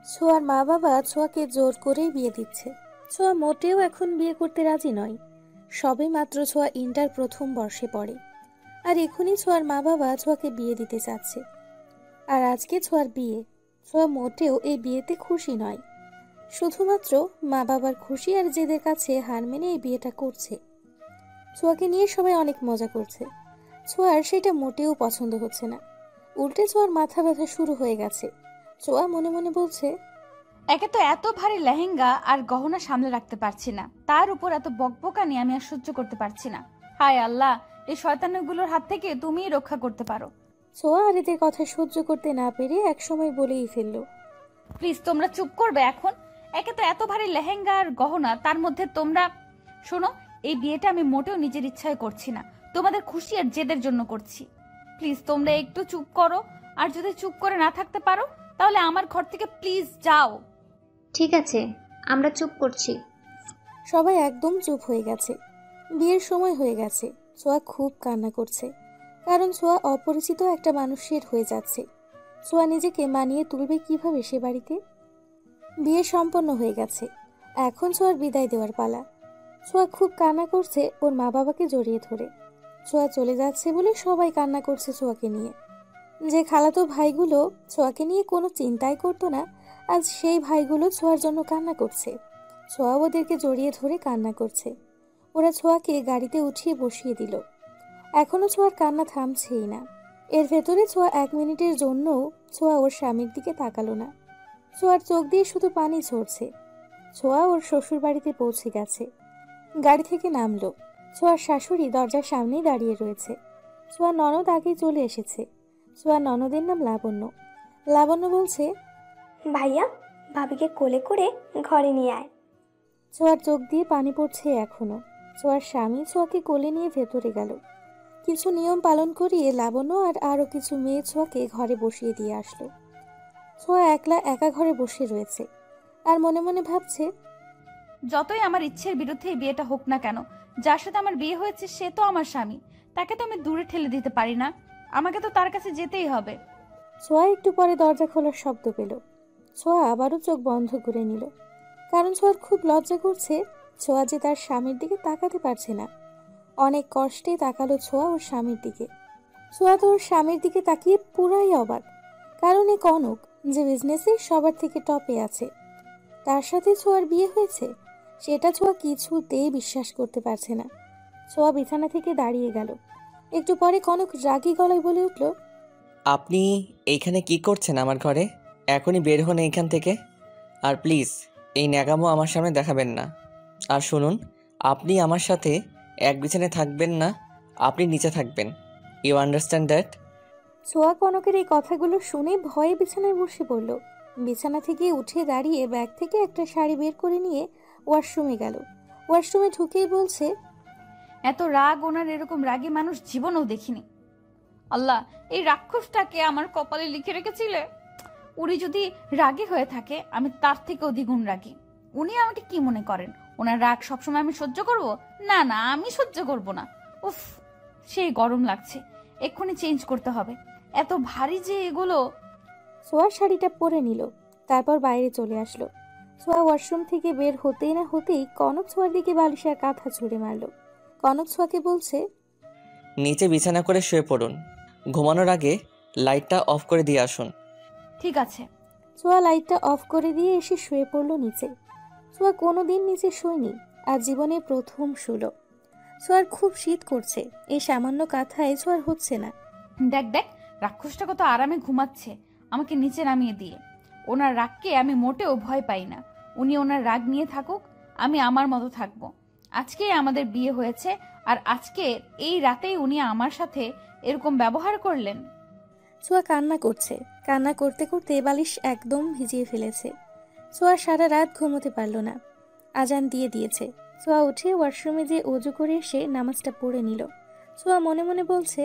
ছোঁয়ার মা বাবা ছোঁয়াকে জোর করেই বিয়ে দিচ্ছে। ছোঁয়া মোটেও এখন বিয়ে করতে রাজি নয়। সবে মাত্র ছোঁয়া ইন্টার প্রথম বর্ষে পড়ে, আর এখনই ছোঁয়ার মা বাবা ছোঁয়াকে বিয়ে দিতে চাচ্ছে। আর আজকে ছোঁয়ার বিয়ে। ছোঁয়া মোটেও এই বিয়েতে খুশি নয়। শুধুমাত্র মা বাবার খুশি আর জেদের কাছে হার মেনে এই বিয়েটা করছে। ছোঁয়াকে নিয়ে সবাই অনেক মজা করছে। ছোঁয়ার সেটা মোটেও পছন্দ হচ্ছে না। উল্টে ছোঁয়ার মাথা ব্যথা শুরু হয়ে গেছে। ছোঁয়া মনে মনে বলছে, একে তো এত ভারী লেহেঙ্গা আর গহনা সামলে রাখতে পারছি না, তার উপর এত বকবকানি আমি আর সহ্য করতে পারছি না। হায় আল্লাহ, এই শয়তানগুলোর হাত থেকে তুমিই রক্ষা করতে পারো। ছোঁয়া আর এদের কথা সহ্য করতে না পেরে একসময় বলেই ফেলল, প্লিজ তোমরা চুপ করবে এখন? একে তো এত ভারী লেহেঙ্গা আর গহনা, তার মধ্যে তোমরা শোনো, এই বিয়েটা আমি মোটেও নিজের ইচ্ছায় করছি না, তোমাদের খুশি আর জেদের জন্য করছি। প্লিজ তোমরা একটু চুপ করো, আর যদি চুপ করে না থাকতে পারো তাহলে আমার ঘর থেকে প্লিজ যাও। ঠিক আছে, আমরা চুপ করছি। সবাই একদম চুপ হয়ে গেছে। বিয়ের সময় হয়ে গেছে। ছোঁয়া খুব কান্না করছে, কারণ ছোঁয়া অপরিচিত একটা মানুষের হয়ে যাচ্ছে। ছোঁয়া নিজেকে মানিয়ে তুলবে কিভাবে সে বাড়িতে? বিয়ে সম্পন্ন হয়ে গেছে, এখন ছোঁয়ার বিদায় দেওয়ার পালা। ছোঁয়া খুব কান্না করছে ওর মা বাবাকে জড়িয়ে ধরে। ছোঁয়া চলে যাচ্ছে বলে সবাই কান্না করছে ছোঁয়াকে নিয়ে। যে খালাতো ভাইগুলো ছোঁয়াকে নিয়ে কোনো চিন্তাই করতো না, আজ সেই ভাইগুলো ছোঁয়ার জন্য কান্না করছে। ছোঁয়া ওদেরকে জড়িয়ে ধরে কান্না করছে। ওরা ছোঁয়াকে গাড়িতে উঠিয়ে বসিয়ে দিল। এখনো ছোঁয়ার কান্না থামছেই না। এর ভেতরে ছোঁয়া 1 মিনিটের জন্যও ছোঁয়া ওর স্বামীর দিকে তাকালো না। ছোঁয়ার চোখ দিয়ে শুধু পানি ঝরছে। ছোঁয়া ওর শ্বশুর বাড়িতে পৌঁছে গেছে। গাড়ি থেকে নামলো। ছোঁয়ার শাশুড়ি দরজার সামনেই দাঁড়িয়ে রয়েছে। ছোঁয়ার ননদ আগেই চলে এসেছে। ছোঁয়ার ননদের নাম লাবণ্য। লাবণ্য বলছে, ভাইয়া, ভাবিকে কোলে করে ঘরে নিয়ে আয়। ছোঁয়ার চোখ দিয়ে পানি পড়ছে এখনো। ছোঁয়ার স্বামী ছোঁয়াকে কোলে নিয়ে ভেতরে গেল। কিছু নিয়ম পালন করিয়ে লাবণ্য আর আরো কিছু মেয়ে ছোঁয়াকে ঘরে বসিয়ে দিয়ে আসলো। ছোঁয়া একলা একা ঘরে বসে রয়েছে আর মনে মনে ভাবছে, যতই আমার ইচ্ছের বিরুদ্ধে এই বিয়েটা হোক না কেন, যার সাথে আমার বিয়ে হয়েছে সে তো আমার স্বামী, তাকে তো আমি দূরে ঠেলে দিতে পারি না, আমাকে তো তার কাছে যেতেই হবে। ছোঁয়া একটু পরে দরজা খোলার শব্দ পেল। ছোঁয়া আবারও চোখ বন্ধ করে নিল, কারণ ছোঁয়ার খুব লজ্জা করছে। ছোঁয়া যে তার স্বামীর দিকে তাকাতে পারছে না। অনেক কষ্টে তাকালো ছোঁয়া ওর স্বামীর দিকে। ছোঁয়া তো ওর স্বামীর দিকে তাকিয়ে পুরাই অবাক, কারণ এ কনক যে বিজনেসে সবার থেকে টপে আছে, তার সাথে ছোঁয়ার বিয়ে হয়েছে, সেটা ছোঁয়া কিছুতেই বিশ্বাস করতে পারছে না। ছোঁয়া বিছানা থেকে দাঁড়িয়ে গেল। একটু পরে কনক রাগী গলায় বলে উঠল, আপনি এইখানে কি করছেন আমার ঘরে? এখনই বের হন এইখান থেকে। আর প্লিজ এই ন্যাকামো আমার সামনে দেখাবেন না। আর শুনুন, আপনি আমার সাথে এক বিছানায় থাকবেন না, আপনি নিচে থাকবেন। You understand that? ছোঁয়া কনকের এই কথাগুলো শুনে ভয়ে বিছানায় বসে পড়ল। বিছানা থেকে উঠে দাঁড়িয়ে ব্যাগ থেকে একটা শাড়ি বের করে নিয়ে ওয়াশরুমে গেল। ওয়াশরুমে ঢুকেই বলছে, এত রাগ ওনার এরকম রাগী মানুষ জীবনেও দেখিনি। আল্লাহ, এই রাক্ষসটাকে আমার কপালে লিখে রেখেছিলে। উনি যদি রাগী হয়ে থাকে, আমি তার থেকেও দ্বিগুণ রাগী। উনি আমাকে কি মনে করেন? ওনার রাগ সবসময় আমি সহ্য করব? না না, আমি সহ্য করব না। উফ, সেই গরম লাগছে, এক্ষুনি চেঞ্জ করতে হবে। এত ভারী যে এগুলো। ছোঁয়া শাড়িটা পরে নিল, তারপর বাইরে চলে আসলো। ছোঁয়া ওয়াশরুম থেকে বের হতেই না হতেই কনক ছোঁয়ার দিকে বালিশের কাঁথা ছুঁড়ে মারল। কনক ছোঁয়াকে বলছে, নিচে বিছানা করে শুয়ে পড়ুন। ঘুমানোর আগে লাইটটা অফ করে দিয়ে আসুন। ঠিক আছে। ছোঁয়া লাইটটা অফ করে দিয়ে এসে শুয়ে পড়ল নিচে। ছোঁয়া কোনোদিন নিচে শোয়নি, আর জীবনে প্রথম শুলো। ছোঁয়ার খুব শীত করছে। এই সামান্য কাঁথায় ছোঁয়ার হচ্ছে না। দেখ দেখ, রাক্ষসটা কত আরামে ঘুমাচ্ছে আমাকে নিচে নামিয়ে দিয়ে। ওনার রাগকে আমি মোটেও ভয় পাই না। উনি ওনার রাগ নিয়ে থাকুক, আমি আমার মতো থাকবো। আজকেই আমাদের বিয়ে হয়েছে, আর আজকে এই রাতেই উনি আমার সাথে এরকম ব্যবহার করলেন। ছোঁয়া কান্না করছে। কান্না করতে করতে বালিশ একদম ভিজিয়ে ফেলেছে। ছোঁয়া সারা রাত ঘুমোতে পারল না। আজান দিয়ে দিয়েছে। ছোঁয়া উঠে ওয়াশরুমে যেয়ে অজু করে এসে নামাজটা পড়ে নিল। ছোঁয়া মনে মনে বলছে,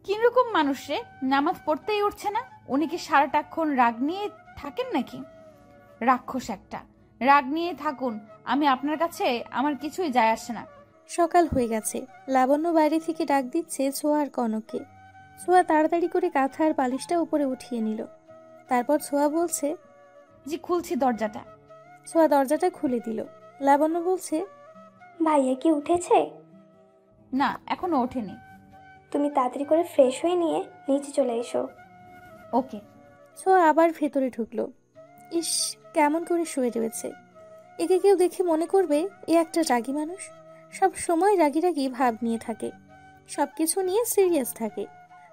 কিরকম মানুষ রে, নামাজ পড়তেই উঠছে না? উনি কি সারাটাক্ষণ রাগ নিয়ে থাকেন নাকি? রাক্ষস একটা। রাগ নিয়ে থাকুন, আমি আপনার কাছে আমার কিছুই যায় আসে না। সকাল হয়ে গেছে। লাবণ্য বাইরে থেকে ডাক দিচ্ছে ছোঁয়া আর কনককে। ছোঁয়া তাড়াতাড়ি করে কাঁথা আর বালিশটা উপরে উঠিয়ে নিল। তারপর ছোঁয়া বলছে, জি খুলছি দরজাটা। ছোঁয়া দরজাটা খুলে দিল। লাবণ্য বলছে, ভাইয়া কি উঠেছে? না, এখনো ওঠেনি। তুমি তাড়াতাড়ি করে ফ্রেশ হয়ে নিয়ে নিচে চলে এসো। ওকে। ছোঁয়া আবার ভেতরে ঢুকলো। ইস, কেমন করে শুয়ে রয়েছে। একে কেউ দেখে মনে করবে এ একটা রাগী মানুষ। সব সময় রাগী রাগী ভাব নিয়ে থাকে, সব কিছু নিয়ে সিরিয়াস থাকে।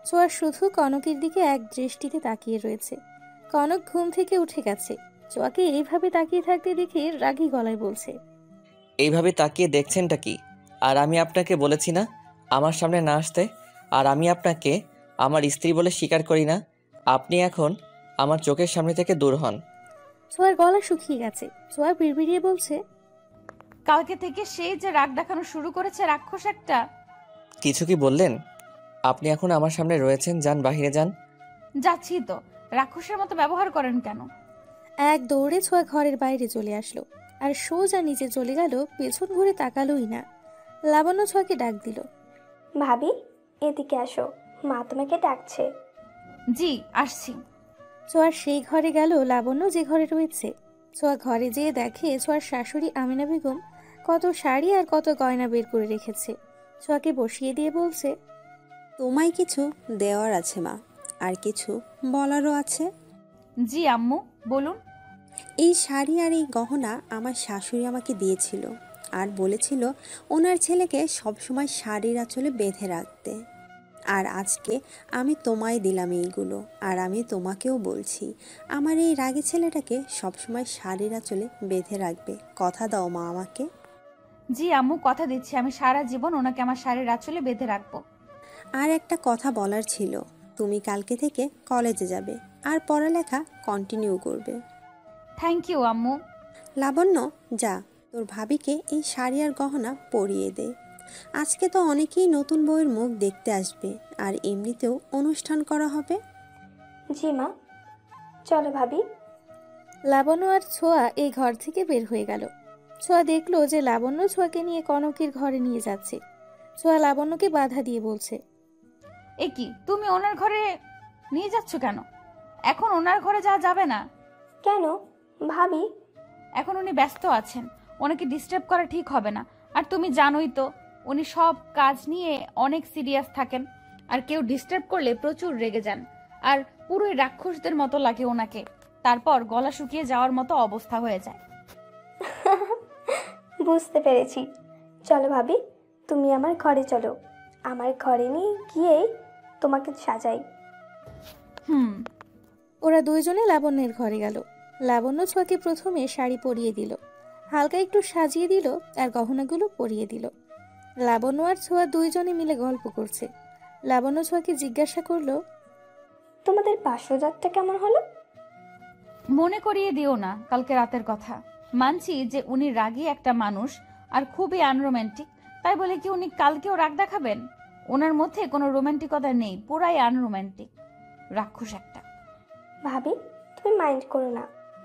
ছোঁয়া শুধু কনকের দিকে এক দৃষ্টিতে তাকিয়ে রয়েছে। কনক ঘুম থেকে উঠে গেছে। ছোঁয়াকে এইভাবে তাকিয়ে থাকতে দেখে রাগী গলায় বলছে, এইভাবে তাকিয়ে দেখছেনটা কি? আর আমি আপনাকে বলেছি না আমার সামনে না আসতে? আর আমি আপনাকে আমার স্ত্রী বলে স্বীকার করি না। আপনি এখন আমার চোখের সামনে থেকে দূর হন। ছোঁয়ার গলা শুকিয়ে গেছে। ছোঁয়া বিড়বিড়িয়ে বলছে, কালকে থেকে সেই যে রাগ দেখানো শুরু করেছে রাক্ষস একটা। কিছু কি বললেন? আপনি এখন আমার সামনে রয়েছেন, যান বাহিরে যান। যাচ্ছি তো, রাক্ষসের মতো ব্যবহার করেন কেন? এক দৌড়ে ছোঁয়া ঘরের বাইরে চলে আসলো আর সোজা নিচে চলে গেল, পেছন ঘুরে তাকালোই না। লাবণ্য ছোঁয়াকে ডাক দিল। ভাবি, এদিকে আসো, মা তোমাকে ডাকছে। জি আসছি। ছোঁয়ার সেই ঘরে গেল লাবণ্য যে ঘরে রয়েছে। ছোঁয়া ঘরে যেয়ে দেখে ছোঁয়ার শাশুড়ি আমিনা বেগম কত শাড়ি আর কত গয়না বের করে রেখেছে। ছোঁয়াকে বসিয়ে দিয়ে বলছে, তোমায় কিছু দেওয়ার আছে মা, আর কিছু বলারও আছে। জি আম্মু বলুন। এই শাড়ি আর এই গহনা আমার শাশুড়ি আমাকে দিয়েছিল, আর বলেছিল ওনার ছেলেকে সবসময় শাড়ির আঁচলে বেঁধে রাখতে। আর আজকে আমি তোমায় দিলাম এইগুলো, আর আমি তোমাকেও বলছি আমার এই রাগী ছেলেটাকে সবসময় শাড়ির আঁচলে বেঁধে রাখবে। কথা দাও মা আমাকে। জি আম্মু, কথা দিচ্ছি আমি সারা জীবন ওনাকে আমার শাড়ির আঁচলে বেঁধে রাখবো। আর একটা কথা বলার ছিল, তুমি কালকে থেকে কলেজে যাবে আর পড়ালেখা কন্টিনিউ করবে। থ্যাংক ইউ আম্মু। লাবণ্য, যা তোর ভাবিকে এই শাড়ি আর গহনা পরিয়ে দে। আজকে তো অনেকেই নতুন বউয়ের মুখ দেখতে আসবে, আর এমনিতেও অনুষ্ঠান করা হবে। জি মা, চলো ভাবি। লাবণ্য আর ছোঁয়া এই ঘর থেকে বের হয়ে গেল। ছোঁয়া দেখলো যে লাবণ্য ছোঁয়াকে নিয়ে কনকের ঘরে নিয়ে যাচ্ছে। ছোঁয়া লাবণ্যকে বাধা দিয়ে বলছে, এ কি, তুমি ওনার ঘরে নিয়ে যাচ্ছ কেন? এখন ওনার ঘরে যাওয়া যাবে না। কেন ভাবি? এখন উনি ব্যস্ত আছেন, ওনাকে ডিস্টার্ব করা ঠিক হবে না। আর তুমি জানোই তো উনি সব কাজ নিয়ে অনেক সিরিয়াস থাকেন, আর কেউ ডিস্টার্ব করলে প্রচুর রেগে যান, আর পুরোই রাক্ষসদের মতো লাগে ওনাকে। তারপর গলা শুকিয়ে যাওয়ার মতো অবস্থা হয়ে যায়। বুঝতে পেরেছি। চলো ভাবি, তুমি আমার ঘরে চলো। আমার ঘরে নিয়ে গিয়েই তোমাকে সাজাই। হুম। ওরা দুইজনে লাবণ্যের ঘরে গেল। লাবণ্য ছোঁয়াকে প্রথমে শাড়ি পরিয়ে দিল, হালকা একটু সাজিয়ে দিল, আর গহনাগুলো পরিয়ে দিল। লাবণ্য আর ছোঁয়া দুইজনে মিলে গল্প করছে। লাবণ্য ছোঁয়াকে জিজ্ঞাসা করলো, তোমাদের বাসরযাত্রা কেমন হলো? মনে করিয়ে দিও না কালকে রাতের কথা। মানছি যে উনি রাগী একটা মানুষ আর খুবই আনরোম্যান্টিক, তাই বলে কি উনি কালকেও রাগ দেখাবেন? ওনার মধ্যে কোনো রোমান্টিকতা নেই, পুরাই আনরোম্যান্টিক রাক্ষস একটা। ভাবি, তুমি মাইন্ড করো না,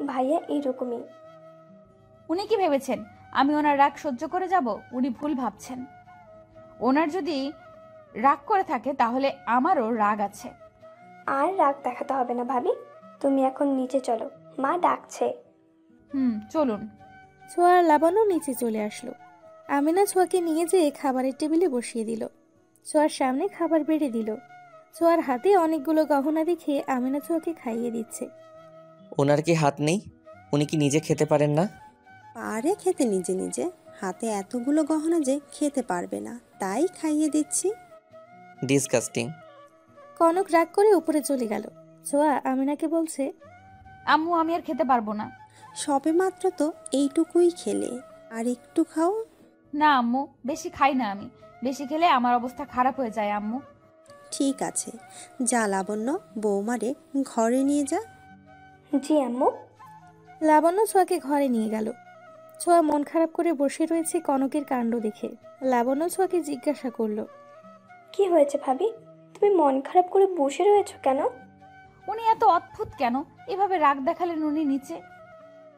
ভাইয়া এইরকমই। উনি কি ভেবেছেন আমি ওনার রাগ সহ্য করে যাব? উনি ভুল ভাবছেন। ওনার যদি রাগ করে থাকে তাহলে আমারও রাগ আছে। আর রাগ দেখাতে হবে না ভাবি, তুমি এখন নিচে চলো, মা ডাকছে। চলুন। ছোঁয়া আর লাবণ্য নিচে চলে আসলো। আমিনা ছোঁয়াকে নিয়ে যেয়ে খাবারের টেবিলে বসিয়ে দিল। ছোঁয়ার সামনে খাবার বেড়ে দিল। ছোঁয়ার হাতে অনেকগুলো গহনা দেখে আমিনা ছোঁয়াকে খাইয়ে দিচ্ছে। ওনার কি হাত নেই? উনি কি নিজে খেতে পারেন না? পারে খেতে নিজে নিজে, হাতে এতগুলো গহনা যে খেতে পারবে না, তাই খাইয়ে দিচ্ছি। ডিসগাস্টিং। কনক রাগ করে উপরে চলে গেল। ছোঁয়া আমিনাকে বলছে, আম্মু আমি আর খেতে পারবো না। সবে মাত্র তো এইটুকুই খেলে, আর একটু খাও। না আম্মু, বেশি খাই না আমি, বেশি খেলে আমার অবস্থা খারাপ হয়ে যায় আম্মু। ঠিক আছে, যা লাবণ্য, বৌমারে ঘরে নিয়ে যা। জি আম্মু। লাবণ্য ছোঁয়াকে ঘরে নিয়ে গেল। ছোঁয়া মন খারাপ করে বসে রয়েছে কনকের কাণ্ড দেখে। লাবণ্য ছোঁয়াকে জিজ্ঞাসা করলো, কি হয়েছে ভাবি, তুমি মন খারাপ করে বসে রয়েছো কেন? উনি এত অদ্ভুত কেন? এভাবে রাগ দেখালেন উনি নিচে।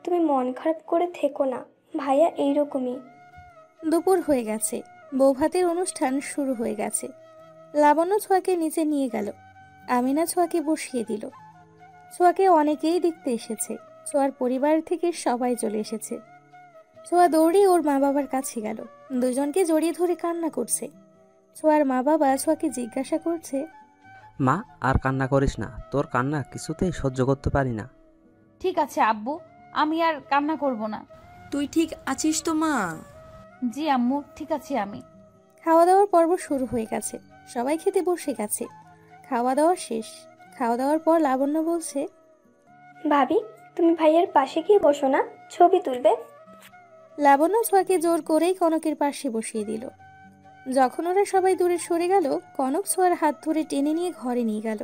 তুমি মন খারাপ করে থেকো না, ভাইয়া এইরকমই। দুপুর হয়ে গেছে, বৌভাতের অনুষ্ঠান শুরু হয়ে গেছে। লাবণ্য ছোঁয়াকে নিচে নিয়ে গেল। আমিনা ছোঁয়াকে বসিয়ে দিল। ছোঁয়াকে অনেকেই দেখতে এসেছে। ছোঁয়ার পরিবার থেকে সবাই চলে এসেছে। ছোঁয়া দৌড়ে ওর মা বাবার কাছে গেল, দুজনকে জড়িয়ে ধরে কান্না করছে। ছোঁয়ার মা বাবা ছোঁয়াকে জিজ্ঞাসা করছে, মা, আর কান্না করিস না, তোর কান্না কিছুতেই সহ্য করতে পারি না। ঠিক আছে আব্বু, আমি আর কান্না করব না। তুই ঠিক আছিস তো মা? জি আম্মু, ঠিক আছি আমি। খাওয়া দাওয়ার পর্ব শুরু হয়ে গেছে, সবাই খেতে বসে গেছে। খাওয়া দাওয়া শেষ। খাওয়া দাওয়ার পর লাবণ্য বলছে, ভাবি তুমি ভাইয়ের পাশে গিয়ে বসো না, ছবি তুলবে। লাবণ্য ছোঁয়াকে জোর করেই কনকের পাশে বসিয়ে দিল। যখন ওরা সবাই দূরে সরে গেল, কনক ছোঁয়ার হাত ধরে টেনে নিয়ে ঘরে নিয়ে গেল।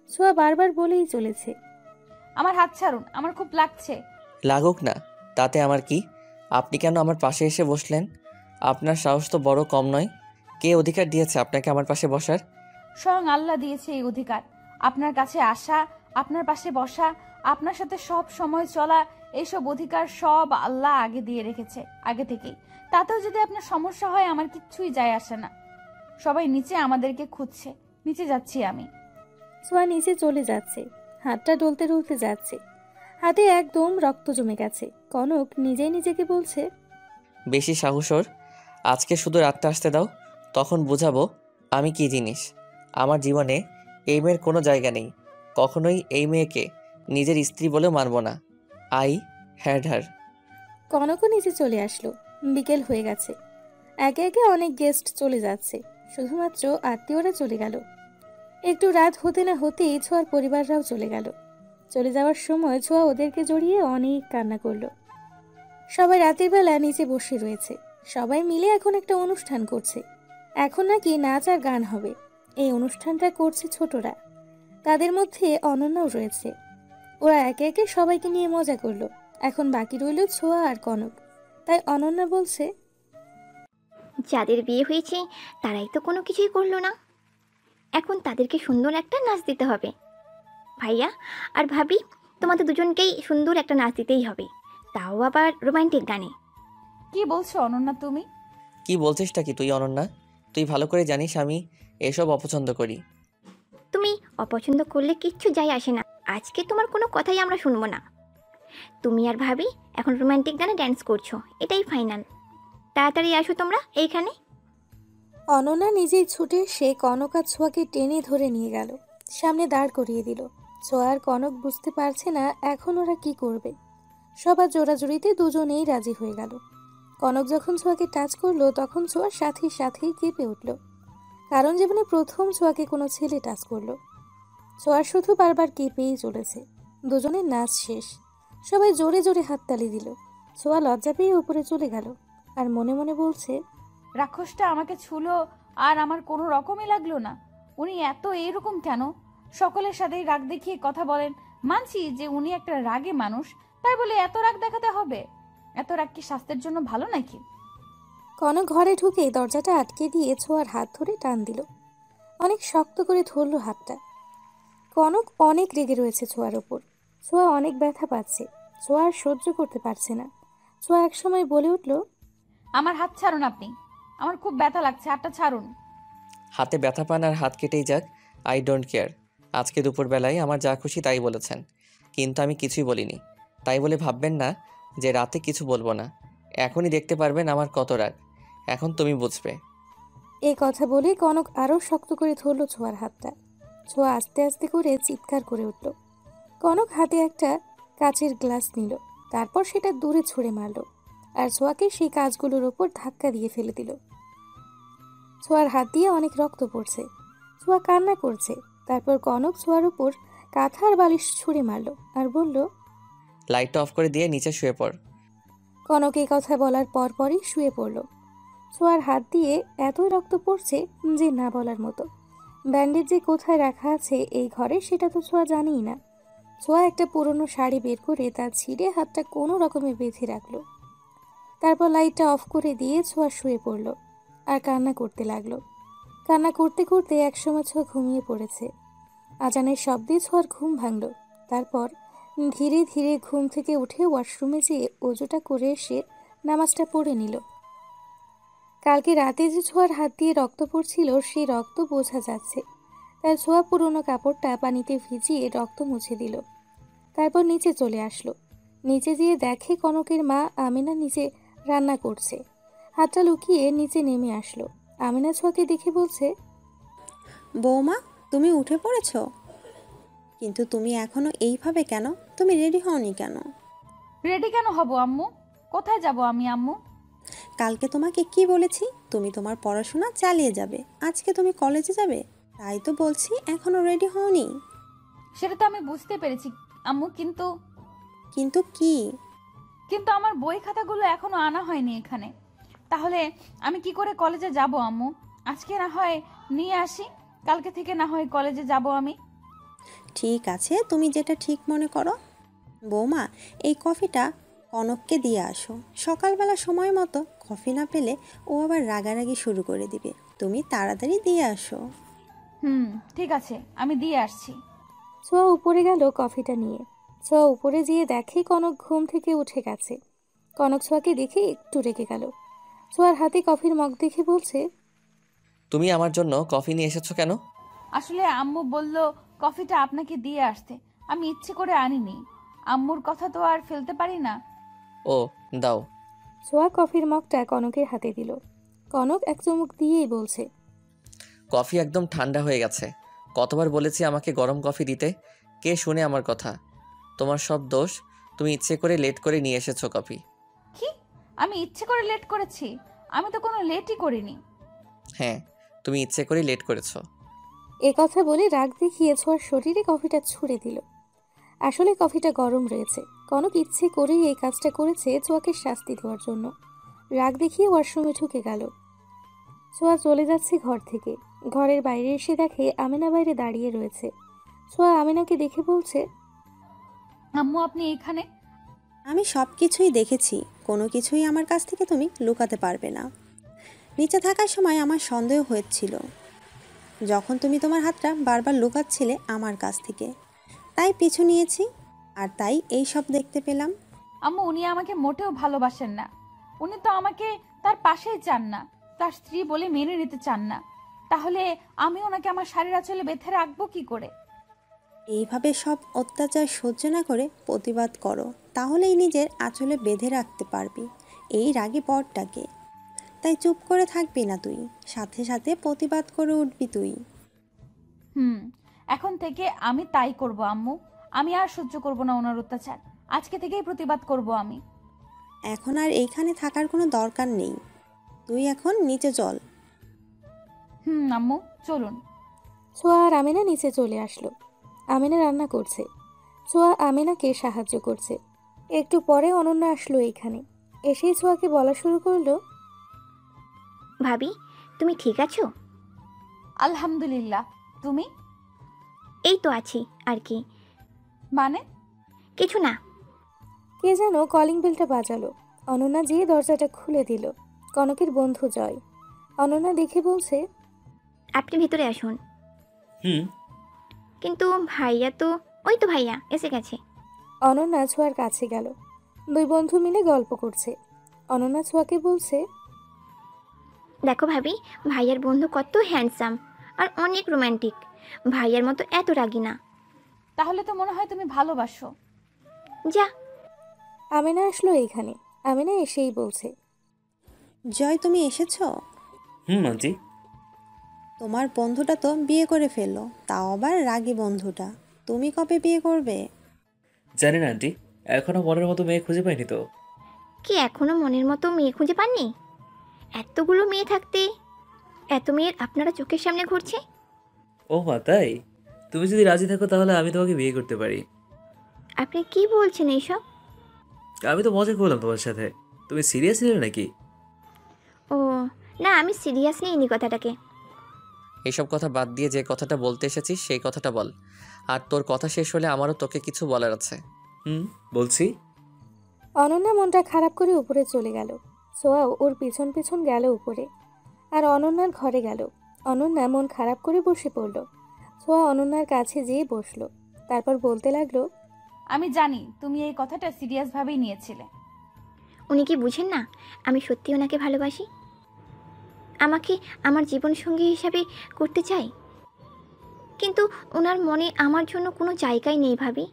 ছোঁয়া বারবার বলেই চলেছে, আমার হাত ছাড়ুন, আমার খুব লাগছে। লাগুক না, তাতে আমার কি? আপনি কেন আমার পাশে এসে বসলেন? আপনার সাহস তো বড় কম নয়। কে অধিকার দিয়েছে আপনাকে আমার পাশে বসার? স্বয়ং আল্লাহ দিয়েছে এই অধিকার। আপনার কাছে আসা, আপনার পাশে বসা, আপনার সাথে সব সময় চলা, এইসব অধিকার সব আল্লাহ আগে দিয়ে রেখেছে, আগে থেকেই। তাতেও যদি আপনার সমস্যা হয়, আমার কিচ্ছুই যায় আসে না। সবাই নিচে আমাদেরকে খুঁজছে, নিচে যাচ্ছি আমি। ছোঁয়া নিচে চলে যাচ্ছে, হাতটা ডলতে ডলতে যাচ্ছে, হাতে একদম রক্ত জমে গেছে। কনক নিজেই নিজেকে বলছে, বেশি সাহস ওর। আজকে শুধু রাতটা আসতে দাও, তখন বুঝাবো আমি কি জিনিস। আমার জীবনে এই মেয়ের কোনো জায়গা নেই। কখনোই এই মেয়েকে নিজের স্ত্রী বলেও মানব না। I had her. কনকও নিচে চলে আসলো। বিকেল হয়ে গেছে, একে একে অনেক গেস্ট চলে যাচ্ছে, শুধুমাত্র আত্মীয়রা চলে গেল। একটু রাত হতে না হতেই ছোঁয়ার পরিবাররাও চলে গেল। চলে যাওয়ার সময় ছোঁয়া ওদেরকে জড়িয়ে অনেক কান্না করলো। সবাই রাতের বেলা নিচে বসে রয়েছে, সবাই মিলে এখন একটা অনুষ্ঠান করছে। এখন নাকি নাচ আর গান হবে। এই অনুষ্ঠানটা করছে ছোটরা, তাদের মধ্যে অনন্যাও রয়েছে। ওরা একে একে সবাইকে নিয়ে মজা করলো। এখন বাকি রইল ছোঁয়া আর কনক। তাই অনন্যা বলছে, যাদের বিয়ে হয়েছে তারাই তো কোনো কিছুই করলো না, এখন তাদেরকে সুন্দর একটা নাচ দিতে হবে। ভাইয়া আর ভাবি, তোমাদের দুজনকেই সুন্দর একটা নাচ দিতেই হবে, তাও আবার রোমান্টিক গানে। কি বলছো অনন্যা তুমি? কি বলছিসটা কি তুই অনন্যা? তুই ভালো করে জানিস আমি এসব অপছন্দ করি। তুমি অপছন্দ করলে কিচ্ছু যায় আসে না, আজকে তোমার কোনো কথাই আমরা শুনবো না। তুমি আর ভাবি এখন রোমান্টিক গানে ড্যান্স করছো, এটাই ফাইনাল। তাড়াতাড়ি আসো তোমরা এইখানে। অনন্যা নিজেই ছুটে সে কনক আর ছোঁয়াকে টেনে ধরে নিয়ে গেল, সামনে দাঁড় করিয়ে দিল। ছোঁয়া আর কনক বুঝতে পারছে না এখন ওরা কি করবে। সবার জোড়াজুড়িতে দুজনেই রাজি হয়ে গেল। কনক যখন ছোঁয়াকে টাচ করলো, তখন ছোঁয়ার সাথে সাথেই কেঁপে উঠল, কারণ জীবনে প্রথম ছোঁয়াকে কোনো ছেলে টাচ করলো। ছোঁয়ার শুধু বারবার কেঁপেই চলেছে। দুজনের নাচ শেষ, সবাই জোরে জোরে হাততালি দিল। ছোঁয়া লজ্জা পেয়ে উপরে চলে গেল আর মনে মনে বলছে, রাক্ষসটা আমাকে ছুলো আর আমার কোনো রকমই লাগলো না। উনি এত এরকম কেন? সকলের সাথেই রাগ দেখিয়ে কথা বলেন, মানছি যে উনি একটা রাগে মানুষ, তাই বলে এত রাগ দেখাতে হবে? এত রাগ কি স্বাস্থ্যের জন্য ভালো নাকি? কনক ঘরে ঢুকে দরজাটা আটকে দিয়ে ছোঁয়ার হাত ধরে টান দিল, অনেক শক্ত করে ধরলো হাতটা। কনক অনেক রেগে রয়েছে ছোঁয়ার ওপর। ছোঁয়া অনেক ব্যথা পাচ্ছে, ছোঁয়া আর সহ্য করতে পারছে না। ছোঁয়া একসময় বলে উঠল, আমার হাত ছাড়ুন আপনি, আমার খুব ব্যথা লাগছে, হাতটা ছাড়ুন। হাতে ব্যথা পান আর হাত কেটেই যাক, আই ডোন্ট কেয়ার। আজকে দুপুরবেলায় আমার যা খুশি তাই বলেছেন, কিন্তু আমি কিছুই বলিনি। তাই বলে ভাববেন না যে রাতে কিছু বলবো না। এখনই দেখতে পারবেন আমার কত রাগ, এখন তুমি বুঝবে। এই কথা বলে কনক আরো শক্ত করে ধরলো ছোঁয়ার হাতটা। ছোঁয়া আস্তে আস্তে করে চিৎকার করে উঠল। কনক হাতে একটা কাচের গ্লাস নিল, তারপর সেটা দূরে ছুঁড়ে মারল আর ছোঁয়াকে সেই কাজগুলোর ওপর ধাক্কা দিয়ে ফেলে দিল। ছোঁয়ার হাত দিয়ে অনেক রক্ত পড়ছে, ছোঁয়া কান্না করছে। তারপর কনক ছোঁয়ার উপর কাঁথার বালিশ ছুঁড়ে মারল আর বলল, লাইটটা অফ করে দিয়ে নিচে শুয়ে পড়। কনক এই কথা বলার পরপরই শুয়ে পড়ল। ছোঁয়ার হাত দিয়ে এতই রক্ত পড়ছে যে না বলার মতো। ব্যান্ডেজ যে কোথায় রাখা আছে এই ঘরে সেটা তো ছোঁয়া জানেই না। ছোঁয়া একটা পুরনো শাড়ি বের করে তার ছিঁড়ে হাতটা কোনো রকমে বেঁধে রাখলো। তারপর লাইটটা অফ করে দিয়ে ছোঁয়া শুয়ে পড়ল আর কান্না করতে লাগলো। কান্না করতে করতে একসময় ছোঁয়া ঘুমিয়ে পড়েছে। আজানের শব্দে ছোঁয়ার ঘুম ভাঙল। তারপর ধীরে ধীরে ঘুম থেকে উঠে ওয়াশরুমে যেয়ে ওজুটা করে এসে নামাজটা পড়ে নিল। কালকে রাতে যে ছোঁয়ার হাত দিয়ে রক্ত পড়ছিল সেই রক্ত বোঝা যাচ্ছে। তাই ছোঁয়া পুরনো কাপড়টা পানিতে ভিজিয়ে রক্ত মুছে দিল। তারপর নিচে চলে আসলো। নিচে যেয়ে দেখে কনকের মা আমিনা নিচে রান্না করছে। হাতটা লুকিয়ে নিচে নেমে আসলো। আমিনা ছোঁয়াকে দেখে বলছে, বৌমা, তুমি উঠে পড়েছো? কিন্তু তুমি এখনো এইভাবে কেন? তুমি রেডি হওনি কেন? রেডি কেন হব আম্মু? কোথায় যাব আমি আম্মু? কালকে তোমাকে কি বলেছি? তুমি তোমার পড়াশোনা চালিয়ে যাবে। আজকে তুমি কলেজে যাবে, তাই তো বলছি এখনো রেডি হওনি। সেটা তো আমি বুঝতে পেরেছি আম্মু, কিন্তু কিন্তু কি? কিন্তু আমার বই খাতাগুলো এখনো আনা হয়নি এখানে। তাহলে আমি কি করে কলেজে যাব আম্মু? আজকে না হয় নিয়ে আসি, কালকে থেকে না হয় কলেজে যাব আমি। ঠিক আছে, তুমি যেটা ঠিক মনে করো। বৌমা, এই কফিটা কনককে দিয়ে আসো। সকালবেলা সময় মতো কফি না পেলে ও আবার রাগারাগি শুরু করে দিবে। তুমি তাড়াতাড়ি দিয়ে আসো। ঠিক আছে, আমি দিয়ে আসছি। ছোঁয়া উপরে গেল কফিটা নিয়ে। ছোঁয়া উপরে যেয়ে দেখে কনক ঘুম থেকে উঠে গেছে। কনক ছোঁয়াকে দেখে একটু রেগে গেল। ছোঁয়ার হাতে কফির মগ দেখে বলছে, তুমি আমার জন্য কফি নিয়ে এসেছো কেন? আসলে আম্মু বলল কফিটা আপনাকে দিয়ে আসতে, আমি ইচ্ছে করে আনিনি। আম্মুর কথা তো আর ফেলতে পারি না। ও, দাও। ছোঁয়া কফির মগটা কনকের হাতে দিল। কনক এক চুমুক দিয়েই বলছে, কফি একদম ঠান্ডা হয়ে গেছে। কতবার বলেছি আমাকে গরম কফি দিতে, কে শুনে আমার কথা? তোমার সব দোষ, তুমি ইচ্ছে করে লেট করে নিয়ে এসেছো কফি। কি? আমি ইচ্ছে করে লেট করেছি? আমি তো কোনো লেটই করিনি। হ্যাঁ, তুমি ইচ্ছে করে লেট করেছো। এ কথা বলে রাগ দেখিয়ে ছোঁয়ার শরীরে কফিটা ছুঁড়ে দিল। আসলে কফিটা গরম রয়েছে। কনক ইচ্ছে করেই এই কাজটা করেছে ছোঁয়াকে শাস্তি দেওয়ার জন্য। রাগ দেখিয়ে ওয়াশরুমে ঢুকে গেল। ছোঁয়া চলে যাচ্ছে ঘর থেকে। ঘরের বাইরে এসে দেখে আমিনা বাইরে দাঁড়িয়ে রয়েছে। ছোঁয়া আমিনাকে দেখে বলছে, আম্মু আপনি এখানে? আমি সব কিছুই দেখেছি, কোনো কিছুই আমার কাছ থেকে তুমি লুকাতে পারবে না। নিচে থাকার সময় আমার সন্দেহ হয়েছিল, যখন তুমি তোমার হাতটা বারবার লুকাচ্ছিলে আমার কাছ থেকে, তাই পিছু নিয়েছি, আর তাই এই সব দেখতে পেলাম। আম্মু উনি আমাকে মোটেও ভালোবাসেন না। উনি তো আমাকে তার পাশেই চান না, তার স্ত্রী বলে মেনে নিতে চান না। তাহলে আমি ওনাকে আমার শাড়ির আঁচলে বেঁধে রাখবো কি করে? এইভাবে সব অত্যাচার সহ্য না করে প্রতিবাদ করো, তাহলেই নিজের আঁচলে বেঁধে রাখতে পারবি এই রাগী পরটাকে। তাই চুপ করে থাকবি না তুই, সাথে সাথে প্রতিবাদ করে উঠবি তুই। এখন থেকে আমি তাই করব আম্মু। আমি আর সহ্য করব না ওনার অত্যাচার। আজকে থেকেই প্রতিবাদ করব আমি। এখন আর এইখানে থাকার কোনো দরকার নেই, তুই এখন নিচে চল। আম্মু চলুন। ছোঁয়া আর আমিনা নিচে চলে আসলো। আমিনা রান্না করছে। ছোঁয়া আমিনাকে সাহায্য করছে। একটু পরে অনন্যা আসলো এইখানে। এসেই ছোঁয়াকে বলা শুরু করলো, ভাবি, তুমি ঠিক আছো? আলহামদুলিল্লাহ, তুমি? এই তো আছি আর কি। মানে? কিছু না। কে যেন কলিং বেলটা বাজালো। অনন্যা যেয়ে দরজাটা খুলে দিল। কনকের বন্ধু জয়। অনন্যা দেখে বলছে, আপনি ভিতরে আসুন। হুম। কিন্তু ভাইয়া তো, ওই তো ভাইয়া এসে গেছে। অনন্যা ছোঁয়ার কাছে গেল। দুই বন্ধু মিলে গল্প করছে। অনন্যা ছোঁয়াকে বলছে, দেখো ভাবি, ভাইয়ার বন্ধু কত হ্যান্ডসাম আর অনেক রোমান্টিক। ভাইয়ার মতো এত রাগী না। তাহলে তো মনে হয় তুমি ভালোবাসো। যা। আমিনা আসলো এইখানে। আমিনা এসেই বলছে, জয়, তুমি এসেছো? আন্টি। তোমার বন্ধুটা তো বিয়ে করে ফেললো, তাও আবার রাগী বন্ধুটা। তুমি কবে বিয়ে করবে? জানি না আন্টি, এখনো মনের মতো মেয়ে খুঁজে পাইনি তো। কি এখনো মনের মতো মেয়ে খুঁজে পাননি? এতগুলো মেয়ে থাকতে এত মেয়ের আপনারা চোখের সামনে ঘুরছে। ও মা, তাই? তুমি যদি রাজি থাকো তাহলে আমি তোমাকে বিয়ে করতে পারি। আপনি কি বলছেন এইসব? আমি তো মজা করলাম তোমার সাথে, তুমি সিরিয়াস নিলে নাকি? ও না, আমি সিরিয়াস নিইনি কথাটাকে। এইসব কথা বাদ দিয়ে যে কথাটা বলতে এসেছিস সেই কথাটা বল। আর তোর কথা শেষ হলে আমারও তোকে কিছু বলার আছে। বলছি। অনন্যা মনটা খারাপ করে উপরে চলে গেল। সোয়াও ওর পিছন পিছন গেল উপরে। আর অনন্যার ঘরে গেল। অনন্যা মন খারাপ করে বসে পড়ল। সোয়া অনন্যার কাছে যেয়ে বসলো। তারপর বলতে লাগলো, আমি জানি তুমি এই কথাটা সিরিয়াস ভাবেই নিয়েছিলে। উনি কি বুঝেন না আমি সত্যি ওনাকে ভালোবাসি? আমাকে আমার জীবনসঙ্গী হিসাবে করতে চাই। কিন্তু ওনার মনে আমার জন্য কোনো জায়গাই নেই ভাবি।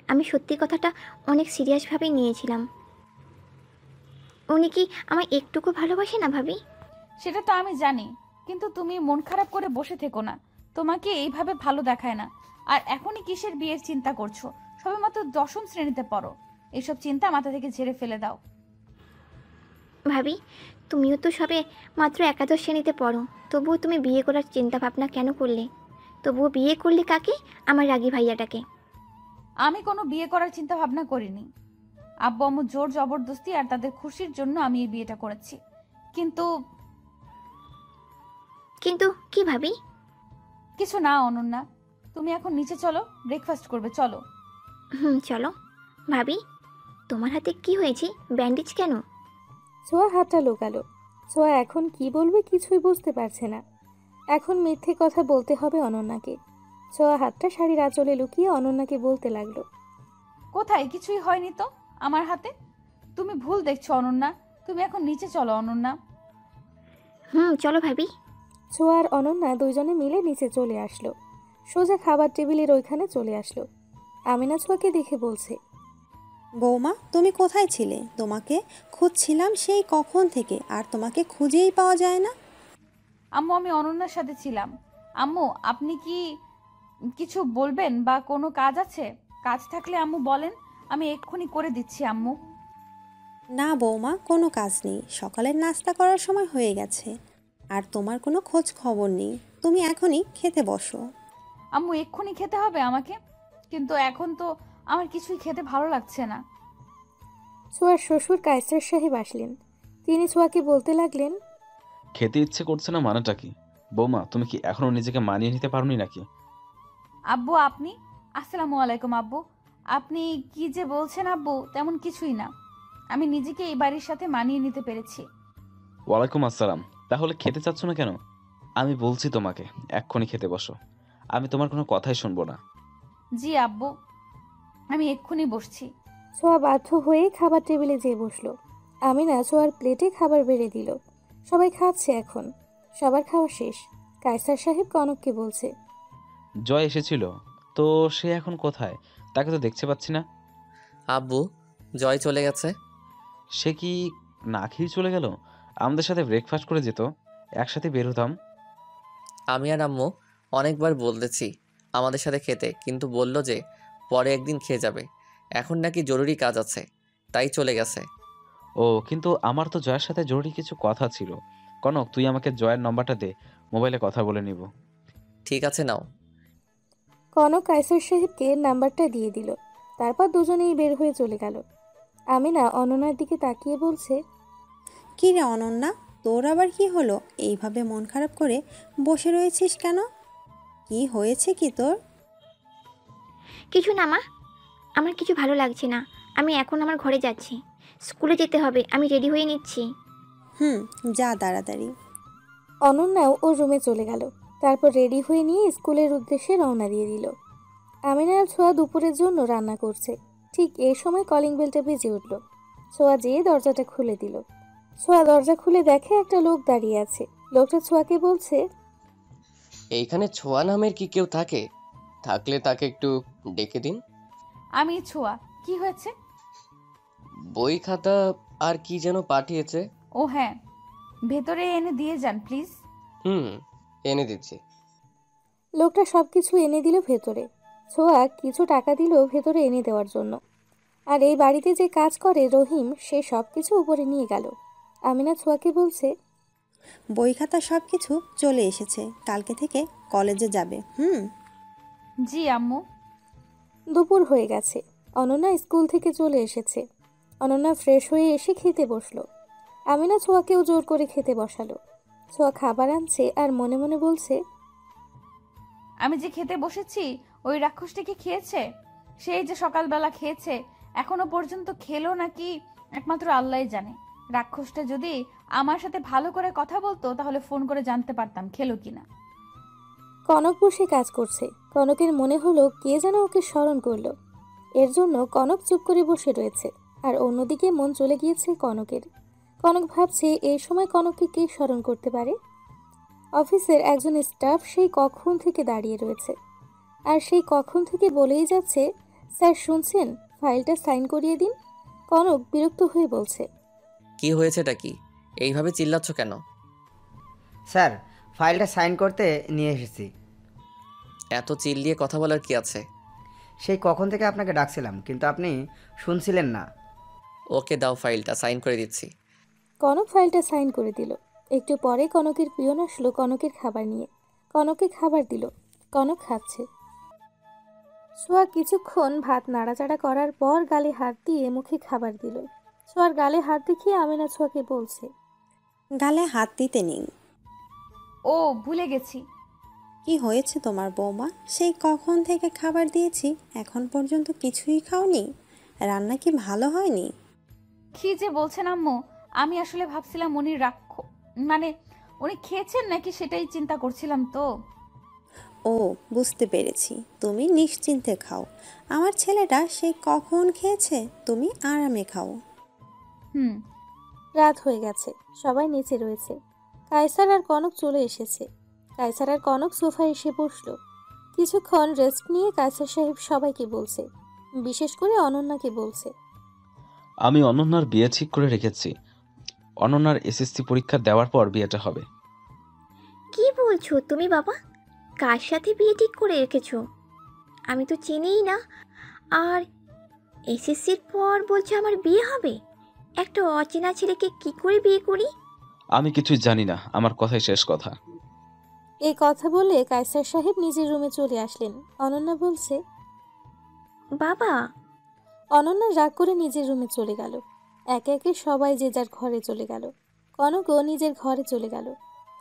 আমি সত্যি কথাটা অনেক সিরিয়াসভাবেই নিয়েছিলাম। উনি কি আমায় একটুকু ভালোবাসে না ভাবি? সেটা তো আমি জানি, কিন্তু তুমি মন খারাপ করে বসে থেকো না। তোমাকে এইভাবে ভালো দেখায় না। আর এখনই কিসের বিয়ের চিন্তা করছো? সবেমাত্র 10ম শ্রেণীতে পড়ো। এসব চিন্তা মাথা থেকে ঝেড়ে ফেলে দাও। ভাবি, তুমিও তো সবে মাত্র একাদশ শ্রেণীতে পড়ো, তবুও তুমি বিয়ে করার চিন্তা ভাবনা কেন করলে? তবুও বিয়ে করলে কাকে? আমার রাগী ভাইয়াটাকে। আমি কোনো বিয়ে করার চিন্তা ভাবনা করিনি। আব্বু আম্মু জোর জবরদস্তি আর তাদের খুশির জন্য আমি এই বিয়েটা করেছি। কিন্তু কিন্তু কি ভাবি? কিছু না অনন্যা, তুমি এখন নিচে চলো, ব্রেকফাস্ট করবে, চলো। চলো। ভাবি, তোমার হাতে কি হয়েছে? ব্যান্ডেজ কেন? ছোঁয়া হাতটা লোকালো। ছোঁয়া এখন কি বলবে কিছুই বুঝতে পারছে না। এখন মিথ্যে কথা বলতে হবে অনন্যাকে। ছোঁয়া হাতটা শাড়ির আঁচলে লুকিয়ে অনন্যাকে বলতে লাগলো, কোথায়? কিছুই হয়নি তো আমার হাতে। তুমি ভুল দেখছো অনন্যা। তুমি এখন নিচে চলো অনন্যা। চলো ভাবি। ছোঁয়া আর অনন্যা দুইজনে মিলে নিচে চলে আসলো। সোজা খাবার টেবিলের ওইখানে চলে আসলো। আমিনা ছোঁয়াকে দেখে বলছে, বৌমা, তুমি কোথায় ছিলে? তোমাকে খুঁজছিলাম সেই কখন থেকে, আর তোমাকে খুঁজেই পাওয়া যায় না। আম্মু, আমি অনন্যার সাথে ছিলাম। আম্মু, আপনি কি কিছু বলবেন বা কোনো কাজ আছে? কাজ থাকলে আম্মু বলেন, আমি এক্ষুনি করে দিচ্ছি আম্মু। না বৌমা, কোনো কাজ নেই। সকালের নাস্তা করার সময় হয়ে গেছে, আর তোমার কোনো খোঁজ খবর নেই। তুমি এখনই খেতে বসো। আম্মু, এক্ষুনি খেতে হবে আমাকে? কিন্তু এখন তো আমার কিছুই খেতে ভালো লাগছে না। ছোঁয়ার শ্বশুর কায়সার সাহেব আসলেন। তিনি ছোঁয়াকে বলতে লাগলেন, খেতে ইচ্ছে করছে না মানেটা কি? বৌমা, তুমি কি এখনো নিজেকে মানিয়ে নিতে পারোনি নাকি? আব্বু, আপনি? আসসালামু আলাইকুম আব্বু। আপনি কি যে বলছেন আব্বু, তেমন কিছুই না। আমি নিজেকে এই বাড়ির সাথে মানিয়ে নিতে পেরেছি। ওয়ালাইকুম আসসালাম। তাহলে খেতে চাচ্ছ না কেন? আমি বলছি তোমাকে এক্ষুনি খেতে বসো। আমি তোমার কোনো কথাই শুনবো না। জি আব্বু, আমি এক্ষুনি বসছি। ছোঁয়া বাধ্য হয়ে খাবার টেবিলে যেয়ে বসলো। আমিনা ছোঁয়ার প্লেটে খাবার বেড়ে দিল। সবাই খাচ্ছে এখন। সবার খাওয়া শেষ। কায়সার সাহেব কনককে বলছে, জয় এসেছিল তো, সে এখন কোথায়? তাকে তো দেখতে পাচ্ছি না। আব্বু, জয় চলে গেছে। সে কি না খেয়ে চলে গেল? আমাদের সাথে ব্রেকফাস্ট করে যেত, একসাথে বের হতাম। আমি আর আম্মু অনেকবার বলেছি আমাদের সাথে খেতে, কিন্তু বলল যে পরে একদিন খেয়ে যাবে। এখন নাকি জরুরি কাজ আছে, তাই চলে গেছে। ও, কিন্তু আমার তো জয়ের সাথে জরুরি কিছু কথা ছিল। কনক, তুই আমাকে জয়ের নম্বরটা দে, মোবাইলে কথা বলে নিব। ঠিক আছে, নাও। কনক কায়সার সাহেবকে নাম্বারটা দিয়ে দিল। তারপর দুজনেই বের হয়ে চলে গেল। আমিনা অনন্যার দিকে তাকিয়ে বলছে, কি রে অনন্যা, তোর আবার কি হলো? এইভাবে মন খারাপ করে বসে রয়েছিস কেন? কি হয়েছে কি তোর? কিছু না মা, আমার কিছু ভালো লাগছে না। আমি এখন আমার ঘরে যাচ্ছি। স্কুলে যেতে হবে, আমি রেডি হয়ে নিচ্ছি। যা তাড়াতাড়ি। অনন্যাও ওর রুমে চলে গেল। তারপর রেডি হয়ে নিয়ে স্কুলের উদ্দেশ্যে রওনা দিয়ে দিল। আমিনা আর ছোঁয়া দুপুরের জন্য রান্না করছে। ঠিক এই সময় কলিং বেলটা বেজে উঠল। ছোঁয়া যেয়ে দরজাটা খুলে দিল। ছোঁয়া দরজা খুলে দেখে একটা লোক দাঁড়িয়ে আছে। লোকটা ছোঁয়াকে বলছে, এইখানে ছোঁয়া নামের কি কেউ থাকে? থাকলে তাকে একটু ডেকে দিন। আমি ছোঁয়া। কি হয়েছে? বই খাতা আর কি যেন পাঠিয়েছে। ও হ্যাঁ, ভেতরে এনে দিয়ে যান প্লিজ। এনে দিচ্ছি। লোকটা সবকিছু এনে দিল ভেতরে। ছোঁয়া কিছু টাকা দিল ভেতরে এনে দেওয়ার জন্য। আর এই বাড়িতে যে কাজ করে রহিম, সে সবকিছু উপরে নিয়ে গেল। আমিনা ছোঁয়াকে বলছে, বই খাতা সব কিছু চলে এসেছে, কালকে থেকে কলেজে যাবে। জি আম্মু। দুপুর হয়ে গেছে। অনন্যা স্কুল থেকে চলে এসেছে। অনন্যা ফ্রেশ হয়ে এসে খেতে বসলো। আমিনা ছোঁয়াকেও জোর করে খেতে বসালো। ছোঁয়া খাবার আনছে আর মনে মনে বলছে, আমি যে খেতে বসেছি ওই রাক্ষসটা কি খেয়েছে? সেই যে সকালবেলা খেয়েছে, এখনো পর্যন্ত খেলো নাকি একমাত্র আল্লাহই জানে। রাক্ষসটা যদি আমার সাথে ভালো করে কথা বলতো তাহলে ফোন করে জানতে পারতাম খেলো কিনা। কনক বসে কাজ করছে। কনকের মনে হলো কে যেন ওকে স্মরণ করলো। এর জন্য কনক চুপ করে বসে রয়েছে। আর অন্যদিকে মন চলে গিয়েছে কনকের। কনক ভাবছে এই সময় কনককে কে স্মরণ করতে পারে। অফিসের একজন স্টাফ সেই কখন থেকে দাঁড়িয়ে রয়েছে। আর সেই কখন থেকে বলেই যাচ্ছে স্যার শুনছেন, ফাইলটা সাইন করিয়ে দিন। কনক বিরক্ত হয়ে বলছে। কি হয়েছেটা কি? এইভাবে চিল্লাচ্ছ কেন? স্যার, ফাইলটা সাইন করতে নিয়ে এসেছি। এত চিল্লিয়ে কথা বলার কি আছে? সেই কখন থেকে আপনাকে ডাকছিলাম, কিন্তু আপনি শুনছিলেন না। ওকে দাও, ফাইলটা সাইন করে দিচ্ছি। কনক ফাইলটা সাইন করে দিল। একটু পরে কনকের পিয়ন আসলো কনকের খাবার নিয়ে। কনককে খাবার দিল। কনক খাচ্ছে। ছোঁয়া কিছুক্ষণ ভাত নাড়াচাড়া করার পর গালে হাত দিয়ে মুখে খাবার দিল। ছোঁয়ার গালে হাত দেখিয়ে আমিনা ছোঁয়াকে বলছে, গালে হাত দিতে নেই। ও ভুলে গেছি। কি হয়েছে তোমার বৌমা? সেই কখন থেকে খাবার দিয়েছি, এখন পর্যন্ত কিছুই খাওনি? রান্না কি ভালো হয়নি? কি যে বলছেন আম্মু, আমি আসলে ভাবছিলাম উনি মানে উনি খেয়েছেন নাকি সেটাই চিন্তা করছিলাম তো। ও, বুঝতে পেরেছি, তুমি নিশ্চিন্তে খাও। আমার ছেলেটা সেই কখন খেয়েছে, তুমি আরামে খাও। রাত হয়ে গেছে, সবাই নিচে রয়েছে। কায়সার আর কনক চলে এসেছে। কায়সার আর কনক সোফায় এসে বসলো। কিছুক্ষণ রেস্ট নিয়ে কায়সার সাহেব সবাইকে বলছে, বিশেষ করে অনন্যাকে বলছে, আমি অনন্যার বিয়ে ঠিক করে রেখেছি। অনন্যার এসএসসি পরীক্ষা দেওয়ার পর বিয়েটা হবে। কি বলছো তুমি বাবা? কার সাথে বিয়ে ঠিক করে রেখেছো? আমি তো চিনিই না। আর এসএসসির পর বলছো আমার বিয়ে হবে? একটা অচেনা ছেলেকে কি করে বিয়ে করি? আমি কিছুই জানি না, আমার কথাই শেষ কথা। এই কথা বলে কায়সার সাহেব নিজের রুমে চলে আসলেন। অনন্যা বলছে, বাবা। অনন্যা রাগ করে নিজের রুমে চলে গেল। একে একে সবাই যে যার ঘরে চলে গেল। কনকও নিজের ঘরে চলে গেল।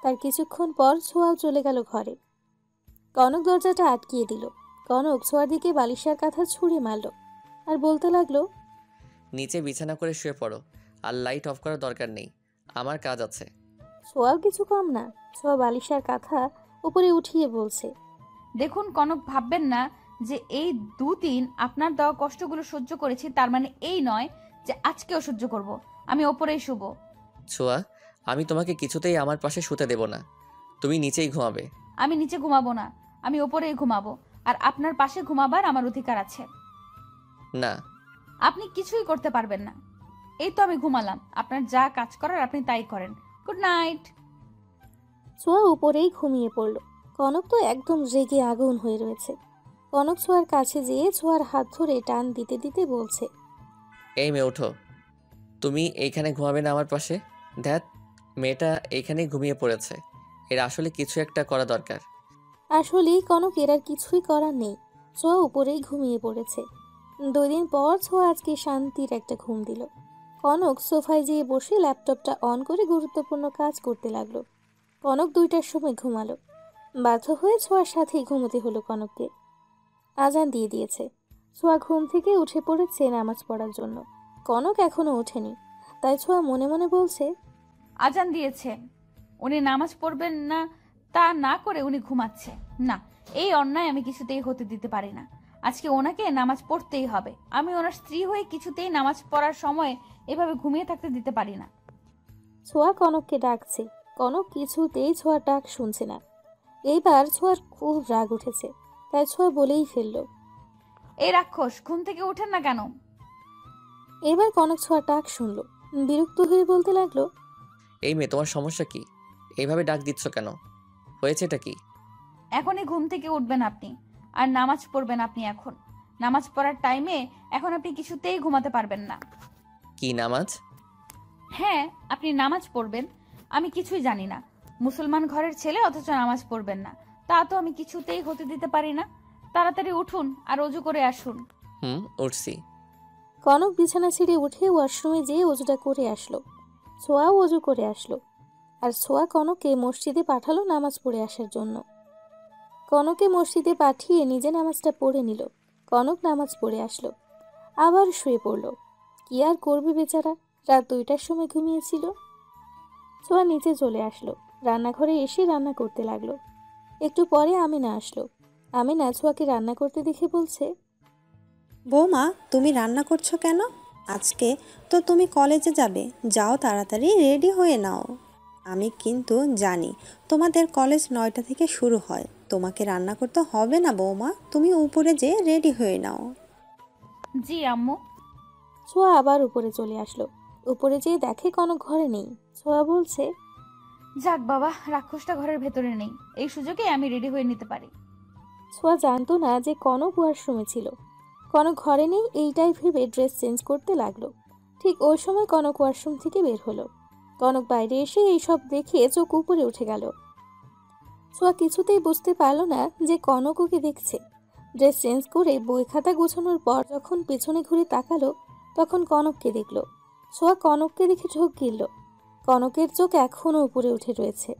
তার কিছুক্ষণ পর ছোঁয়াও চলে গেল ঘরে। কনক দরজাটা আটকিয়ে দিল। কনক ছোঁয়ার দিকে বালিশের কাঁথা ছুঁড়ে মারল আর বলতে লাগলো, নিচে বিছানা করে শুয়ে পড়ো, আর লাইট অফ করার দরকার নেই, আমার কাজ আছে। ছোঁয়াও কিছু কম না। ছোঁয়া বালিশের কাঁথা উপরে উঠিয়ে বলছে, দেখুন কনক, ভাববেন না যে এই দুদিন আপনার দেওয়া কষ্টগুলো সহ্য করেছি তার মানে এই নয় যে আজকেও সহ্য করব। আমি ওপরেই শুব। ছোঁয়া, আমি তোমাকে কিছুতেই আমার পাশে শুতে দেব না। তুমি নিচেই ঘুমাবে। আমি নিচে ঘুমাবো না, আমি ওপরেই ঘুমাবো। আর আপনার পাশে ঘুমাবার আমার অধিকার আছে। না, আপনি কিছুই করতে পারবেন না। এই তো আমি ঘুমালাম, আপনার যা কাজ করার আপনি তাই করেন। Good night. ছোঁয়া উপরেই ঘুমিয়ে পড়ল। কনক তো একদম রেগে আগুন হয়ে রয়েছে। কনক ছোঁয়ার কাছে যেয়ে ছোঁয়ার হাত ধরে টান দিতে দিতে বলছে, এই মেয়ে ওঠো, তুমি এইখানে ঘুমাবে না আমার পাশে? ধ্যাত, মেয়েটা এইখানেই ঘুমিয়ে পড়েছে, এর আসলে কিছু একটা করা দরকার। আসলেই কনকের আর কিছুই করার নেই। ছোঁয়া উপরেই ঘুমিয়ে পড়েছে। 2 দিন পর ছোঁয়া আজকে শান্তির একটা ঘুম দিল। কনক সোফায় যেয়ে বসে ল্যাপটপটা অন করে গুরুত্বপূর্ণ কাজ করতে লাগলো। কনক 2টার সময় ঘুমালো। বাধ্য হয়ে ছোঁয়ার সাথেই ঘুমোতে হলো কনককে। আজান দিয়ে দিয়েছে। ছোঁয়া ঘুম থেকে উঠে পড়েছে নামাজ পড়ার জন্য। কনক এখনো ওঠেনি, তাই ছোঁয়া মনে মনে বলছে, আজান দিয়েছে, উনি নামাজ পড়বেন না তা না করে উনি ঘুমাচ্ছে। না, এই অন্যায় আমি কিছুতেই হতে দিতে পারি না। আজকে ওনাকে নামাজ পড়তেই হবে। আমি ওনার স্ত্রী হয়ে কিছুতেই নামাজ পড়ার সময় এভাবে ঘুমিয়ে থাকতে দিতে পারি না। ছোঁয়া কনককে ডাকছে। কনক কিছুতেই ছোঁয়ার ডাক শুনছে না। এইবার ছোঁয়ার খুব রাগ উঠেছে, তাই ছোঁয়া বলেই ফেলল, এই রাক্ষস, ঘুম থেকে ওঠেন না কেন? এবার কনক ছোঁয়ার ডাক শুনল। বিরক্ত হয়ে বলতে লাগলো, এই মেয়ে, তোমার সমস্যা কি? এইভাবে ডাক দিচ্ছ কেন? হয়েছেটা কি? এখনই ঘুম থেকে উঠবেন আপনি, আর নামাজ পড়বেন আপনি। এখন নামাজ পড়ার টাইমে এখন আপনি কিছুতেই ঘুমাতে পারবেন না। কি নামাজ? হ্যাঁ, আপনি নামাজ পড়বেন। আমি কিছুই জানি না। মুসলমান ঘরের ছেলে অথচ নামাজ পড়বেন না, তা তো আমি কিছুতেই হতে দিতে পারি না। তাড়াতাড়ি উঠুন আর অজু করে আসুন। উঠছি। কনক বিছানা ছেড়ে উঠে ওয়াশরুমে যেয়ে অজুটা করে আসলো। ছোঁয়াও অজু করে আসলো। আর ছোঁয়া কনককে মসজিদে পাঠালো নামাজ পড়ে আসার জন্য। কনককে মসজিদে পাঠিয়ে নিজে নামাজটা পড়ে নিল। কনক নামাজ পড়ে আসলো, আবার শুয়ে পড়ল। কি আর করবে বেচারা, রাত 2টার সময় ঘুমিয়েছিল। ছোঁয়া নিচে চলে আসলো। রান্নাঘরে এসে রান্না করতে লাগলো। একটু পরে আমিনা আসলো। আমিনা ছোঁয়াকে রান্না করতে দেখে বলছে, বৌমা, তুমি রান্না করছো কেন? আজকে তো তুমি কলেজে যাবে, যাও তাড়াতাড়ি রেডি হয়ে নাও। আমি কিন্তু জানি তোমাদের কলেজ 9টা থেকে শুরু হয়, তোমাকে রান্না করতে হবে না বৌমা, তুমি উপরে যেয়ে রেডি হয়ে নাও। জি আম্মু। ছোঁয়া আবার উপরে চলে আসলো। উপরে যেয়ে দেখে কনক ঘরে নেই। ছোঁয়া বলছে, যাক বাবা, রাক্ষসটা ঘরের ভেতরে নেই, এই সুযোগে আমি রেডি হয়ে নিতে পারি। ছোঁয়া জানতো না যে কনক ওয়াশরুমে ছিল। কনক ঘরে নেই এইটাই ভেবে ড্রেস চেঞ্জ করতে লাগলো। ঠিক ওই সময় কনক ওয়াশরুম থেকে বের হলো। কনক বাইরে এসে এইসব দেখে চোখ উপরে উঠে গেল। ছোঁয়া কিছুতেই বুঝতে পারল না যে কনক ওকে দেখছে। ড্রেস চেঞ্জ করে বই খাতা গোছানোর পর যখন পেছনে ঘুরে তাকালো, তখন কনককে দেখলো। ছোঁয়া কনককে দেখে ঢোক গিলল। কনকের চোখ এখনো উপরে উঠে রয়েছে।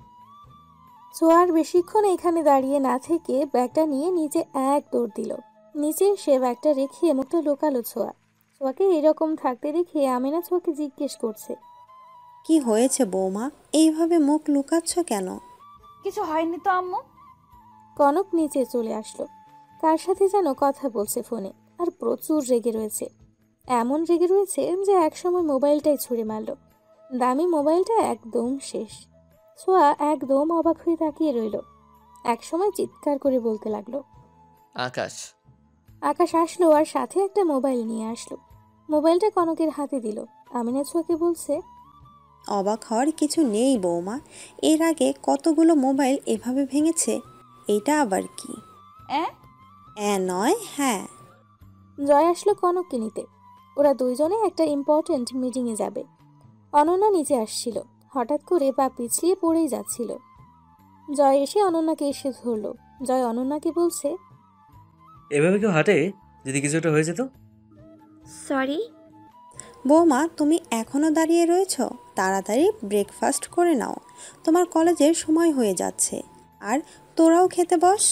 ছোঁয়া আর বেশিক্ষণ এখানে দাঁড়িয়ে না থেকে ব্যাগটা নিয়ে নিচে এক দৌড় দিল। নিচে সে ব্যাগটা রেখে মুখটা লুকালো ছোঁয়া। ছোঁয়াকে এরকম থাকতে দেখে আমিনা ছোঁয়াকে জিজ্ঞেস করছে, কি হয়েছে বৌমা, এইভাবে মুখ লুকাচ্ছ কেন? কিছু হয়নি তো আম্মু। কনক নিচে চলে আসলো। কার সাথে যেন কথা বলছে ফোনে, আর প্রচুর রেগে রয়েছে। এমন রেগে রয়েছে যে একসময় মোবাইলটাই ছুঁড়ে মারল। দামি মোবাইলটা একদম শেষ। ছোঁয়া একদম অবাক হয়ে তাকিয়ে রইল। একসময় চিৎকার করে বলতে লাগলো, আকাশ। আকাশ আসলো আর সাথে একটা মোবাইল নিয়ে আসলো। মোবাইলটা কনকের হাতে দিল। আমিনা ছোঁয়াকে বলছে, অবাক হওয়ার কিছু নেই বৌমা, এর আগে কতগুলো মোবাইল এভাবে ভেঙেছে, এটা আবার কি? নয় হ্যাঁ। জয় আসলো কনককে নিতে। ওরা দুইজনে একটা ইম্পর্ট্যান্ট মিটিংয়ে যাবে। অনন্যা নিচে আসছিল। হঠাৎ করে পা পিছলিয়ে পড়েই যাচ্ছিল। জয় এসে অনন্যাকে এসে ধরলো। জয় অনন্যাকে বলছে, এভাবে কেউ হাঁটে? যদি কিছু একটা হয়ে যেত? সরি। বৌমা তুমি এখনো দাঁড়িয়ে রয়েছ? তাড়াতাড়ি ব্রেকফাস্ট করে নাও, তোমার কলেজের সময় হয়ে যাচ্ছে। আর তোরাও খেতে বস।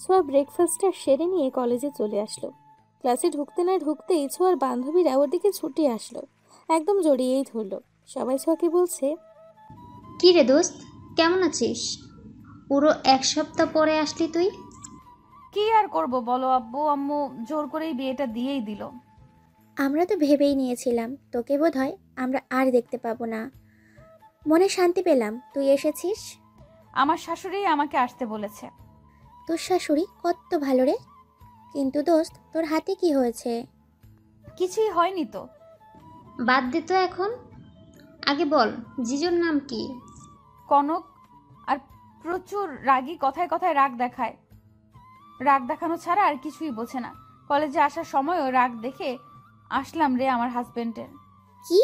ছোঁয়া ব্রেকফাস্টটা সেরে নিয়ে কলেজে চলে আসলো। ক্লাসে ঢুকতে না ঢুকতেই ছোঁয়ার বান্ধবীরা ওর দিকে ছুটে আসলো। একদম জড়িয়েই ধরলো। সবাই ছোঁয়াকে বলছে, কি রে দোস্ত, কেমন আছিস? পুরো এক সপ্তাহ পরে আসলি তুই। কি আর করব বলো, আব্বু আম্মু জোর করেই বিয়েটা দিয়েই দিল। আমরা তো ভেবেই নিয়েছিলাম তোকে বোধহয় আমরা আর দেখতে পাবো না। মনে শান্তি পেলাম তুই এসেছিস। আমার শাশুড়ি আমাকে আসতে বলেছে। তোর শাশুড়ি কত ভালো রে। কিন্তু দোস্ত তোর হাতে কি হয়েছে? কিছুই হয়নি তো। বাদ দে তো এখন, আগে বল জিজুর নাম কি? কনক। আর প্রচুর রাগী, কথায় কথায় রাগ দেখায়। রাগ দেখানো ছাড়া আর কিছুই বোঝে না। কলেজে আসার সময়ও রাগ দেখে আসলাম রে আমার হাজবেন্ডের। কি?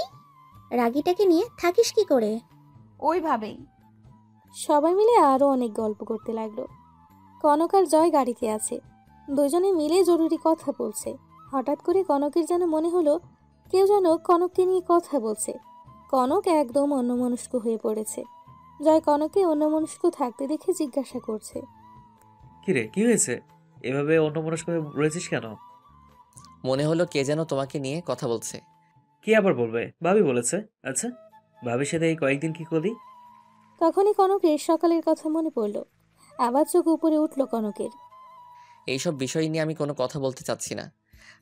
রাগীটাকে নিয়ে থাকিস কি করে? ওইভাবেই। সবাই মিলে আরো অনেক গল্প করতে লাগলো। কনক আর জয় গাড়িতে আছে। দুজনে মিলে জরুরি কথা বলছে। হঠাৎ করে কনকের যেন মনে হলো কেউ যেন কনককে নিয়ে কথা বলছে। কনক একদম অন্যমনস্ক হয়ে পড়েছে। জয় কনককে অন্যমনস্ক থাকতে দেখে জিজ্ঞাসা করছে, কিরে কি হয়েছে? এভাবে অন্যমনস্ক হয়ে রয়েছিস কেন? মনে হলো কে যেন তোমাকে নিয়ে কথা বলছে। কি আবার বলবে? ভাবি বলেছে। আচ্ছা, ভাবির সাথে এই কয়েকদিন কি করলি? তখনই কনকের সকালের কথা মনে পড়ল। আবার চোখ উপরে উঠল কনকের। এইসব বিষয় নিয়ে আমি কোনো কথা বলতে চাচ্ছি না।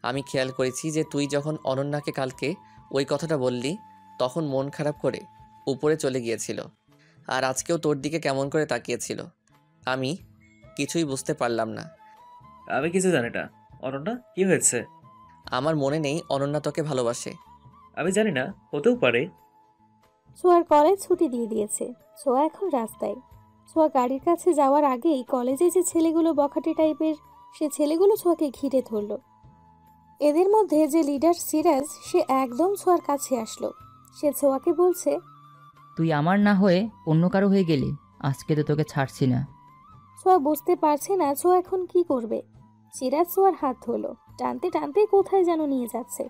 আমি খেয়াল করেছি যে তুই যখন অনন্যাকে কালকে ওই কথাটা বললি, তখন মন খারাপ করে উপরে চলে গিয়েছিল। আর আজকেও তোর দিকে কেমন করে তাকিয়েছিল। আমি কিছুই বুঝতে পারলাম না। আমি কিছু জানি না। অনন্যা, কি হয়েছে? আমার মনে নেই অনন্যা তোকে ভালোবাসে। আমি জানি না, হতেও পারে। ছোঁয়ার কলেজ ছুটি দিয়ে দিয়েছে। ছোঁয়া এখন রাস্তায়। ছোঁয়া গাড়ির কাছে যাওয়ার আগেই কলেজে যে ছেলেগুলো বখাটে টাইপের, সে ছেলেগুলো ছোঁয়াকে ঘিরে ধরল। এদের মধ্যে যে লিডার সিরাজ, সে একদম ছোঁয়ার কাছে আসলো। সে ছোঁয়াকে বলছে, তুই আমার না হয়ে অন্য কারো হয়ে গেলি, আজকে তো তোকে ছাড়ছি না। ছোঁয়া বুঝতে পারছে না ছোঁয়া এখন কি করবে। সিরাজ ছোঁয়ার হাত ধরলো। টানতে টানতে কোথায় যেন নিয়ে যাচ্ছে।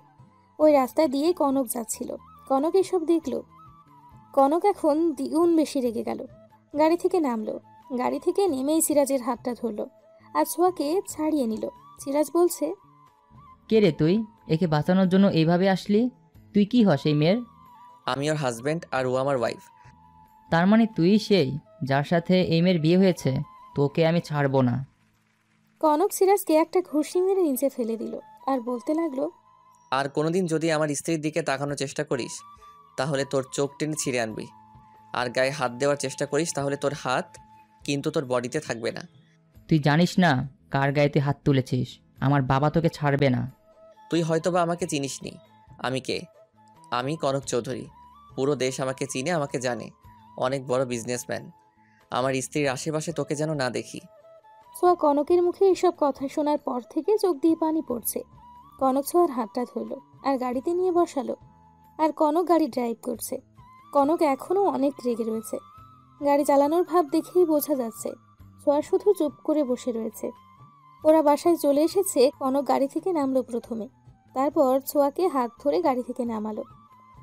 ওই রাস্তা দিয়ে কনক যাচ্ছিল। কনক এসব দেখলো। কনক এখন দ্বিগুণ বেশি রেগে গেল। গাড়ি থেকে নামলো। গাড়ি থেকে নেমেই সিরাজের হাতটা ধরলো আর ছোঁয়াকে ছাড়িয়ে নিল। সিরাজ বলছে, কে রে তুই? একে বাঁচানোর জন্য এইভাবে আসলি? তুই কি হস এই মেয়ের? আমি ওর হাজব্যান্ড আর ও আমার ওয়াইফ। তার মানে তুই সেই যার সাথে এই মেয়ের বিয়ে হয়েছে? তোকে আমি ছাড়বো না। কনক সিরাজকে একটা ঘুষি মেরে নিচে ফেলে দিল আর বলতে লাগলো, আর কোনোদিন যদি আমার স্ত্রীর দিকে তাকানোর চেষ্টা করিস, তাহলে তোর চোখ টেনে ছিঁড়ে আনবি। আর গায়ে হাত দেওয়ার চেষ্টা করিস, তাহলে তোর হাত কিন্তু তোর বডিতে থাকবে না। তুই জানিস না কার গায়ে তুই হাত তুলেছিস? আমার বাবা তোকে ছাড়বে না। তুই হয়তোবা আমাকে চিনিসনি। আমি কে? আমি কনক চৌধুরী। পুরো দেশ আমাকে চিনে, আমাকে জানে। অনেক বড় বিজনেসম্যান। আমার স্ত্রীর আশেপাশে তোকে যেন না দেখি। ছোঁয়া কনকের মুখে এসব কথা শোনার পর থেকে চোখ দিয়ে পানি পড়ছে। কনক ছোঁয়ার হাতটা ধরলো আর গাড়িতে নিয়ে বসালো। আর কনক গাড়ি ড্রাইভ করছে। কনক এখনও অনেক রেগে রয়েছে। গাড়ি চালানোর ভাব দেখেই বোঝা যাচ্ছে। ছোঁয়া শুধু চুপ করে বসে রয়েছে। ওরা বাসায় চলে এসেছে। কনক গাড়ি থেকে নামলো প্রথমে, তারপর ছোঁয়াকে হাত ধরে গাড়ি থেকে নামালো,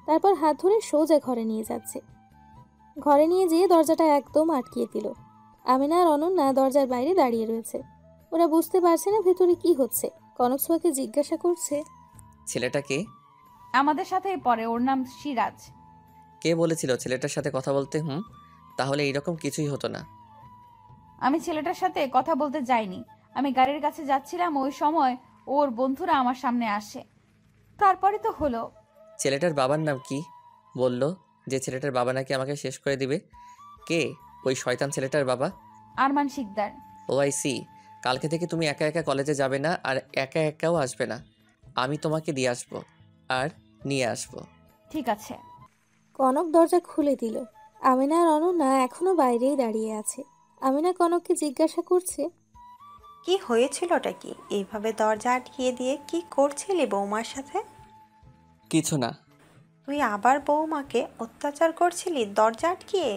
তারপর হাত ধরে সোজা ঘরে নিয়ে যাচ্ছে। ঘরে নিয়ে যেয়ে দরজাটা একদম আটকিয়ে দিল। আমিনা আর অনন্যা দরজার বাইরে দাঁড়িয়ে রয়েছে। ওরা বুঝতে পারছে না ভেতরে কি হচ্ছে। কনক ছোঁয়াকে জিজ্ঞাসা করছে, ছেলেটা কে? আমাদের সাথেই পড়ে, ওর নাম সিরাজ। কে বলেছিল ছেলেটার সাথে কথা বলতে? তাহলে এইরকম কিছুই হতো না। আমি ছেলেটার সাথে কথা বলতে যাইনি। আমি গাড়ির কাছে যাচ্ছিলাম, ওই সময় ওর বন্ধুরা আমার সামনে আসে, তারপরে তো হলো। ছেলেটার বাবার নাম কি? বলল যে ছেলেটার বাবা নাকি আমাকে শেষ করে দিবে। কে ওই শয়তান ছেলেটার বাবা? আরমান শিকদার। ও আই সি। কালকে থেকে তুমি একা একা কলেজে যাবে না, আর একা একাও আসবে না। আমি তোমাকে দিয়ে আসবো আর নিয়ে আসবো। ঠিক আছে। কনক দরজা খুলে দিল। আমিনা আর অনন্যা এখনো বাইরেই দাঁড়িয়ে আছে। আমিনা কনককে জিজ্ঞাসা করছে, কি হয়েছিলটা কি? এইভাবে দরজা আটকিয়ে দিয়ে কি করছিলি বৌমার সাথে? কিছু না। তুই আবার বৌমাকে অত্যাচার করছিলি দরজা আটকিয়ে?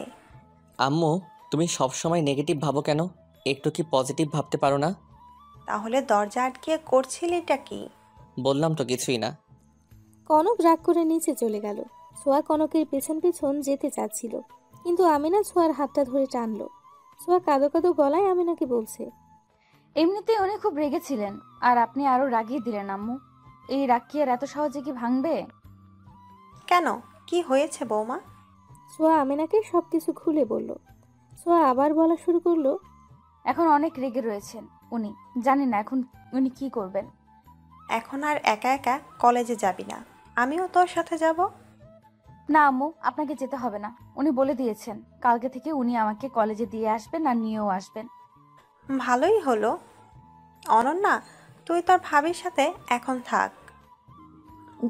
আম্মু, তুমি সবসময় নেগেটিভ ভাবো কেন? একটু কি পজিটিভ ভাবতে পারো না? তাহলে দরজা আটকিয়ে করছিলিটা কি? বললাম তো কিছুই না। কনক রাগ করে নিচে চলে গেল। ছোঁয়া কনকের পেছন পেছন যেতে চাচ্ছিল, কিন্তু আমিনা ছোঁয়ার হাতটা ধরে টানলো। ছোঁয়া কাঁদো কাঁদো গলায় আমিনাকে বলছে, এমনিতেই উনি খুব রেগেছিলেন, আর আপনি আরো রাগিয়ে দিলেন আম্মু। এই রাগ কি আর এত সহজে কি ভাঙবে? কেন, কি হয়েছে বৌমা? ছোঁয়া আমিনাকে সবকিছু খুলে বলল। ছোঁয়া আবার বলা শুরু করলো, এখন অনেক রেগে রয়েছেন উনি, জানি না এখন উনি কি করবেন। এখন আর একা একা কলেজে যাবি না, আমিও তোর সাথে যাব। না আম্মু, আপনাকে যেতে হবে না। উনি বলে দিয়েছেন কালকে থেকে উনি আমাকে কলেজে দিয়ে আসবেন আর নিয়েও আসবেন। ভালোই হলো। অনন্যা, তুই তোর ভাবির সাথে এখন থাক।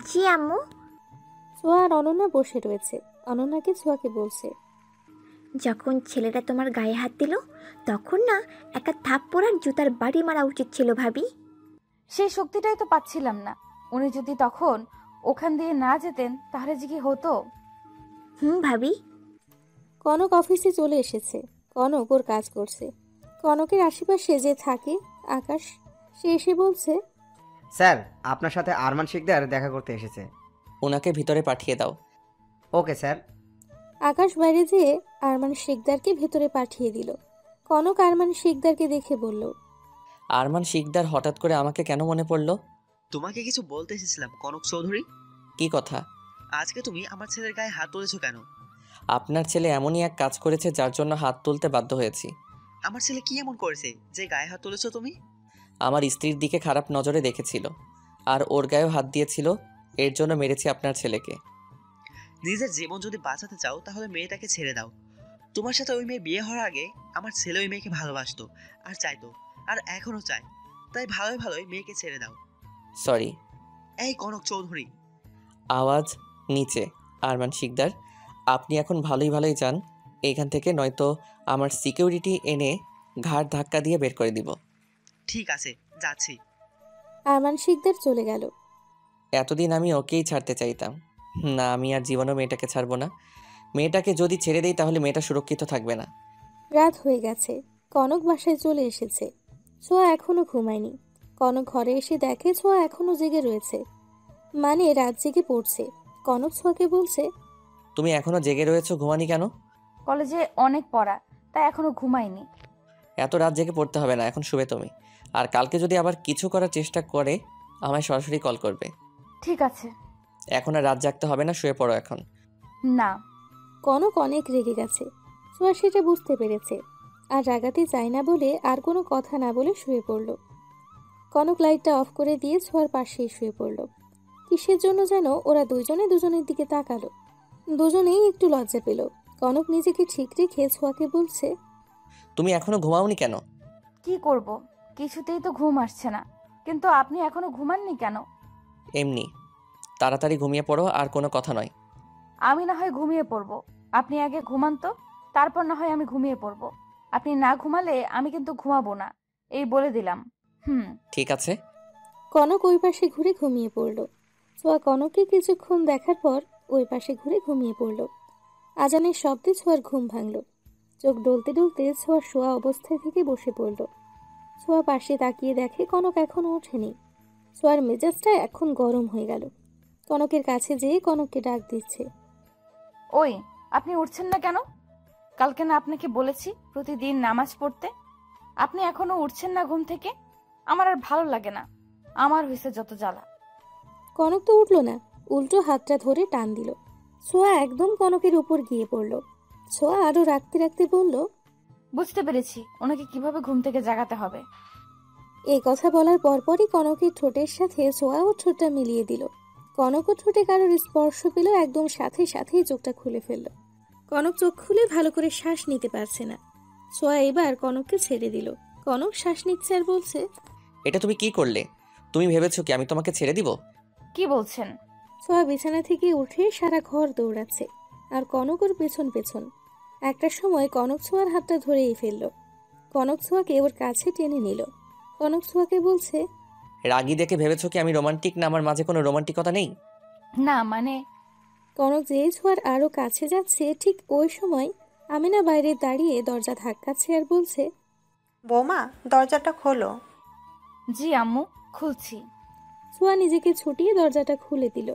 জি আম্মু। ছোঁয়া আর অনন্যা বসে রয়েছে। অনন্যাকে ছোঁয়াকে বলছে, যখন ছেলেটা তোমার গায়ে হাত দিল তখন না একটা থাপ্পড় আর জুতার বাড়ি মারা উচিত ছিল ভাবি। সেই শক্তিটাই তো পাচ্ছিলাম না। উনি যদি তখন ওখান দিয়ে না যেতেন তাহলে যে কি হতো। ভাবি। কনক অফিসে চলে এসেছে। কনক ওর কাজ করছে। কনকের আশেপাশে যে থাকে আকাশ, সে এসে বলছে, স্যার, আপনার সাথে আরমান শিকদার দেখা করতে এসেছে। ওনাকে ভিতরে পাঠিয়ে দাও। Okay sir. আকাশ বাইরে যেয়ে আরমান শিকদারকে ভেতরে পাঠিয়ে দিল। কনক আরমান শিকদারকে দেখে বলল, আরমান শিকদার, হঠাৎ করে আমাকে কেন মনে পড়লো? তোমাকে কিছু বলতে এসেছিলাম কনক চৌধুরী। কি কথা? আজকে তুমি আমার ছেলের গায়ে হাত তুলেছো কেন? আপনার ছেলে এমনই এক কাজ করেছে যার জন্য হাত তুলতে বাধ্য হয়েছি। আমার ছেলে কি এমন করেছে যে গায়ে হাত তুলেছো তুমি? আমার স্ত্রীর দিকে খারাপ নজরে দেখেছিল আর ওর গায়েও হাত দিয়েছিল, এর জন্য মেরেছি আপনার ছেলেকে। নিজের জীবন যদি বাঁচাতে চাও তাহলে মেয়েটাকে ছেড়ে দাও। তোমার সাথে ওই মেয়ে বিয়ে হওয়ার আগে আমার ছেলে ওই মেয়েকে ভালোবাসতো আর চাইতো, আর এখনো চায়। তাই ভালোই ভালোই মেয়েকে ছেড়ে দাও। সরি। এই কনক চৌধুরী। আওয়াজ নিচে। আরমান শিকদার, আপনি এখন ভালোই ভালোই যান এইখান থেকে, নয়তো আমার সিকিউরিটি এনে ঘাড় ধাক্কা দিয়ে বের করে দিব। ঠিক আছে, যাচ্ছি। আরমান শিকদার চলে গেল। এতদিন আমি ওকেই ছাড়তে চাইতাম না, আমি আর জীবনও মেয়েটাকে ছাড়বো না। মেয়েটাকে যদি ছেড়ে দেই তাহলে মেয়েটা সুরক্ষিত থাকবে না। রাত হয়ে গেছে। কনক বাসায় চলে এসেছে। ছোঁয়া এখনো ঘুমায়নি। কনক ঘরে এসে দেখে ছোঁয়া এখনো জেগে রয়েছে, মানে রাত জেগে পড়ছে। কনক ছোঁয়াকে বলছে, তুমি এখনো জেগে রয়েছো, ঘুমানি কেন? কলেজে অনেক পড়া, তাই এখনো ঘুমাইনি। এত রাত জেগে পড়তে হবে না, এখন শুবে তুমি। আর কালকে যদি আবার কিছু করার চেষ্টা করে আমায় সরাসরি কল করবে। ঠিক আছে। এখন আর রাত জাগতে হবে না, শুয়ে পড়ো এখন। না। কনক অনেক রেগে গেছে। ছোঁয়া সেটা বুঝতে পেরেছে, আর রাগাতে চায় না বলে আর কোনো কথা না বলে শুয়ে পড়ল। কনক লাইটটা অফ করে দিয়ে ছোঁয়ার পাশেই শুয়ে পড়ল। কিসের জন্য যেন ওরা দুজনে দুজনের দিকে তাকালো। দুজনেই একটু লজ্জা পেল। কনক নিজেকে ঠিক রেখে ছোঁয়াকে বলছে, তুমি এখনো ঘুমাওনি কেন? কি করব, কিছুতেই তো ঘুম আসছে না। কিন্তু আপনি এখনো ঘুমাননি কেন? এমনি। তাড়াতাড়ি ঘুমিয়ে পড়ো, আর কোনো কথা নয়। আমি না হয় ঘুমিয়ে পড়বো, আপনি আগে ঘুমান তো, তারপর না হয় আমি ঘুমিয়ে পড়বো। আপনি না ঘুমালে আমি কিন্তু ঘুমাবো না, এই বলে দিলাম। ঠিক আছে। কনক ওই পাশে ঘুরে ঘুমিয়ে পড়ল। ছোঁয়া কনককে কিছুক্ষণ দেখার পর ওই পাশে ঘুরে ঘুমিয়ে পড়ল। আজানের শব্দে ছোঁয়ার ঘুম ভাঙল। চোখ ডলতে ডলতে ছোঁয়া শোয়া অবস্থায় থেকে বসে পড়ল। ছোঁয়া পাশে তাকিয়ে দেখে কনক এখনো ওঠেনি। ছোঁয়ার মেজাজটা এখন গরম হয়ে গেল। কনকের কাছে যেয়ে কনককে ডাক দিচ্ছে। ওই, আপনি উঠছেন না কেন? কালকে না আপনাকে বলেছি প্রতিদিন নামাজ পড়তে? আপনি এখনো উঠছেন না ঘুম থেকে? আমার আর ভালো লাগে না, আমার হয়েছে যত জ্বালা। কনক তো উঠল না, উল্টো হাতটা ধরে টান দিল। ছোঁয়া একদম কনকের উপর গিয়ে পড়ল। ছোঁয়া আরো রাখতে রাখতে বলল, বুঝতে পেরেছি ওনাকে কিভাবে ঘুম থেকে জাগাতে হবে। এই কথা বলার পরপরই কনকের ঠোঁটের সাথে ছোঁয়া ও ঠোঁটটা মিলিয়ে দিল। কনকও ঠোঁটে কারোর স্পর্শ পেল, একদম সাথে সাথেই চোখটা খুলে ফেলল। কনক চোখ খুলে ভালো করে শ্বাস নিতে পারছে না। ছোঁয়া এবার কনককে ছেড়ে দিল। কনক শ্বাস নিচ্ছে আর বলছে, এটা তুমি কি করলে? তুমি ভেবেছো কি আমি তোমাকে ছেড়ে দিব? কি বলছেন? ছোঁয়া বিছানা থেকে উঠে সারা ঘর দৌড়াচ্ছে, আর কনক ওর পেছন পেছন। একটা সময় কনক ছোঁয়ার হাতটা ধরেই ফেলল। কনক ছোঁয়াকে ওর কাছে টেনে নিল। কনক ছোঁয়াকে বলছে, রাগী দেখে ভেবেছো কি আমি রোমান্টিক না? আমার মাঝে কোনো রোমান্টিকতা নেই। না মানে। কনক যেই ছোঁয়ার আরো কাছে যাচ্ছে, ঠিক ওই সময় আমিনা বাইরে দাঁড়িয়ে দরজা ধাক্কাচ্ছে আর বলছে, বৌমা, দরজাটা খোলো। জি আম্মু, খুলছি। ছোঁয়া নিজেকে ছুটিয়ে দরজাটা খুলে দিল।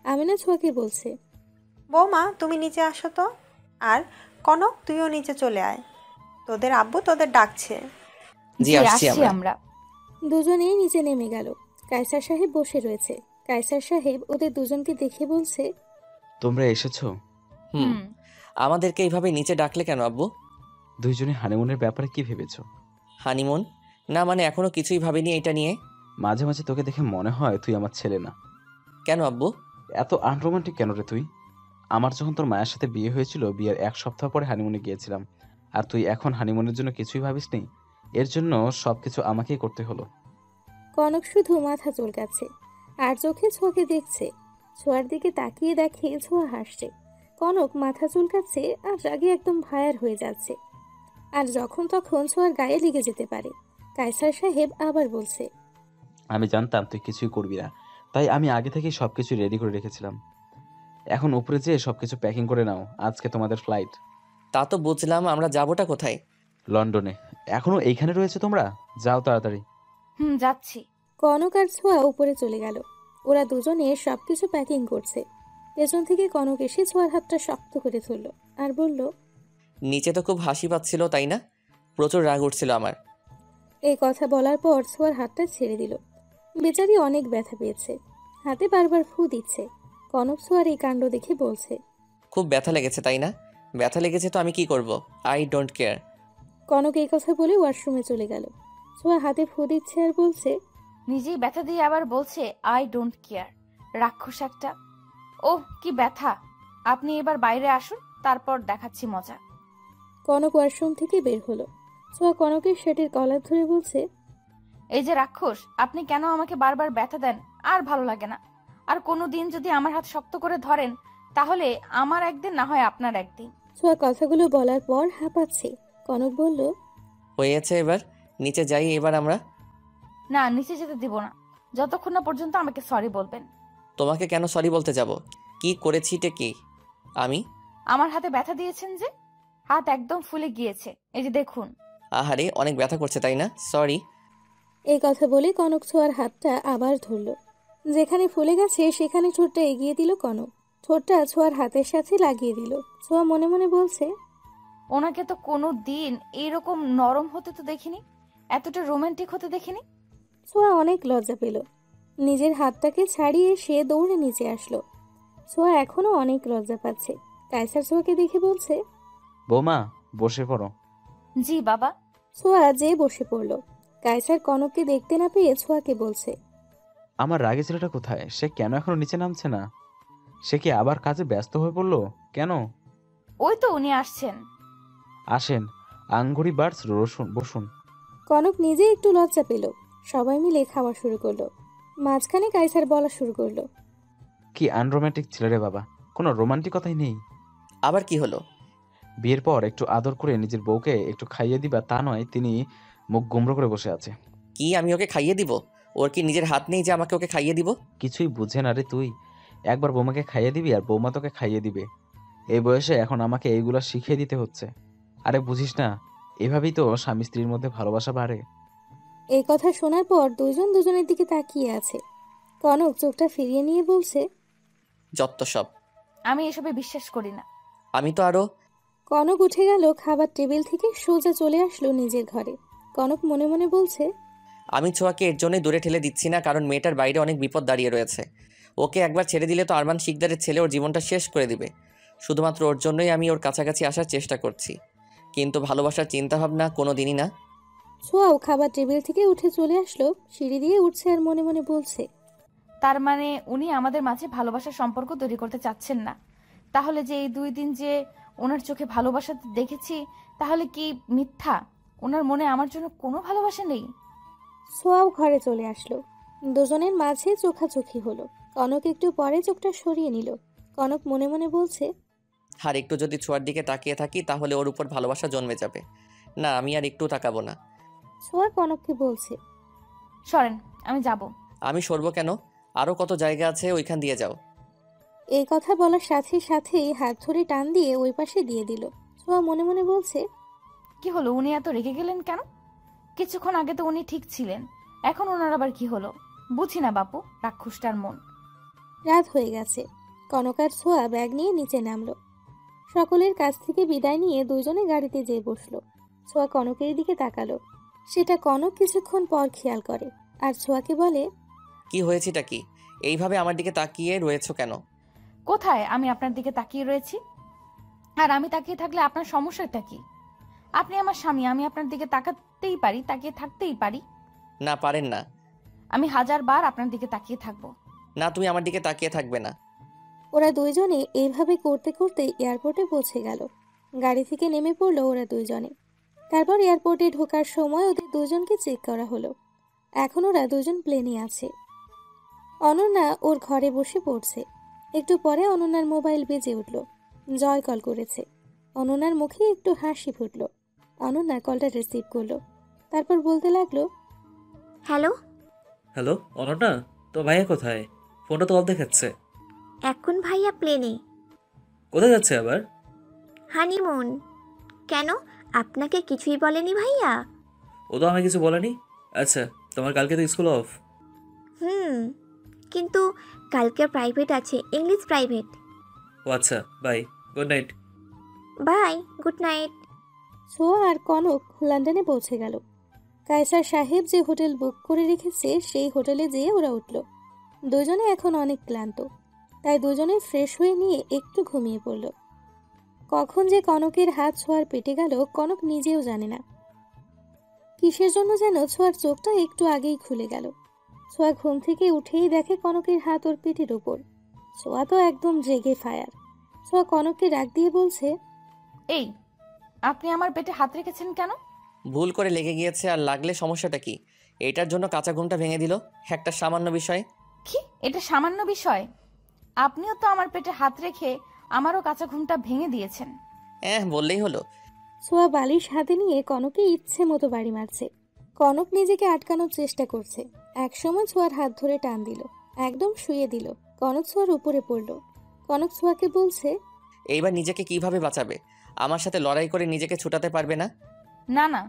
আমিনা ছোঁয়াকে বলছে, বৌমা, তুমি নিচে আসো তো। আর কনক, তুইও নিচে চলে আয়, তোদের আব্বু তোদের ডাকছে। জি আসছি আমরা। দুজনেই নিচে নেমে গেল। কায়সার সাহেব বসে রয়েছে। কায়সার সাহেব ওদের দুজনকে দেখে বলছে, তোমরা এসেছো? আমাদেরকে এইভাবে নিচে ডাকলে কেন আব্বু? দুইজনে হানিমুনের ব্যাপারে কি ভেবেছো? হানিমুন না মানে এখনো কিছুই ভাবিনি এটা নিয়ে। মাঝে মাঝে তোকে দেখে মনে হয় তুই আমার ছেলে না। কেন আব্বু? এত আনরোমান্টিক কেন রে তুই? আমার যখন তোর মায়ের সাথে বিয়ে হয়েছিল, বিয়ের 1 সপ্তাহ পরে হানিমুনে গিয়েছিলাম, আর তুই এখন হানিমুনের জন্য কিছুই ভাবিসনি। এর জন্য সবকিছু আমাকেই করতে হলো। কনক শুধু মাথা চুলকাচ্ছে আর চোখে ছোঁয়াকে দেখছে। ছোঁয়ার দিকে তাকিয়ে দেখে ছোঁয়া হাসছে। কনক মাথা চুলকাচ্ছে আর রাগে একদম ভায়ার হয়ে যাচ্ছে। আর যখন তখন ছোঁয়ার গায়ে লেগে যেতে পারে। কায়সার সাহেব আবার বলছে, আমি জানতাম তুই কিছুই করবি না, তাই আমি আগে থেকেই সবকিছু রেডি করে রেখেছিলাম। এখন উপরে যেয়ে সবকিছু প্যাকিং করে নাও, আজকে তোমাদের ফ্লাইট। তা তো বুঝলাম, আমরা যাবোটা কোথায়? লন্ডনে। এখনো এইখানে রয়েছে তোমরা? যাও তাড়াতাড়ি। যাচ্ছি। কনক আর ছোঁয়া উপরে চলে গেল। ওরা দুজনে সবকিছু প্যাকিং করছে। পেছন থেকে কনক এসে ছোঁয়ার হাতটা শক্ত করে ধরল আর বলল, নিচে তো খুব হাসি পাচ্ছিল তাই না? প্রচুর রাগ উঠছিল আমার। এই কথা বলার পর ছোঁয়ার হাতটা ছেড়ে দিল। বেচারি অনেক ব্যথা পেয়েছে, হাতে বারবার ফু দিচ্ছে। কনক ছোঁয়ার এই কাণ্ড দেখে বলছে, খুব ব্যথা লেগেছে তাই না? ব্যথা লেগেছে তো আমি কি করব? I don't care. কনক এই কথা বলে ওয়াশরুমে চলে গেল। ছোঁয়া হাতে ফু দিচ্ছে আর বলছে, নিজেই ব্যথা দিয়ে আবার বলছে আই ডোন্ট কেয়ার, রাক্ষস একটা। ওহ কি ব্যথা! আপনি এবার বাইরে আসুন, তারপর দেখাচ্ছি মজা। কনক ওয়াশরুম থেকে বের হলো। ছোঁয়া কনকের শার্টের কলার ধরে বলছে, এই যে রাক্ষস, আপনি কেন আমাকে বারবার ব্যথা দেন? আর ভালো লাগে না। আর কোনো দিন যদি আমার হাত শক্ত করে ধরেন, তাহলে আমার একদিন না হয় আপনার একদিন। ছোঁয়া কথাগুলো বলার পর হাঁপাচ্ছে। কনক বলল, হয়েছে, এবার নিচে যাই এবার আমরা। না, নিচে যেতে দিব না যতক্ষণ না পর্যন্ত আমাকে সরি বলবেন। তোমাকে কেন সরি বলতে যাব? কি করেছি কি আমি? আমার হাতে ব্যথা দিয়েছেন যে, হাত একদম ফুলে গিয়েছে, এই যে দেখুন। আহারে, অনেক ব্যথা করছে তাই না? সরি। এই কথা বলে কনক ছোঁয়ার হাতটা আবার ধরল। যেখানে ফুলে গেছে সেখানে ঠোঁটটা এগিয়ে দিল কনক। ঠোঁটটা ছোঁয়ার হাতের সাথে লাগিয়ে দিল। ছোঁয়া মনে মনে বলছে, ওনাকে তো কোনো দিন এইরকম নরম হতে তো দেখিনি, এতটা রোমান্টিক হতে দেখিনি। ছোঁয়া অনেক লজ্জা পেল। নিজের হাতটাকে ছাড়িয়ে সে দৌড়ে নিচে আসলো। ছোঁয়া এখনো অনেক লজ্জা পাচ্ছে। কায়সার ছোঁয়াকে দেখে বলছে, বৌমা, বসে পড়ো। জি বাবা। ছোঁয়া যে বসে পড়ল। কায়সার কনককে দেখতে না পেয়ে ছোঁয়াকে বলছে, আমার রাগে ছেলেটা কোথায়? সে কেন এখনো নিচে নামছে না? সে কি আবার কাজে ব্যস্ত হয়ে পড়লো কেন? ওই তো উনি আসছেন। আসেন, আঙ্গুরি বার্ডস রসুন, বসুন। কনক নিজে একটু লজ্জা পেল। সবাই মিলে খাওয়া শুরু করলো। মাঝখানে কাইসার বলা শুরু করলো, কি আনরোমান্টিক ছেলে রে বাবা, কোনো রোমান্টিকতাই নেই। আবার কি হলো? বিয়ের পর একটু আদর করে নিজের বউকে একটু খাইয়ে দিবা তা নয়, তিনি মুখ গুমড়ো করে বসে আছে। কি আমি ওকে খাইয়ে দিব? ওর কি নিজের হাত নেই যে আমাকে ওকে খাইয়ে দিব? কিছুই বুঝে না রে তুই। একবার বৌমাকে খাইয়ে দিবি আর বৌমা তোকে খাইয়ে দিবে। এই বয়সে এখন আমাকে এইগুলা শিখিয়ে দিতে হচ্ছে। আরে বুঝিস না, এভাবেই তো স্বামী স্ত্রীর মধ্যে ভালোবাসা বাড়ে। এই কথা শোনার পর দুজন দুজনের দিকে তাকিয়ে আছে। কনক চোখটা ফিরিয়ে নিয়ে বলছে, যত সব। আমি এসবে বিশ্বাস করি না। আমি তো আরো। কনক উঠে গেল খাবার টেবিল থেকে, সোজা চলে আসলো নিজের ঘরে। কনক মনে মনে বলছে, আমি ছোঁয়াকে এর জন্যই দূরে ঠেলে দিচ্ছি না, কারণ মেয়েটার বাইরে অনেক বিপদ দাঁড়িয়ে রয়েছে। ওকে একবার ছেড়ে দিলে তো আরমান শিকদারের ছেলে ওর জীবনটা শেষ করে দিবে। শুধুমাত্র ওর জন্যই আমি ওর কাছাকাছি আসার চেষ্টা করছি, কিন্তু ভালোবাসার চিন্তাভাবনা কোনো দিনই না। ছোঁয়াও খাবার টেবিল থেকে উঠে চলে আসলো, সিঁড়ি দিয়ে উঠছে আর মনে মনে বলছে, তার মানে উনি আমাদের মাঝে ভালোবাসার সম্পর্ক তৈরি করতে চাচ্ছেন না। তাহলে যে এই 2 দিন যে ওনার চোখে ভালোবাসা দেখেছি, তাহলে কি মিথ্যা? ওনার মনে আমার জন্য কোনো ভালোবাসা নেই? ছোঁয়াও ঘরে চলে আসলো। দুজনের মাঝে চোখাচোখি হলো। কনক একটু পরে চোখটা সরিয়ে নিল। কনক মনে মনে বলছে, আর একটু যদি ছোঁয়ার দিকে তাকিয়ে থাকি তাহলে ওর উপর ভালোবাসা জন্মে যাবে। না, আমি আর একটু তাকাবো না। ছোঁয়া কনককে বলছে, সরেন, আমি যাব। আমি সরবো কেন? আরও কত জায়গা আছে, ওইখান দিয়ে যাও। এই কথা বলার সাথে সাথেই হাত ধরে টান দিয়ে ওই পাশে দিয়ে দিল। ছোঁয়া মনে মনে বলছে, কি হলো, উনি এত রেগে গেলেন কেন? কিছুক্ষণ আগে তো উনি ঠিক ছিলেন, এখন ওনার আবার কি হলো? বুঝি না বাপু, রাক্ষসটার মন। রাত হয়ে গেছে। কনক আর ছোঁয়া ব্যাগ নিয়ে নিচে নামলো। সকলের কাছ থেকে বিদায় নিয়ে দুজনে গাড়িতে যেয়ে বসলো। ছোঁয়া কনকের দিকে তাকালো। সেটা কনক কিছুক্ষণ পর খেয়াল করে আর ছোঁয়াকে বলে, কি হয়েছেটা কি? এইভাবে আমার দিকে তাকিয়ে রয়েছো কেন? কোথায় আমি আপনার দিকে তাকিয়ে রয়েছি? আর আমি তাকিয়ে থাকলে আপনার সমস্যাটা কি? আপনি আমার স্বামী, আমি আপনার দিকে তাকাতেই পারি, তাকিয়ে থাকতেই পারি। না, পারেন না। আমি 1000 বার আপনার দিকে তাকিয়ে থাকবো। না, তুমি আমার দিকে তাকিয়ে থাকবে না। ওরা দুইজনে এইভাবে করতে করতে এয়ারপোর্টে পৌঁছে গেল। গাড়ি থেকে নেমে পড়লো ওরা দুইজনে। তারপর এয়ারপোর্টে ঢোকার সময় ওদের দুজনকে চেক করা হলো। এখন ওরা দুজন প্লেনে আছে। অনন্যা ওর ঘরে বসে পড়ছে। একটু পরে অনন্যার মোবাইল বেজে উঠল। জয় কল করেছে। অনন্যার মুখে একটু হাসি ফুটল। অনন্যা কলটা রিসিভ করলো। তারপর বলতে লাগলো, হ্যালো। হ্যালো অনন্যা, তো ভাইয়া কোথায়? ফোনটা তো অফ দেখাচ্ছে। এখন ভাইয়া প্লেনে। কোথায় যাচ্ছে আবার? হানিমুন। কেন, আপনাকে কিছুই বলেনি ভাইয়া? ও তো আমাকে কিছু বলেনি। আচ্ছা, তোমার কালকে তো স্কুল অফ। কিন্তু কালকে প্রাইভেট আছে, ইংলিশ প্রাইভেট। ও আচ্ছা, bye, good night. Bye, good night. Chhoya আর কনক লন্ডনে পৌঁছে গেল। কায়সার সাহেব যে হোটেল বুক করে রেখেছে সেই হোটেলে যেয়ে ওরা উঠল। দুজনে এখন অনেক ক্লান্ত, তাই দুজনে ফ্রেশ হয়ে নিয়ে একটু ঘুমিয়ে পড়ল। কখন যে কনকের হাত ছোঁয়ার পেটে গেল কনক নিজেও জানে না। কিসের জন্য যেন ছোঁয়ার চোখটা একটু আগেই খুলে গেল। ছোঁয়া ঘুম থেকে উঠেই দেখে কনকের হাত ওর পেটের উপর। ছোঁয়া তো একদম রেগে ফায়ার। ছোঁয়া কনককে ডাক দিয়ে বলছে, এই, আপনি আমার পেটে হাত রেখেছেন কেন? ভুল করে লেগে গিয়েছে, আর লাগলে সমস্যাটা কি? এটার জন্য কাঁচা ঘুমটা ভেঙে দিল? একটা সামান্য বিষয়। কি এটা সামান্য বিষয়? আপনিও তো আমার পেটে হাত রেখে আমারও কাঁচা ঘুমটা ভেঙে দিয়েছেন। বললেই হলো। ছোঁয়া বালিশ হাতে নিয়ে কনককে ইচ্ছে মতো বাড়ি মারছে। কনক নিজেকে আটকানোর চেষ্টা করছে। একসময় ছোঁয়ার হাত ধরে টান দিল, একদম শুয়ে দিল। কনক ছোঁয়ার উপরে পড়ল। কনক ছোঁয়াকে বলছে, এইবার নিজেকে কিভাবে বাঁচাবে? আমার সাথে লড়াই করে নিজেকে ছুটাতে পারবে না? না না।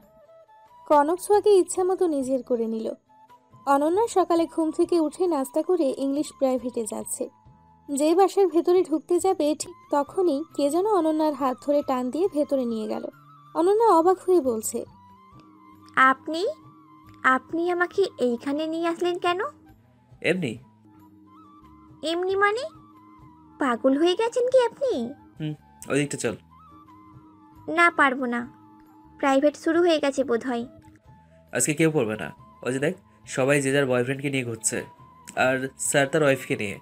কনক ছোঁয়াকে ইচ্ছা মতো নিজের করে নিল। অনন্যা সকালে ঘুম থেকে উঠে নাস্তা করে ইংলিশ প্রাইভেটে যাচ্ছে। যে বাসার ভেতরে ঢুকতে যাবে ঠিক তখনই কে যেন অনন্যার হাত ধরে টান দিয়ে ভেতরে নিয়ে গেল। অনন্যা অবাক হয়ে বলছে, আপনি আপনি আমাকে এইখানে নিয়ে আসলেন কেন? এমনি। এমনি মানে? পাগল হয়ে গেছেন কি আপনি? ওই দিকটা চল। না, পারবো না। প্রাইভেট শুরু হয়ে গেছে বোধহয়। আজকে কেউ পড়বে না। ওই যে দেখ, সবাই যে যার বয়ফ্রেন্ডকে নিয়ে ঘুরছে, আর স্যার তার ওয়াইফকে নিয়ে।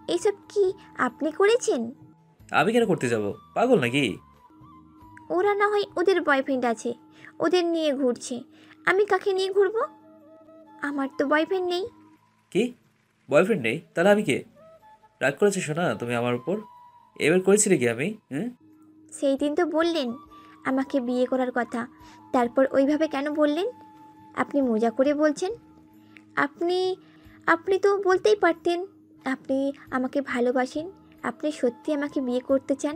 এইসব কি আপনি করেছেন? আমি কেন করতে যাব? পাগল নাকি? ওরা না হয় ওদের বয়ফ্রেন্ড আছে, ওদের নিয়ে ঘুরছে। আমি কাকে নিয়ে ঘুরবো? আমার তো বয়ফ্রেন্ড নেই। কি বয়ফ্রেন্ড নেই? তাহলে আমি কে? রাগ করেছো শোনা তুমি আমার উপর? এবার করেছিলে কি আমি? হ্যাঁ, সেই দিন তো বললেন আমাকে বিয়ে করার কথা, তারপর ওইভাবে কেন বললেন? আপনি মজা করে বলছেন? আপনি আপনি তো বলতেই পারতেন আপনি আমাকে ভালোবাসেন, আপনি সত্যি আমাকে বিয়ে করতে চান।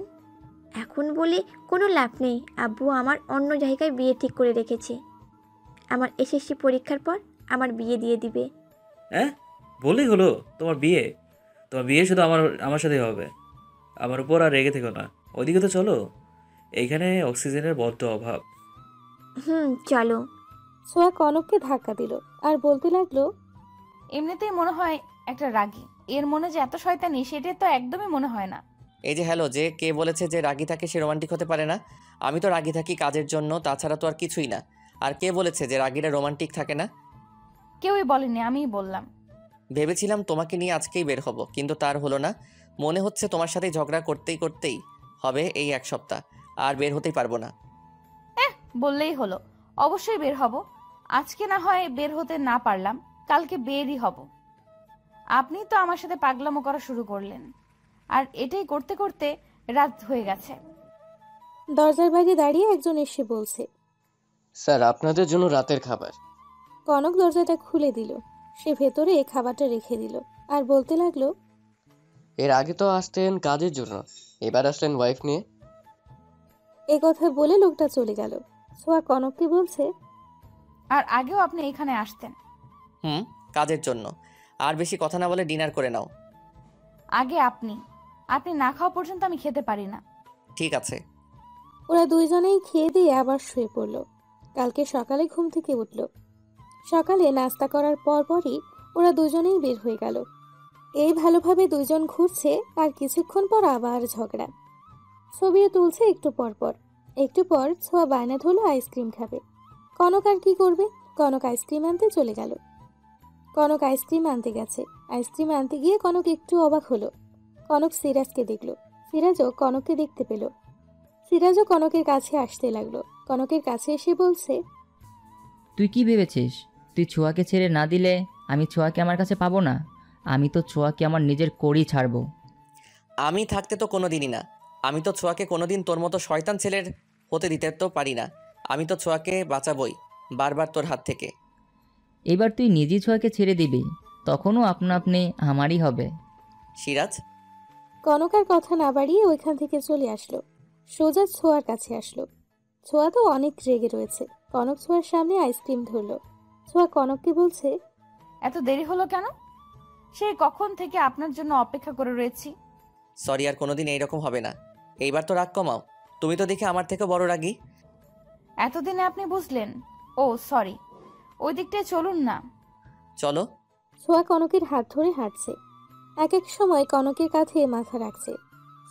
এখন বলে কোনো লাভ নেই, আব্বু আমার অন্য জায়গায় বিয়ে ঠিক করে রেখেছে। আমার এসএসসি পরীক্ষার পর আমার বিয়ে দিয়ে দিবে। হ্যাঁ বললেই হলো তোমার বিয়ে? তোমার বিয়ে শুধু আমার আমার সাথেই হবে। আমার উপর আর রেগে থেকো না। ওইদিকে তো চলো, এইখানে অক্সিজেনের বড্ড অভাব। চলো। সোয়া কনককে ধাক্কা দিল আর বলতে লাগলো, এমনিতেই মনে হয় একটা রাগী, এর মনে যে এত শয়তানি সেটা তো একদমই মনে হয় না। এই যে হ্যালো, যে কে বলেছে যে রাগী থাকে সে রোমান্টিক হতে পারে না? আমি তো রাগী থাকি কাজের জন্য, তাছাড়া তো আর কিছুই না। আর কে বলেছে যে রাগীরা রোমান্টিক থাকে না? কেউই বলেনি, আমিই বললাম। ভেবেছিলাম তোমাকে নিয়ে আজকেই বের হব, কিন্তু তার হলো না। মনে হচ্ছে তোমার সাথে ঝগড়া করতেই হবে এই এক সপ্তাহ, আর বের হতেই পারবো না। বললেই হলো, অবশ্যই বের হব। আজকে না হয় বের হতে না পারলাম, কালকে বেরই হব। আপনি তো আমার সাথে পাগলামো করা শুরু করলেন, আর এটাই করতে করতে রাত হয়ে গেছে। দরজার বাইরে দাঁড়িয়ে একজন এসে বলছে, স্যার আপনাদের জন্য রাতের খাবার। কনক দরজাটা খুলে দিল। সে ভেতরে খাবারটা রেখে দিল আর বলতে লাগলো, এর আগে তো আসতেন কাজের জন্য, এবার আসলেন ওয়াইফ নিয়ে। এ কথা বলে লোকটা চলে গেল। সোয়া কনককে বলছে, আর আগেও আপনি এখানে আসতেন? কাজের জন্য। আর বেশি কথা না বলে ডিনার করে নাও। আগে আপনি না খাওয়া পর্যন্ত আমি খেতে পারি না। ঠিক আছে। ওরা দুইজনেই খেয়ে দিয়ে আবার শুয়ে পড়ল। কালকে সকালে ঘুম থেকে উঠল। সকালে নাস্তা করার পরই ওরা দুজনেই বের হয়ে গেল। এই ভালোভাবে দুইজন ঘুরছে, আর কিছুক্ষণ পর আবার ঝগড়া। ছবিও তুলছে একটু পর। একটু পর ছোঁয়া বায়না ধরলো আইসক্রিম খাবে। কনক আর কি করবে? কনক আইসক্রিম আনতে চলে গেল। কনক আইসক্রিম আনতে গেছে। আইসক্রিম আনতে গিয়ে কনক একটু অবাক হলো। কনক সিরাজকে দেখল। সিরাজও কনককে দেখতে পেল। সিরাজও কনকের কাছে আসতে লাগলো। কনকের কাছে এসে বলছে, তুই কি ভেবেছিস তুই ছোঁয়াকে ছেড়ে না দিলে আমি ছোঁয়াকে আমার কাছে পাবো না? আমি তো ছোঁয়াকে আমার নিজের করেই ছাড়বো। আমি থাকতে তো কোনোদিনই না। আমি তো ছোঁয়াকে কোনোদিন তোর মতো শয়তান ছেলের হতে দিতে তো পারি না। আমি তো ছোঁয়াকে বাঁচাবই বারবার তোর হাত থেকে। এবার তুই নিজেই ছোঁয়াকে ছেড়ে দিবি, তখনও আপনা আপনি আমারই হবে। সিরাজ। কনক আর কথা না বাড়িয়ে ওইখান থেকে চলে আসলো। সোজা ছোঁয়ার কাছে আসলো। ছোঁয়া তো অনেক রেগে রয়েছে। কনক ছোঁয়ার সামনে আইসক্রিম ধরলো। ছোঁয়া কনককে বলছে, এত দেরি হলো কেন? সেই কখন থেকে আপনার জন্য অপেক্ষা করে রয়েছি। সরি, আর কোনোদিন এইরকম হবে না। এইবার তো রাগ কমাও। তুমি তো দেখে আমার থেকে বড় রাগী। এতদিনে আপনি বুঝলেন? ও সরি, ওই দিকটায় চলুন না। চলো। ছোঁয়া কনকের হাত ধরে হাঁটছে। এক এক সময় কনকের কাঁধে মাথা রাখছে।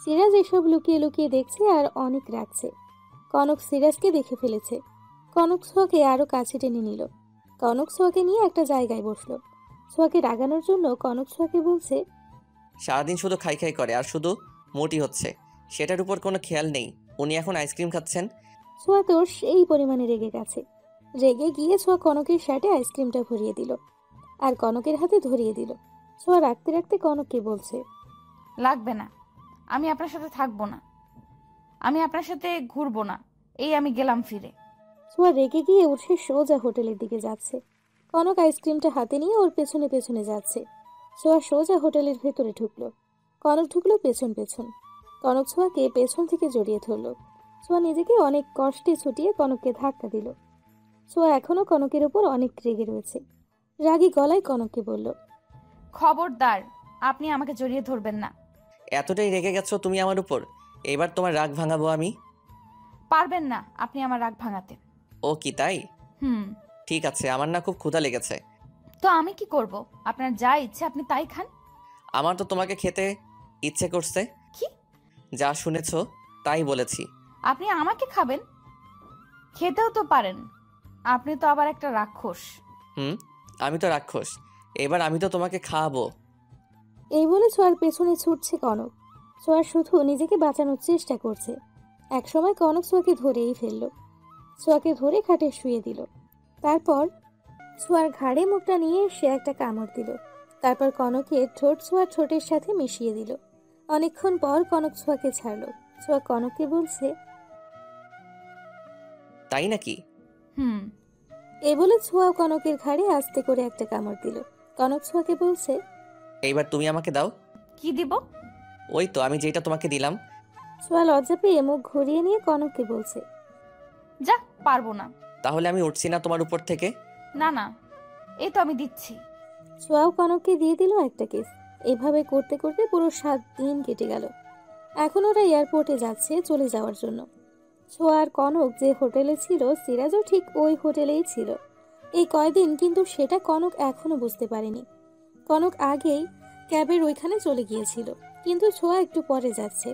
সিরাজ এসব লুকিয়ে লুকিয়ে দেখছে আর অনেক রাখছে। কনক সিরাজকে দেখে ফেলেছে। কনক ছোঁয়াকে আরো কাছে টেনে নিল। কনক ছোঁয়াকে নিয়ে একটা জায়গায় বসলো। ছোঁয়াকে রাগানোর জন্য কনক ছোঁয়াকে বলছে, সারাদিন শুধু খাই খাই করে আর শুধু মোটি হচ্ছে, সেটার উপর কোনো খেয়াল নেই। উনি এখন আইসক্রিম খাচ্ছেন। ছোঁয়া তোর এই পরিমাণে রেগে গেছে। রেগে গিয়ে ছোঁয়া কনকের শার্টে আইসক্রিমটা ভরিয়ে দিল আর কনকের হাতে ধরিয়ে দিল। ছোঁয়া রাখতে রাখতে কনককে বলছে, লাগবে না, আমি আপনার সাথে থাকবো না, আমি আপনার সাথে ঘুরবো না, এই আমি গেলাম ফিরে। ছোঁয়া রেগে গিয়ে উঠে সোজা হোটেলের দিকে যাচ্ছে। কনক আইসক্রিমটা হাতে নিয়ে ওর পেছনে পেছনে যাচ্ছে। ছোঁয়া সোজা হোটেলের ভেতরে ঢুকলো। কনক ঢুকলো পেছন পেছন। কনক ছোঁয়াকে পেছন থেকে জড়িয়ে ধরলো। ছোঁয়া নিজেকে অনেক কষ্টে ছুটিয়ে কনককে ধাক্কা দিল। ছোঁয়া এখনো কনকের উপর অনেক রেগে রয়েছে। রাগী গলায় কনককে বলল, খবরদার, আপনি আমাকে জড়িয়ে ধরবেন না। এতটাই রেগে গেছো তুমি আমার উপর? এবার তোমার রাগ ভাঙাবো আমি। পারবেন না আপনি আমার রাগ ভাঙাতে। ও কি তাই? ঠিক আছে, আমার না খুব ক্ষুধা লেগেছে। তো আমি কি করব? আপনার যা ইচ্ছে আপনি তাই খান। আমার তো তোমাকে খেতে ইচ্ছে করছে। কি? যা শুনেছো তাই বলেছি। আপনি আমাকে খাবেন? খেতেও তো পারেন। আপনি তো আবার একটা রাক্ষস। আমি তো রাক্ষস। এবার আমি তো তোমাকে খাওয়াবো। এই বলে ছোঁয়ার পেছনে ছুটছে কনক। ছোঁয়া শুধু নিজেকে বাঁচানোর চেষ্টা করছে। একসময় কনক ছোঁয়াকে ধরেই ফেলল। ছোঁয়াকে ধরে খাটে শুয়ে দিল। তারপর ছোঁয়ার ঘাড়ে মুখটা নিয়ে সে একটা কামড় দিল। তারপর কনকের ঠোঁট ছোঁয়ার ঠোঁটের সাথে মিশিয়ে দিল। অনেকক্ষণ পর কনক ছোঁয়াকে ছাড়লো। ছোঁয়া কনককে বলছে, তাই নাকি? হুম। এ বলে ছোঁয়া কনকের ঘাড়ে আস্তে করে একটা কামড় দিল। কনক ছোঁয়াকে বলছে, এইবার তুমি আমাকে দাও। কি দিব? ওই তো আমি যেটা তোমাকে দিলাম। ছোঁয়া লজ্জা পেয়ে মুখ ঘুরিয়ে নিয়ে কনককে বলছে, যা, পারবো না। তাহলে আমি উঠছি না তোমার উপর থেকে? না না, এই তো আমি দিচ্ছি। ছোঁয়াও কনককে দিয়ে দিল একটা কিস। এভাবে করতে করতে পুরো 7 দিন কেটে গেল। এখন ওরা এয়ারপোর্টে যাচ্ছে চলে যাওয়ার জন্য। ছোঁয়া আর কনক যে হোটেলে ছিল, সিরাজও ঠিক ওই হোটেলেই ছিল এই কয়দিন, কিন্তু সেটা কনক এখনো বুঝতে পারেনি। কনক আগেই ক্যাবের ওইখানে চলে গিয়েছিল, কিন্তু ছোঁয়া একটু পরে যাচ্ছে।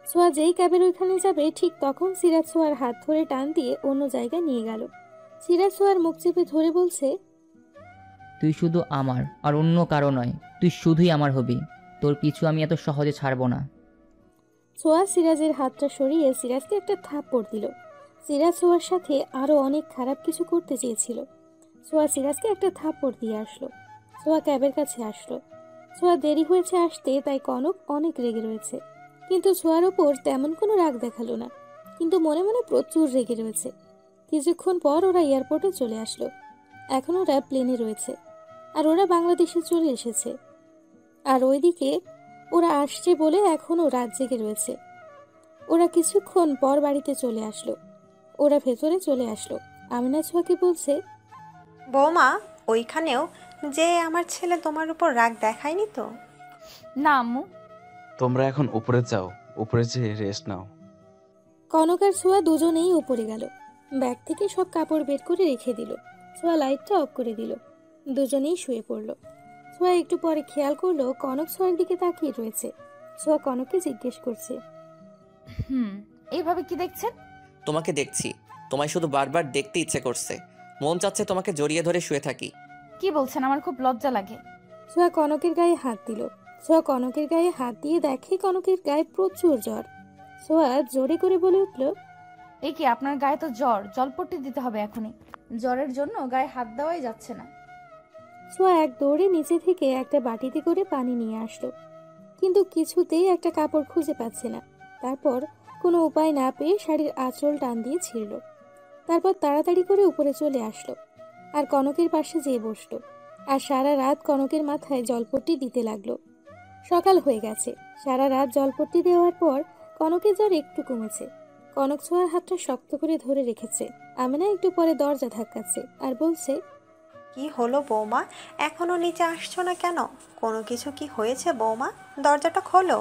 ছোঁয়া যেই ক্যাবের ওইখানে যাবে ঠিক তখন সিরাজ ছোঁয়ার হাত ধরে টান দিয়ে অন্য জায়গায় নিয়ে গেল। সিরাজ ছোঁয়ার মুখ চেপে ধরে বলছে, তুই শুধু আমার, আর অন্য কারো নয়। তুই শুধুই আমার হবি। তোর পিছু আমি এত সহজে ছাড়বো না। ছোঁয়া সিরাজের হাতটা সরিয়ে সিরাজকে একটা থাপ্পড় দিল। সিরাজ ছোঁয়ার সাথে আরো অনেক খারাপ কিছু করতে চেয়েছিল। ছোঁয়া সিরাজকে একটা থাপ্পড় দিয়ে আসলো। ছোঁয়া ক্যাবের কাছে আসলো। ছোঁয়া দেরি হয়েছে আসতে, তাই কনক অনেক রেগে রয়েছে, কিন্তু ছোঁয়ার ওপর তেমন কোনো রাগ দেখালো না, কিন্তু মনে মনে প্রচুর রেগে রয়েছে। কিছুক্ষণ পর ওরা এয়ারপোর্টে চলে আসলো। এখন ওরা প্লেনে রয়েছে, আর ওরা বাংলাদেশে চলে এসেছে। আর ওইদিকে ওরা আসছে বলে এখনও রাত জেগে রয়েছে। ওরা কিছুক্ষণ পর বাড়িতে চলে আসলো। ওরা ভেতরে চলে আসলো। আমিনা ছোঁয়াকে বলছে, বৌমা, ওইখানেও যে আমার ছেলে তোমার উপর রাগ দেখায়নি তো? না আম্মু। তোমরা এখন উপরে যাও, উপরে যেয়ে রেস্ট নাও। কনক আর ছোঁয়া দুজনেই উপরে গেল। ব্যাগ থেকে সব কাপড় বের করে রেখে দিল। ছোঁয়া লাইটটা অফ করে দিল। দুজনেই শুয়ে পড়ল। ছোঁয়া একটু পরে খেয়াল করলো কনক ছোঁয়ার দিকে তাকিয়ে রয়েছে। ছোঁয়া কনককে জিজ্ঞেস করছে, এইভাবে কি দেখছেন? তোমাকে দেখছি। তোমায় শুধু বারবার দেখতে ইচ্ছে করছে। মন চাচ্ছে তোমাকে জড়িয়ে ধরে শুয়ে থাকি। কি বলছেন? আমার খুব লজ্জা লাগে। ছোঁয়া কনকের গায়ে হাত দিল। ছোঁয়া কনকের গায়ে হাত দিয়ে দেখে কনকের গায়ে প্রচুর জ্বর। ছোঁয়া জোরে করে বলে উঠল, এই কি, আপনার গায়ে তো জ্বর, জলপট্টি দিতে হবে এখনই। জ্বরের জন্য গায়ে হাত দেওয়াই যাচ্ছে না। ছোঁয়া এক দৌড়ে নিচে থেকে একটা বাটিতে করে পানি নিয়ে আসলো, কিন্তু কিছুতেই একটা কাপড় খুঁজে পাচ্ছে না। তারপর কোনো উপায় না পেয়ে শাড়ির আঁচল টান দিয়ে ছিঁড়ল। তারপর তাড়াতাড়ি করে উপরে চলে আসলো আর কনকের পাশে যেয়ে বসলো, আর সারা রাত কনকের মাথায় জলপট্টি দিতে লাগলো। সকাল হয়ে গেছে। সারা রাত জলপট্টি দেওয়ার পর কনকের জ্বর একটু কমেছে। কনক ছোঁয়ার হাতটা শক্ত করে ধরে রেখেছে। আমিনা একটু পরে দরজা ধাক্কাচ্ছে আর বলছে, কি হলো বৌমা, এখনো নিচে আসছো না কেন? কোনো কিছু কি হয়েছে বৌমা? দরজাটা খোলো।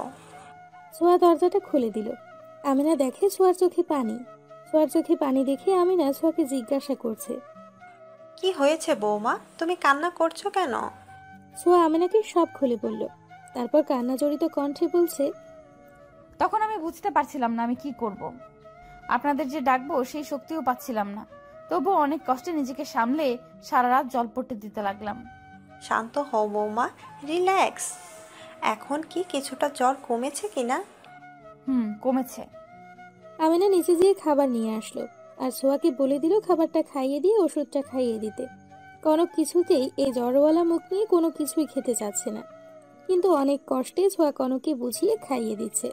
ছোঁয়া দরজাটা খুলে দিল। আমিনা দেখে ছোঁয়ার চোখে পানি। ছোঁয়ার চোখে পানি দেখে আমিনা ছোঁয়াকে জিজ্ঞাসা করছে, কি হয়েছে বৌমা, তুমি কান্না করছো কেন? ছোঁয়া আমিনাকে সব খুলে বলল। তারপর কান্না জড়িত কণ্ঠে বলছে, তখন আমি বুঝতে পারছিলাম না আমি কি করব। আপনাদের যে ডাকবো সেই শক্তিও পাচ্ছিলাম না। তবুও অনেক কষ্টে নিজেকে সামলে সারা রাত জলপট্টি দিতে লাগলাম। শান্ত হও বৌমা, রিল্যাক্স। এখন কি কিছুটা জ্বর কমেছে কিনা? কমেছে। আমিনা নিচে যেয়ে খাবার নিয়ে আসলো আর ছোঁয়াকে বলে দিল খাবারটা খাইয়ে দিয়ে ওষুধটা খাইয়ে দিতে। কনক কিছুতেই এই জ্বরওয়ালা মুখ নিয়ে কোনো কিছুই খেতে চাচ্ছে না, কিন্তু অনেক কষ্টে ছোঁয়া কনককে বুঝিয়ে খাইয়ে দিচ্ছে।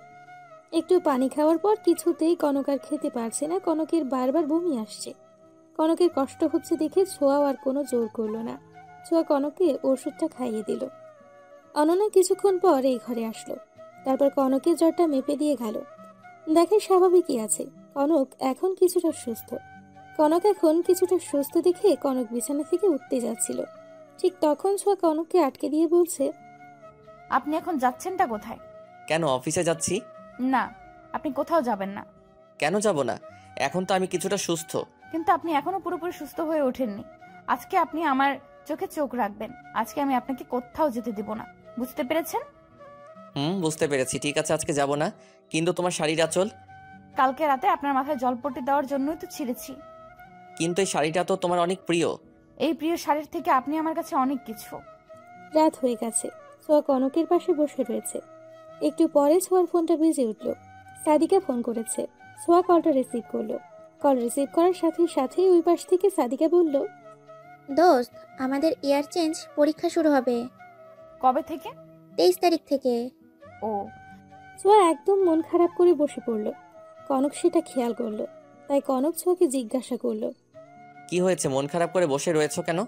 একটু পানি খাওয়ার পর কিছুতেই কনক আর খেতে পারছে না। কনকের বারবার বমি আসছে। কনকের কষ্ট হচ্ছে দেখে ছোঁয়াও আর কোনো জোর করলো না। ছোঁয়া কনককে ওষুধটা খাইয়ে দিল। অনন্যা কিছুক্ষণ পর এই ঘরে আসলো। তারপর কনকের জ্বরটা মেপে দিয়ে গেল। দেখে স্বাভাবিকই আছে। কনক এখন কিছুটা সুস্থ দেখে কনক বিছানা থেকে উঠতে যাচ্ছিল। ঠিক তখন ছোঁয়া কনককে আটকে দিয়ে বলছে, আপনি এখন যাচ্ছেনটা কোথায়? কেন, অফিসে যাচ্ছি। না, আপনি কোথাও যাবেন না। কেন যাব না? এখন তো আমি কিছুটা সুস্থ। কিন্তু আপনি এখনো পুরোপুরি সুস্থ হয়ে ওঠেননি। আজকে আপনি আমার চোখে চোখ রাখবেন। আজকে আমি আপনাকে কোথাও যেতে দেব না, বুঝতে পেরেছেন? বুঝতে পেরেছি। ঠিক আছে, আজকে যাব না। কিন্তু তোমার শাড়ির আঁচল? কালকে রাতে আপনার মাথায় জলপট্টি দেওয়ার জন্যই তো ছিঁড়েছি। কিন্তু এই শাড়িটা তো তোমার অনেক প্রিয়। এই প্রিয় শাড়ির থেকে আপনি আমার কাছে অনেক কিছু। রাত হয়ে গেছে। ছোঁয়া কনকের পাশে বসে রয়েছে। একটু পরে ছোঁয়ার ফোনটা বেজে উঠল। সাদিকা ফোন করেছে। ছোঁয়া কলটা রিসিভ করলো। কল রিসিভ করার সাথে সাথেই ওই পাশ থেকে সাদিকা বলল, দোস্ত, আমাদের ইয়ার চেঞ্জ পরীক্ষা শুরু হবে কবে থেকে? 23 তারিখ থেকে। ও। ছোঁয়া একদম মন খারাপ করে বসে পড়ল। কনক সেটা খেয়াল করলো, তাই কনক ছোঁয়াকে জিজ্ঞাসা করলো, কি হয়েছে, মন খারাপ করে বসে রয়েছো কেন?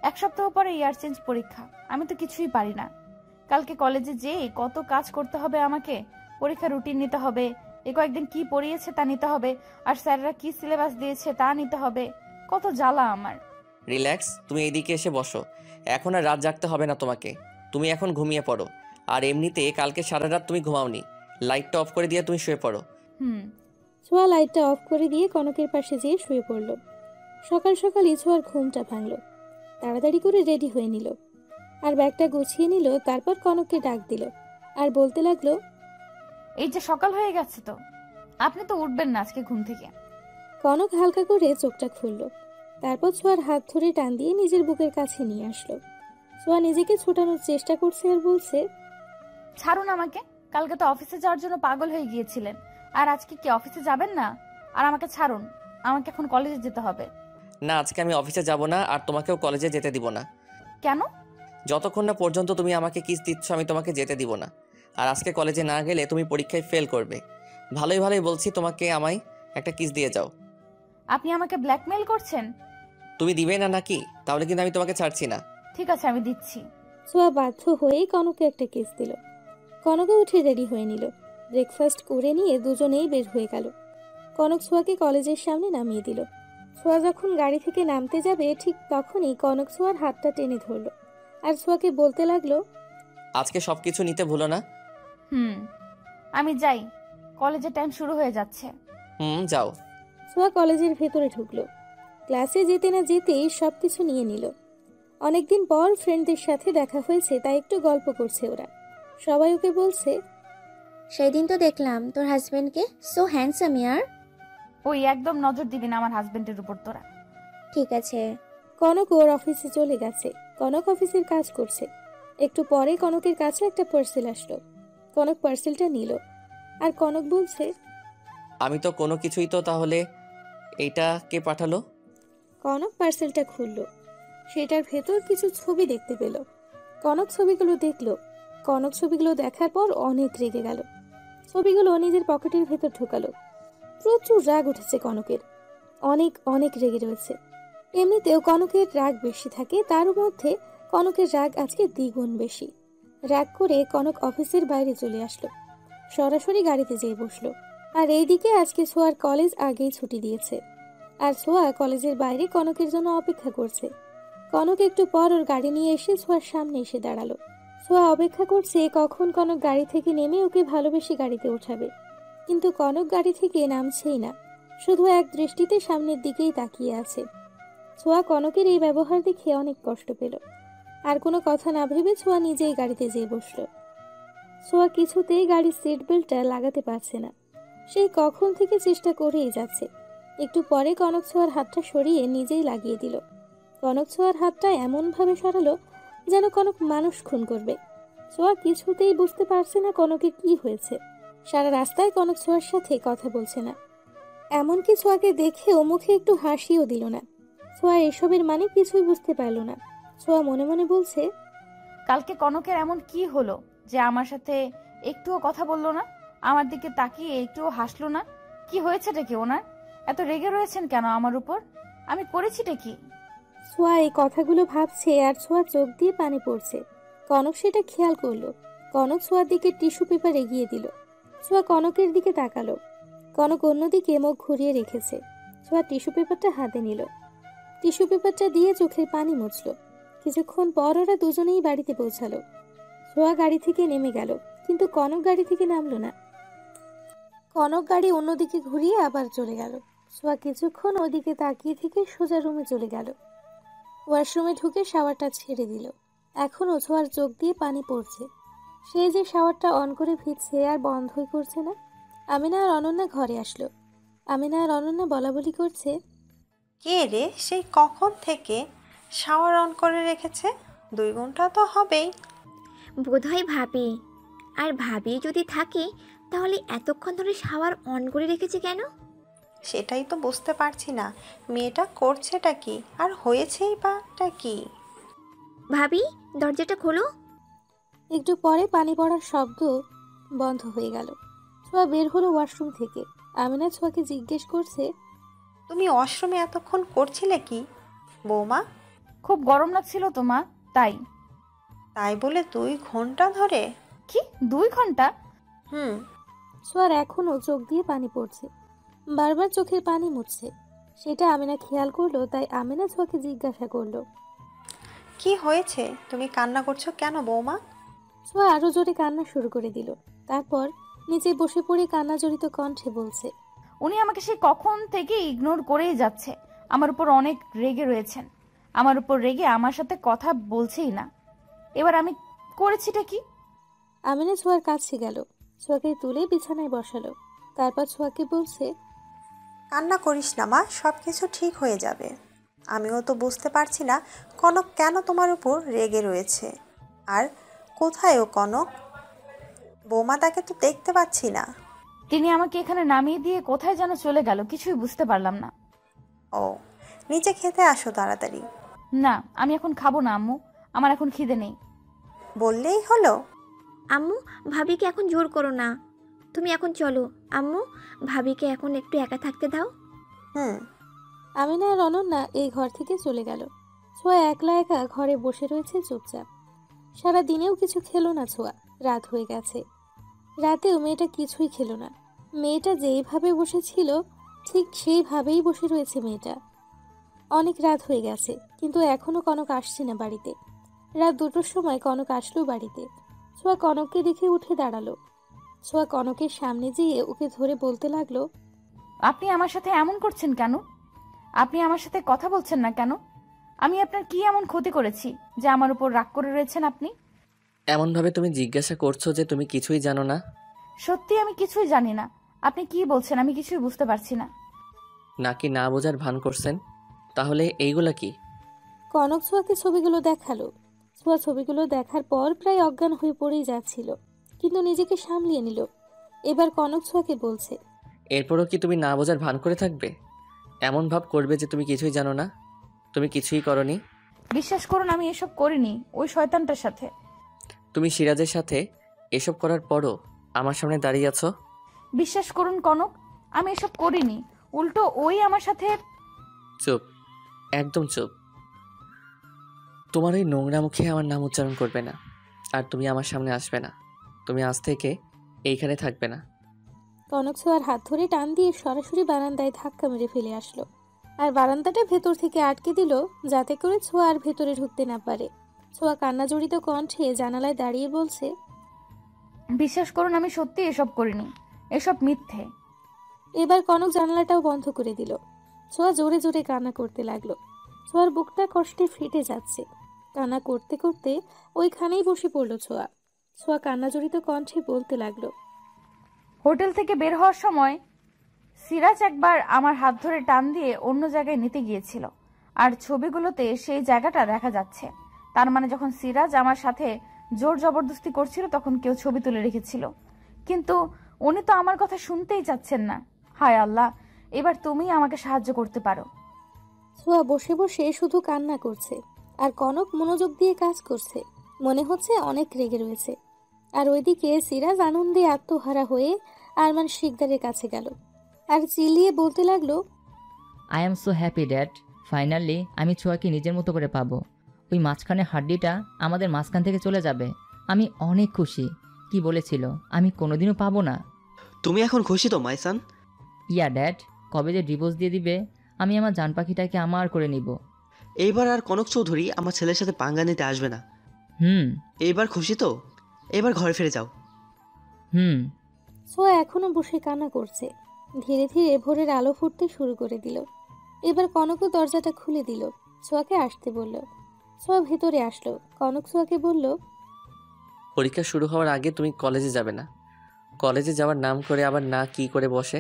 1 সপ্তাহ পরে ইয়ার চেঞ্জ পরীক্ষা, আমি তো কিছুই পারি না। কালকে কলেজে যেয়ে কত কাজ করতে হবে আমাকে, পরীক্ষা রুটিন নিতে হবে, কয়েকদিন কি পড়িয়েছে তা নিতে হবে, আর স্যাররা কি সিলেবাস দিয়েছে তা নিতে হবে, কত জ্বালা আমার। রিল্যাক্স, তুমি এইদিকে এসে বসো। এখন আর রাত জাগতে হবে না তোমাকে, তুমি এখন ঘুমিয়ে পড়ো। আর এমনিতে কালকে সারা রাত তুমি ঘুমাওনি, লাইটটা অফ করে দিয়ে তুমি শুয়ে পড়ো। ছোঁয়া লাইটটা অফ করে দিয়ে কনকের পাশে যেয়ে শুয়ে পড়ল। সকাল সকালই ছোঁয়ার ঘুমটা ভাঙল। তাড়াতাড়ি করে রেডি হয়ে নিল আর ব্যাগটা গুছিয়ে নিল। তারপর কনককে ডাক দিল আর বলতে লাগলো, এই যে সকাল হয়ে গেছে, তো আপনি তো উঠবেন না আজকে ঘুম থেকে। কনক হালকা করে চোখটা খুলল। তারপর ছোঁয়ার হাত ধরে টান দিয়ে নিজের বুকের কাছে নিয়ে আসলো। ছোঁয়া নিজেকে ছোটানোর চেষ্টা করছে আর বলছে, ছাড়ুন আমাকে, কালকে তো অফিসে যাওয়ার জন্য পাগল হয়ে গিয়েছিলেন, আর আজকে কি অফিসে যাবেন না? আর আমাকে ছাড়ুন, আমাকে এখন কলেজে যেতে হবে। না, আজকে আমি অফিসে যাব না, আর তোমাকেও কলেজে যেতে দিব না। কেন? যতক্ষণ না পর্যন্ত তুমি আমাকে কিস দিচ্ছ আমি তোমাকে যেতে দিব না। আর আজকে কলেজে না গেলে তুমি পরীক্ষায় ফেল করবে। ভালোই ভালোই বলছি, তোমাকে আমায় একটা কিস দিয়ে যাও। আপনি আমাকে ব্ল্যাকমেইল করছেন? তুমি দিবে না নাকি? তাহলে কিন্তু আমি তোমাকে ছাড়ছি না। ঠিক আছে, আমি দিচ্ছি। ছোঁয়া বাধ্য হয়েই কনককে একটা কিস দিল। কনকও উঠে রেডি হয়ে নিল। ব্রেকফাস্ট করে নিয়ে দুজনেই বের হয়ে গেল। কনক ছোঁয়াকে কলেজের সামনে নামিয়ে দিল। ছোঁয়া যখন গাড়ি থেকে নামতে যাবে ঠিক তখনই কনক ছোঁয়ার হাতটা টেনে ধরল আর ছোঁয়াকে বলতে লাগলো, আজকে সবকিছু নিতে ভুলো না। আমি যাই, কলেজের টাইম শুরু হয়ে যাচ্ছে। যাও। ছোঁয়া কলেজের ভেতরে ঢুকলো। ক্লাসে যেতে না যেতেই সবকিছু নিয়ে নিল। অনেকদিন পর ফ্রেন্ডদের সাথে দেখা হয়েছে, তাই একটু গল্প করছে ওরা। সবাই ওকে বলছে, সেদিন তো দেখলাম তোর হাজবেন্ডকে, সো হ্যান্ডসাম ইয়ার। ওই একদম নজর দিবি না আমার হাজবেন্ডের উপর তোরা। ঠিক আছে। কনক ওর অফিসে চলে গেছে। কনক অফিসের কাজ করছে। একটু পরে কনকের কাছে একটা পার্সেল আসলো। কনক পার্সেলটা নিল আর কনক বলছে, আমি তো কোনো কিছুই তো, তাহলে এইটা কে পাঠালো? কনক পার্সেলটা খুলল। সেটার ভেতর কিছু ছবি দেখতে পেল। কনক ছবিগুলো দেখলো। কনক ছবিগুলো দেখার পর অনেক রেগে গেল। ছবিগুলো নিজের পকেটের ভেতর ঢোকালো। প্রচুর রাগ উঠেছে কনকের। অনেক অনেক রেগে রয়েছে। এমনিতেও কনকের রাগ বেশি থাকে, তার মধ্যে কনকের রাগ আজকে দ্বিগুণ বেশি। রাগ করে কনক অফিসের বাইরে চলে আসলো। সরাসরি গাড়িতে যেয়ে বসলো। আর এইদিকে আজকে ছোঁয়ার কলেজ আগেই ছুটি দিয়েছে। আর ছোঁয়া কলেজের বাইরে কনকের জন্য অপেক্ষা করছে। কনক একটু পর ওর গাড়ি নিয়ে এসে ছোঁয়ার সামনে এসে দাঁড়ালো। ছোঁয়া অপেক্ষা করছে কখন কনক গাড়ি থেকে নেমে ওকে ভালোবেসে গাড়িতে ওঠাবে, কিন্তু কনক গাড়ি থেকে নামছেই না, শুধু এক দৃষ্টিতে সামনের দিকেই তাকিয়ে আছে। ছোঁয়া কনকের এই ব্যবহার দেখে অনেক কষ্ট পেল। আর কোনো কথা না ভেবে ছোঁয়া নিজেই গাড়িতে যেয়ে বসলো। ছোঁয়া কিছুতেই গাড়ির সিট বেল্টটা লাগাতে পারছে না। সেই কখন থেকে চেষ্টা করেই যাচ্ছে। একটু পরে কনক ছোঁয়ার হাতটা সরিয়ে নিজেই লাগিয়ে দিল। কনক ছোঁয়ার হাতটা এমনভাবে সরালো যেন কনক মানুষ খুন করবে। ছোঁয়া কিছুতেই বুঝতে পারছে না কনকের কি হয়েছে। সারা রাস্তায় কনক ছোঁয়ার সাথে কথা বলছে না, এমনকি ছোঁয়াকে দেখেও মুখে একটু হাসিও দিল না। ছোঁয়া এসবের মানে কিছুই বুঝতে পারল না। ছোঁয়া মনে মনে বলছে, কালকে কনকের এমন কি হলো যে আমার সাথে একটুও কথা বললো না, আমার দিকে তাকিয়ে একটুও হাসলো না? কি হয়েছেটা কি ওনার? এত রেগে রয়েছেন কেন আমার উপর? আমি করেছিটা কি? ছোঁয়া এই কথাগুলো ভাবছে আর ছোঁয়া চোখ দিয়ে পানি পড়ছে। কনক সেটা খেয়াল করলো। কনক ছোঁয়ার দিকে টিস্যু পেপার এগিয়ে দিল। ছোঁয়া কনকের দিকে তাকালো। কনক অন্যদিকে মুখ ঘুরিয়ে রেখেছে। ছোঁয়া টিস্যু পেপারটা হাতে নিল। টিস্যু পেপারটা দিয়ে চোখের পানি মুছল। কিছুক্ষণ পর ওরা দুজনেই বাড়িতে পৌঁছালো। ছোঁয়া গাড়ি থেকে নেমে গেল, কিন্তু কনক গাড়ি থেকে নামলো না। কনক গাড়ি অন্যদিকে ঘুরিয়ে আবার চলে গেল। ছোঁয়া কিছুক্ষণ ওদিকে তাকিয়ে থেকে সোজা রুমে চলে গেল। ওয়াশরুমে ঢুকে শাওয়ারটা ছেড়ে দিল। এখনও ছোঁয়ার চোখ দিয়ে পানি পড়ছে। সে যে শাওয়ারটা অন করে ভিজছে আর বন্ধই করছে না। আমিনা আর অনন্যা ঘরে আসলো। আমিনা আর অনন্যা বলাবলি করছে, কে রে, সেই কখন থেকে শাওয়ার অন করে রেখেছে? 2 ঘন্টা তো হবেই। বোধহয় ভাবি। আর ভাবি যদি থাকে তাহলে এতক্ষণ ধরে শাওয়ার অন করে রেখেছে কেন? সেটাই তো বুঝতে পারছি না, মেয়েটা করছেটা কি আর হয়েছেই বাটা কি। ভাবি, দরজাটা খোলো। একটু পরে পানি পড়ার শব্দ বন্ধ হয়ে গেল। ছোঁয়া বের হলো ওয়াশরুম থেকে। আমিনা ছোঁয়াকে জিজ্ঞেস করছে, তুমি ওয়াশরুমে এতক্ষণ করছিলে কি বৌমা? খুব গরম লাগছিল তো মা, তাই। তাই বলে 2 ঘন্টা ধরে? কি 2 ঘন্টা? ছোঁয়ার এখনো চোখ দিয়ে পানি পড়ছে, বারবার চোখের পানি মুছছে। সেটা আমিনা খেয়াল করলো, তাই আমিনা ছোঁয়াকে জিজ্ঞাসা করলো, কি হয়েছে? তুমি কান্না করছো কেন বৌমা? ছোঁয়া আরো জোরে কান্না শুরু করে দিল। তারপর নিচে বসে পড়ে কান্না জড়িত কণ্ঠে বলছে, উনি আমাকে সেই কখন থেকে ইগনোর করেই যাচ্ছে। আমার উপর অনেক রেগে রয়েছেন, আমার উপর রেগে আমার সাথে কথা বলছেই না। এবার আমি করেছিটা কি? আমিনা ছোঁয়ার কাছে গেল, ছোঁয়াকে তুলে বিছানায় বসালো। তারপর ছোঁয়াকে বলছে, কান্না করিস না মা, সব কিছু ঠিক হয়ে যাবে। আমিও তো বুঝতে পারছি না কনক কেন তোমার উপর রেগে রয়েছে। আর কোথায় ও কনক? বৌমা তাকে তো দেখতে পাচ্ছি না। তিনি আমাকে এখানে নামিয়ে দিয়ে কোথায় যেন চলে গেল, কিছুই বুঝতে পারলাম না। ও, নিচে খেতে আসো তাড়াতাড়ি। না, আমি এখন খাবো না আম্মু, আমার এখন খিদে নেই। বললেই হলো। আম্মু, ভাবিকে এখন জোর করো না। তুমি এখন চলো আম্মু, ভাবিকে এখন একটু একা থাকতে দাও। আমিনা আর অনন্যা এই ঘর থেকে চলে গেল। ছোঁয়া একলা একা ঘরে বসে রয়েছে চুপচাপ। সারা দিনেও কিছু খেলো না ছোঁয়া, রাত হয়ে গেছে। রাতেও মেয়েটা কিছুই খেলো না। মেয়েটা যেইভাবে বসেছিল ঠিক সেইভাবেই বসে রয়েছে মেয়েটা। অনেক রাত হয়ে গেছে, কিন্তু এখনো কনক আসছে না বাড়িতে। রাত 2টোর সময় কনক আসলো বাড়িতে। ছোঁয়া কনককে দেখে উঠে দাঁড়ালো। ছোঁয়া কনকের সামনে যেয়ে ওকে ধরে বলতে লাগলো, আপনি আমার সাথে এমন করছেন কেন? আপনি আমার সাথে কথা বলছেন না কেন? আমি আপনার কি এমন ক্ষতি করেছি যে আমার উপর রাগ করে রয়েছেন আপনি? এমনভাবে তুমি জিজ্ঞাসা করছো যে তুমি কিছুই জানো না। সত্যি আমি কিছুই জানি না। আপনি কি বলছেন আমি কিছুই বুঝতে পারছি না। নাকি না বোঝার ভান করছেন? তাহলে এইগুলা কি? কনক ছোঁয়াকে ছবিগুলো দেখালো। ছোঁয়া ছবিগুলো দেখার পর প্রায় অজ্ঞান হয়ে পড়েই যাচ্ছিল, কিন্তু নিজেকে সামলিয়ে নিল। এবার কনক ছোঁয়াকে বলছে, এরপরও কি তুমি না বোঝার ভান করে থাকবে? এমন ভাব করবে যে তুমি কিছুই জানো না, তুমি কিছুই করনি। বিশ্বাস করুন, আমি এসব করিনি ওই শয়তানটার সাথে। তুমি সিরাজের সাথে এসব করার পরও আমার সামনে দাঁড়িয়ে আছো। বিশ্বাস করুন কনক, আমি এসব করিনি, উল্টো ওই আমার সাথে। চুপ, একদম চুপ। তোমার ওই নোংরা মুখে আমার নাম উচ্চারণ করবে না, আর তুমি আমার সামনে আসবে না। তুমি আজ থেকে এইখানে থাকবে না। কনক ছোঁয়ার হাত ধরে টান দিয়ে সরাসরি বারান্দায় ধাক্কা মেরে ফেলে আসলো, আর বারান্দাটা ভেতর থেকে আটকে দিল যাতে করে ছোঁয়া আর ভেতরে ঢুকতে না পারে। ছোঁয়া কান্না জড়িত কণ্ঠে জানালায় দাঁড়িয়ে বলছে, বিশ্বাস করুন আমি সত্যি এসব করিনি, এসব মিথ্যে। এবার কনক জানালাটাও বন্ধ করে দিল। ছোঁয়া জোরে জোরে কান্না করতে লাগলো। ছোঁয়ার বুকটা কষ্টে ফেটে যাচ্ছে। কান্না করতে করতে ওইখানেই বসে পড়লো ছোঁয়া। ছোঁয়া কান্না জড়িত কণ্ঠে বলতে লাগলো, হোটেল থেকে বের হওয়ার সময় সিরাজ একবার আমার হাত ধরে টান দিয়ে অন্য জায়গায় নিতে গিয়েছিল, আর ছবিগুলোতে সেই জায়গাটা দেখা যাচ্ছে। তার মানে যখন সিরাজ আমার সাথে জোর জবরদস্তি করছিল তখন কেউ ছবি তুলে রেখেছিল, কিন্তু উনি তো আমার কথা শুনতেই চাচ্ছেন না। হায় আল্লাহ, এবার তুমি আমাকে সাহায্য করতে পারো। ছোঁয়া বসে বসে শুধু কান্না করছে, আর কনক মনোযোগ দিয়ে কাজ করছে। মনে হচ্ছে অনেক রেগে রয়েছে। আর ওইদিকে সিরাজ আনন্দে আত্মহারা হয়ে আরমান শিকদারের কাছে গেল আর চিল্লিয়ে বলতে লাগলো, I am so happy dad, finally আমি ছোঁয়াকে নিজের মতো করে পাবো। ওই মাঝখানে হাড্ডিটা আমাদের মাঝখান থেকে চলে যাবে। আমি অনেক খুশি। কি বলেছিল আমি কোনোদিনও পাবো না। তুমি এখন খুশি তো মাইসান? ইয়া ড্যাড, কবে যে ডিভোর্স দিয়ে দিবে আমি আমার জান পাখিটাকে আমার করে নিব। এইবার আর কনক চৌধুরী আমার ছেলের সাথে পাঙ্গা নিতে আসবে না। এইবার খুশি তো? এবার ঘরে ফিরে যাও। ছোঁয়া এখনো বসে কান্না করছে। ধীরে ধীরে ভোরের আলো ফুটতে শুরু করে দিল। এবার কনকও দরজাটা খুলে দিল, ছোঁয়াকে আসতে বলল। ছোঁয়া ভেতরে আসলো। কনক ছোঁয়াকে বলল, পরীক্ষা শুরু হওয়ার আগে তুমি কলেজে যাবে না। কলেজে যাওয়ার নাম করে আবার না কি করে বসে।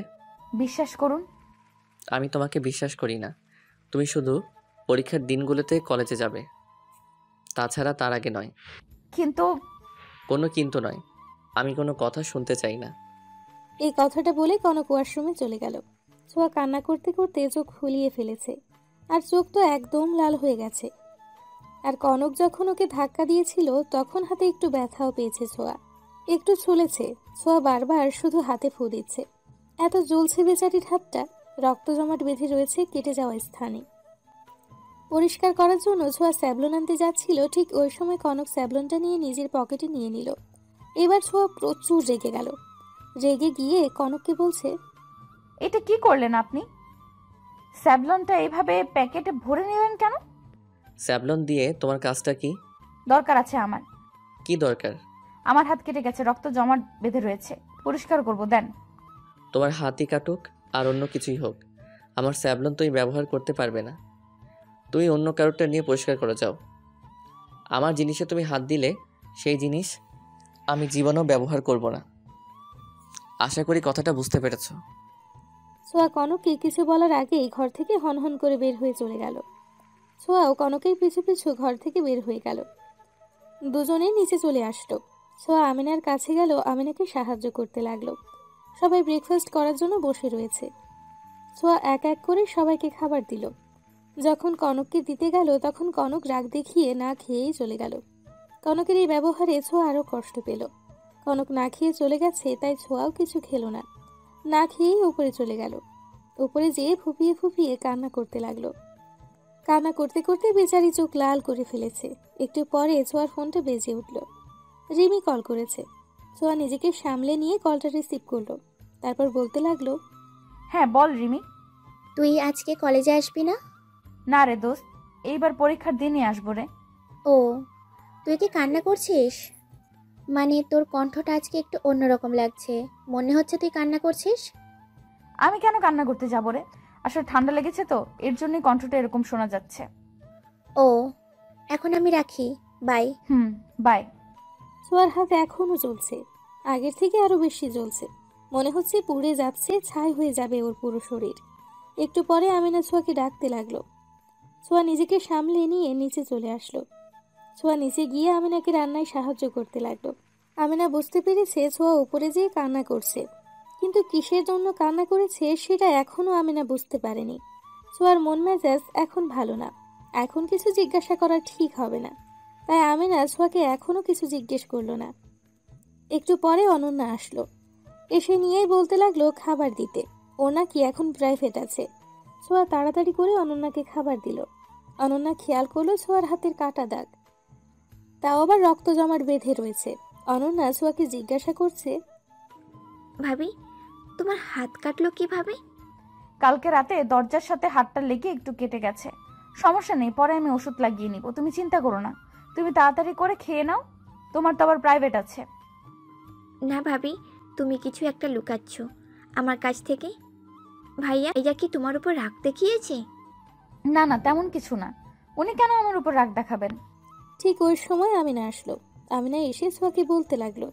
বিশ্বাস করুন, আমি তোমাকে বিশ্বাস করি না। তুমি শুধু পরীক্ষার দিনগুলোতে কলেজে যাবে, তাছাড়া তার আগে নয়। কিন্তু কোনো কিন্তু নয়, আমি কোনো কথা শুনতে চাই না। এই কথাটা বলে কনক ওয়াশরুমে চলে গেল। ছোঁয়া কান্না করতে করতে চোখ ফুলিয়ে ফেলেছে, আর চোখ তো একদম লাল হয়ে গেছে। আর কনক যখন ওকে ধাক্কা দিয়েছিল তখন হাতে একটু ব্যথাও পেয়েছে ছোঁয়া, একটু ছুলেছে। ছোঁয়া বারবার শুধু হাতে ফু দিচ্ছে। এত জ্বলছে বেচারির হাতটা, রক্ত জমাট বেঁধে রয়েছে কেটে যাওয়া স্থানে। পরিষ্কার করার জন্য ছোঁয়া স্যাভলন আনতে যাচ্ছিল, ঠিক ওই সময় কনক স্যাভলনটা নিয়ে নিজের পকেটে নিয়ে নিল। এবার ছোঁয়া প্রচুর রেগে গেল। রেগে গিয়ে কনককে বলছে, এটা কি করলেন আপনি? স্যাভলনটা এইভাবে প্যাকেটে ভরে নিলেন কেন? স্যাভলন দিয়ে তোমার কাজটা কি? দরকার আছে আমার। কি দরকার? আমার হাত কেটে গেছে, রক্ত জমাট বেঁধে রয়েছে, পরিষ্কার করব, দেন। তোমার হাতই কাটুক আর অন্য কিছুই হোক, আমার স্যাভলন তুমি ব্যবহার করতে পারবে না। তুমি অন্য কারোরটা নিয়ে পরিষ্কার করে যাও। আমার জিনিসে তুমি হাত দিলে সেই জিনিস আমি জীবনেও ব্যবহার করব না। আশা করি কথাটা বুঝতে পেরেছ। ছোঁয়া কনককে কিছু বলার আগেই ঘর থেকে হনহন করে বের হয়ে চলে গেল। ছোঁয়াও কনকের পিছু পিছু ঘর থেকে বের হয়ে গেল। দুজনেই নিচে চলে আসলো। ছোঁয়া আমিনার কাছে গেল, আমিনাকে সাহায্য করতে লাগলো। সবাই ব্রেকফাস্ট করার জন্য বসে রয়েছে। ছোঁয়া এক এক করে সবাইকে খাবার দিল। যখন কনককে দিতে গেল তখন কনক রাগ দেখিয়ে না খেয়েই চলে গেল। কনকের এই ব্যবহারে ছোঁয়া আরও কষ্ট পেল। কনক না খেয়ে চলে গেছে, তাই ছোঁয়াও কিছু খেলো না, না খেয়েই উপরে চলে গেল। উপরে যেয়ে ফুপিয়ে ফুপিয়ে কান্না করতে লাগলো। কান্না করতে করতে বেচারি চোখ লাল করে ফেলেছে। একটু পরে ছোঁয়ার ফোনটা বেজে উঠল। রিমি কল করেছে। ছোঁয়া নিজেকে সামলে নিয়ে কলটা রিসিভ করলো। তারপর বলতে লাগলো, হ্যাঁ বল রিমি। তুই আজকে কলেজে আসবি না? না রে দোস্ত, এইবার পরীক্ষার দিনই আসবো রে। ও, তুই কি কান্না করছিস? মানে তোর কণ্ঠটা আজকে একটু অন্যরকম লাগছে, মনে হচ্ছে তুই কান্না করছিস। আমি কেন কান্না করতে যাবো রে? আসলে ঠান্ডা লেগেছে তো, এর জন্যই কণ্ঠটা এরকম শোনা যাচ্ছে। ও, এখন আমি রাখি, বাই। বাই। ছোঁয়ার হাত এখনো জ্বলছে, আগের থেকে আরো বেশি জ্বলছে। মনে হচ্ছে পুড়ে যাচ্ছে, ছাই হয়ে যাবে ওর পুরো শরীর। একটু পরে আমিনা ছোঁয়াকে ডাকতে লাগলো। ছোঁয়া নিজেকে সামলে নিয়ে নিচে চলে আসলো। ছোঁয়া নিচে গিয়ে আমিনাকে রান্নায় সাহায্য করতে লাগলো। আমিনা বুঝতে পেরেছে ছোঁয়া উপরে যেয়ে কান্না করছে, কিন্তু কিসের জন্য কান্না করেছে সেটা এখনো আমিনা বুঝতে পারেনি। ছোঁয়ার মন মেজাজ এখন ভালো না, এখন কিছু জিজ্ঞাসা করা ঠিক হবে না, তাই আমিনা ছোঁয়াকে এখনো কিছু জিজ্ঞেস করলো না। একটু পরে অনন্যা আসলো, এসে নিয়েই বলতে লাগলো খাবার দিতে, ও নাকি এখন প্রাইভেট আছে। ছোঁয়া তাড়াতাড়ি করে অনন্যাকে খাবার দিল। অনন্যা খেয়াল করলো ছোঁয়ার হাতের কাটা দাগ, তাও আবার রক্ত জমাট বেঁধে রয়েছে। অনন্যা ছোঁয়াকে জিজ্ঞাসা করছে, ভাবি তোমার হাত কাটলো কিভাবে? কালকে রাতে দরজার সাথে হাতটা লেগে একটু কেটে গেছে, সমস্যা নেই, পরে আমি ওষুধ লাগিয়ে নিব, তুমি চিন্তা করো না। তুমি তাড়াতাড়ি করে খেয়ে নাও, তোমার তো আবার প্রাইভেট আছে। না ভাবি, তুমি কিছু একটা লুকাচ্ছ আমার কাছ থেকে। ভাইয়া এটা কি তোমার উপর রাগ দেখিয়েছে? না না, তেমন কিছু না, উনি কেন আমার উপর রাগ দেখাবেন? ঠিক ওই সময় আমিনা আসলো। আমিনা এসে ছোঁয়াকে বলতে লাগলো,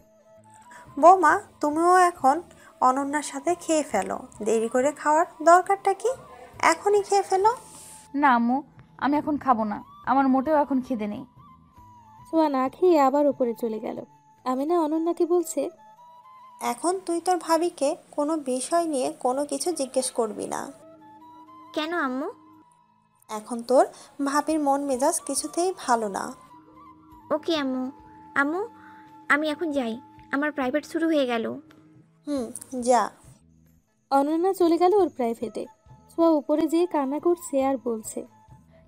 বৌমা তুমিও এখন অনন্যার সাথে খেয়ে ফেলো, দেরি করে খাওয়ার দরকারটা কি, এখনই খেয়ে ফেলো। না আম্মু, আমি এখন খাবো না, আমার মোটেও এখন খিদে নেই। ছোঁয়া না খেয়ে আবার উপরে চলে গেল। আমিনা অনন্যাকে বলছে, এখন তুই তোর ভাবিকে কোনো বিষয় নিয়ে কোনো কিছু জিজ্ঞেস করবি না। কেন আম্মু? এখন তোর ভাবির মন মেজাজ কিছুতেই ভালো না। ওকে আম্মু। আম্মু আমি এখন যাই, আমার প্রাইভেট শুরু হয়ে গেল। যা। অনন্যা চলে গেল ওর প্রাইভেটে। ছোঁয়া উপরে যেয়ে কান্না করছে আর বলছে,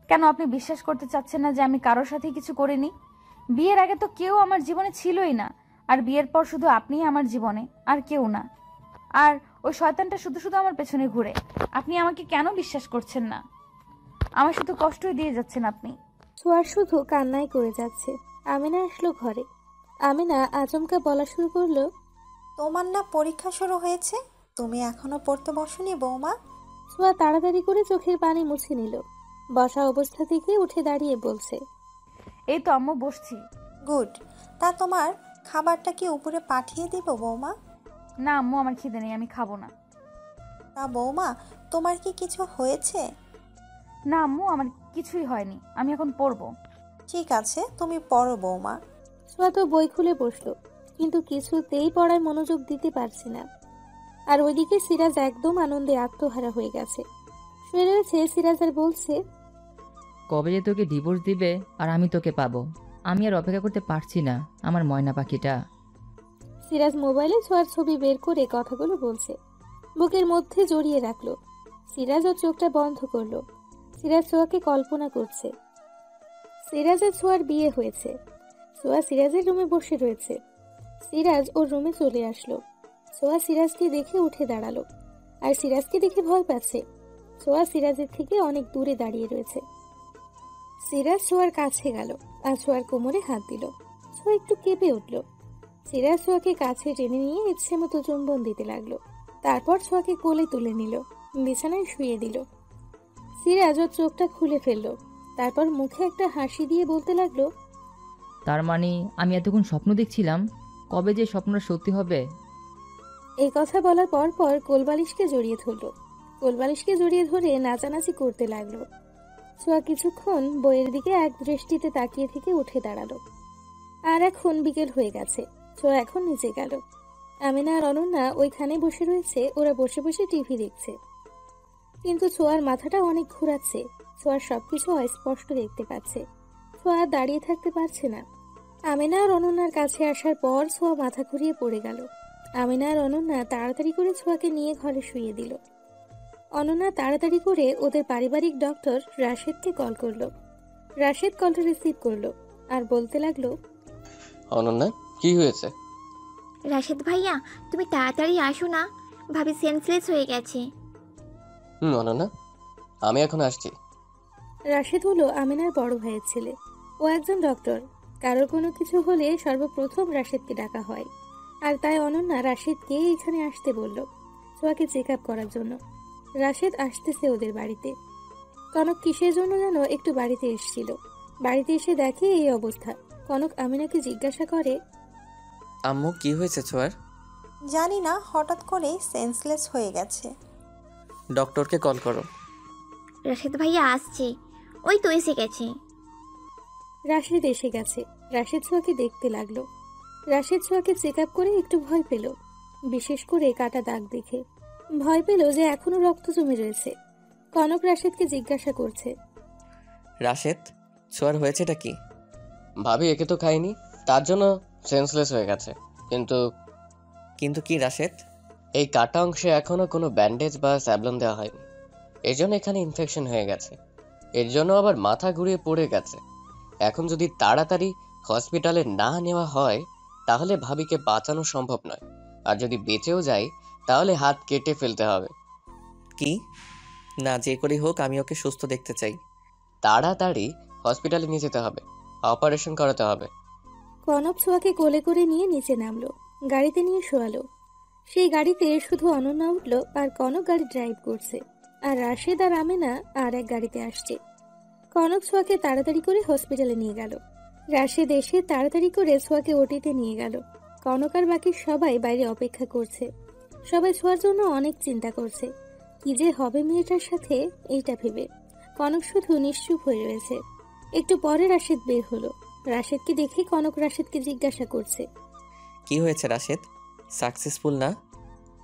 কেন আপনি বিশ্বাস করতে চাচ্ছেন না যে আমি কারোর সাথে কিছু করিনি? বিয়ের আগে তো কেউ আমার জীবনে ছিলই না, আর বিয়ের পর শুধু আপনিই আমার জীবনে, আর কেউ না। আর ওই শয়তানটা শুধু শুধু আমার পেছনে ঘুরে। আপনি আমাকে কেন বিশ্বাস করছেন না? আমার শুধু কষ্টই দিয়ে যাচ্ছেন আপনি। ছোঁয়ার শুধু কান্নাই করে যাচ্ছে। আমিনা আসলো ঘরে। আমিনা আচমকা বলা শুরু করলো, তোমার না পরীক্ষা শুরু হয়েছে, তুমি এখনো পড়তে বসনি বৌমা? ছোঁয়া তাড়াতাড়ি করে চোখের পানি মুছে নিল। বসা অবস্থা থেকে উঠে দাঁড়িয়ে বলছে, এই তো আম্মু বসছি। গুড। তা তোমার খাবারটা কি উপরে পাঠিয়ে দিব বৌমা? না আম্মু, আমার খিদে নেই, আমি খাবো না। তা বৌমা তোমার কি কিছু হয়েছে? না আম্মু, আমার কিছুই হয়নি, আমি এখন পড়বো। ঠিক আছে, তুমি পড়ো বৌমা। ছোঁয়া তো বই খুলে বসলো, কিন্তু কিছুতেই পড়ায় মনোযোগ দিতে পারছে না। আর ওইদিকে সিরাজ একদম আনন্দে আত্মহারা হয়ে গেছে। শুয়ে রয়েছে সিরাজ আর বলছে, কবে যে তোকে ডিভোর্স দিবে আর আমি তোকে পাবো, আমি আর অপেক্ষা করতে পারছি না আমার ময়না পাখিটা। সিরাজ মোবাইলে ছোঁয়ার ছবি বের করে কথাগুলো বলছে, বুকের মধ্যে জড়িয়ে রাখলো। সিরাজ ওর চোখটা বন্ধ করলো। সিরাজ ছোঁয়াকে কল্পনা করছে। সিরাজের ছোঁয়ার বিয়ে হয়েছে। ছোঁয়া সিরাজের রুমে বসে রয়েছে। সিরাজ ওর রুমে চলে আসলো। ছোঁয়া সিরাজকে দেখে উঠে দাঁড়ালো, আর সিরাজকে দেখে ভয় পাচ্ছে। ছোঁয়া সিরাজের থেকে অনেক দূরে দাঁড়িয়ে রয়েছে। সিরাজ ছোঁয়ার কাছে গেল আর ছোঁয়ার কোমরে হাত দিল। ছোঁয়া একটু কেঁপে উঠল। সিরাজ ছোঁয়াকে কাছে টেনে নিয়ে ইচ্ছে মতো চুম্বন দিতে লাগলো। তারপর ছোঁয়াকে কোলে তুলে নিল, বিছানায় শুয়ে দিল। সিরাজ ওর চোখটা খুলে ফেললো। তারপর মুখে একটা হাসি দিয়ে বলতে লাগলো, তার মানে আমি এতক্ষণ স্বপ্ন দেখছিলাম, কবে যে স্বপ্নটা সত্যি হবে। এই কথা বলার পর পর কোলবালিশকে জড়িয়ে ধরলো। কোলবালিশকে জড়িয়ে ধরে নাচানাচি করতে লাগলো। ছোঁয়া কিছুক্ষণ বইয়ের দিকে এক দৃষ্টিতে তাকিয়ে থেকে উঠে দাঁড়ালো। আর এখন বিকেল হয়ে গেছে। ছোঁয়া এখন নিচে গেল। আমিনা আর অনন্যা ওইখানে বসে রয়েছে। ওরা বসে বসে টিভি দেখছে, কিন্তু ছোঁয়ার মাথাটা অনেক ঘুরাচ্ছে। ছোঁয়ার সবকিছু অস্পষ্ট দেখতে পাচ্ছে। ছোঁয়া আর দাঁড়িয়ে থাকতে পারছে না। আমিনা আর অনন্যার কাছে আসার পর ছোঁয়া মাথা ঘুরিয়ে পড়ে গেল। আমিনা আর অনন্যা তাড়াতাড়ি করে ছোঁয়াকে নিয়ে ঘরে শুইয়ে দিল। অনন্যা তাড়াতাড়ি করে ওদের পারিবারিক ডক্টর রাশেদকে কল করলো। রাশেদ কলটা রিসিভ করলো আর বলতে লাগলো, অনন্যা, কি হয়েছে? রাশেদ ভাইয়া, তুমি তাড়াতাড়ি আসো না, ভাবি সেন্সলেস হয়ে গেছে। অনন্যা, আমি এখন আসছি। রাশেদ হলো আমিনার বড় ভাইয়ের ছেলে। ও একজন ডক্টর। কারোর কোনো কিছু হলে সর্বপ্রথম রাশেদকে ডাকা হয়। আর তাই অনন্যা রাশেদকে এখানে আসতে বলল, ছোঁয়াকে চেক আপ করার জন্য। রাশেদ আসতেছে ওদের বাড়িতে। কনক কিসের জন্য যেন একটু বাড়িতে এসেছিল। বাড়িতে এসে দেখে এই অবস্থা। কনক আমিনাকে জিজ্ঞাসা করে, আম্মু কি হয়েছে ছোঁয়ার? জানি না, হঠাৎ করে সেন্সলেস হয়ে গেছে। ডক্টরকে কল করো। রাশেদ ভাইয়া আসছে, ওই তো এসে গেছে। রাশেদ এসে গেছে। রাশেদ ছোঁয়াকে দেখতে লাগলো। রাশেদ ছোঁয়াকে চেক আপ করে একটু ভয় পেল, বিশেষ করে কাটা দাগ দেখে। ভয় পেল যে এখনো রক্ত জমে রয়েছে। কনক রাশেদকে জিজ্ঞাসা করছে, রাশেদ, ছোঁয়ার হয়েছেটা কি? ভাবি একে তো খাইনি, তার জন্য সেন্সলেস হয়ে গেছে। কিন্তু কিন্তু কি রাশেদ? এই কাটা অংশে এখনো কোনো ব্যান্ডেজ বা স্যাবলন দেওয়া হয়নি। এর জন্য এখানে ইনফেকশন হয়ে গেছে। এর জন্য আবার মাথা ঘুরিয়ে পড়ে গেছে। এখন যদি তাড়াতাড়ি হসপিটালে না নেওয়া হয় তাহলে ভাবিকে বাঁচানো সম্ভব নয়। আর যদি বেঁচেও যায় তাহলে হাত কেটে ফেলতে হবে। কি? না, যে করেই হোক আমি ওকে সুস্থ দেখতে চাই। তাড়াতাড়ি হসপিটালে নিয়ে যেতে হবে, অপারেশন করাতে হবে। কনক ছোঁয়াকে কোলে করে নিয়ে নিচে নামলো, গাড়িতে নিয়ে শোয়ালো। সেই গাড়িতে শুধু অনন্যা উঠলো আর কনক গাড়ি ড্রাইভ করছে। আর রাশেদ আর আমেনা আর এক গাড়িতে আসছে। কনক ছোঁয়াকে তাড়াতাড়ি করে হসপিটালে নিয়ে গেল। রাশেদ এসে তাড়াতাড়ি করে ছোঁয়াকে ওটিতে নিয়ে গেল। কনক আর বাকি সবাই বাইরে অপেক্ষা করছে। সবাই ছোঁয়ার জন্য অনেক চিন্তা করছে, কি যে হবে মেয়েটার সাথে এইটা ভেবে। কনক শুধু নিশ্চুপ হয়ে রয়েছে। একটু পরে রাশেদ বের হলো। রাশেদকে দেখে কনক রাশেদকে জিজ্ঞাসা করছে, কি হয়েছে রাশেদ? সাকসেসফুল না?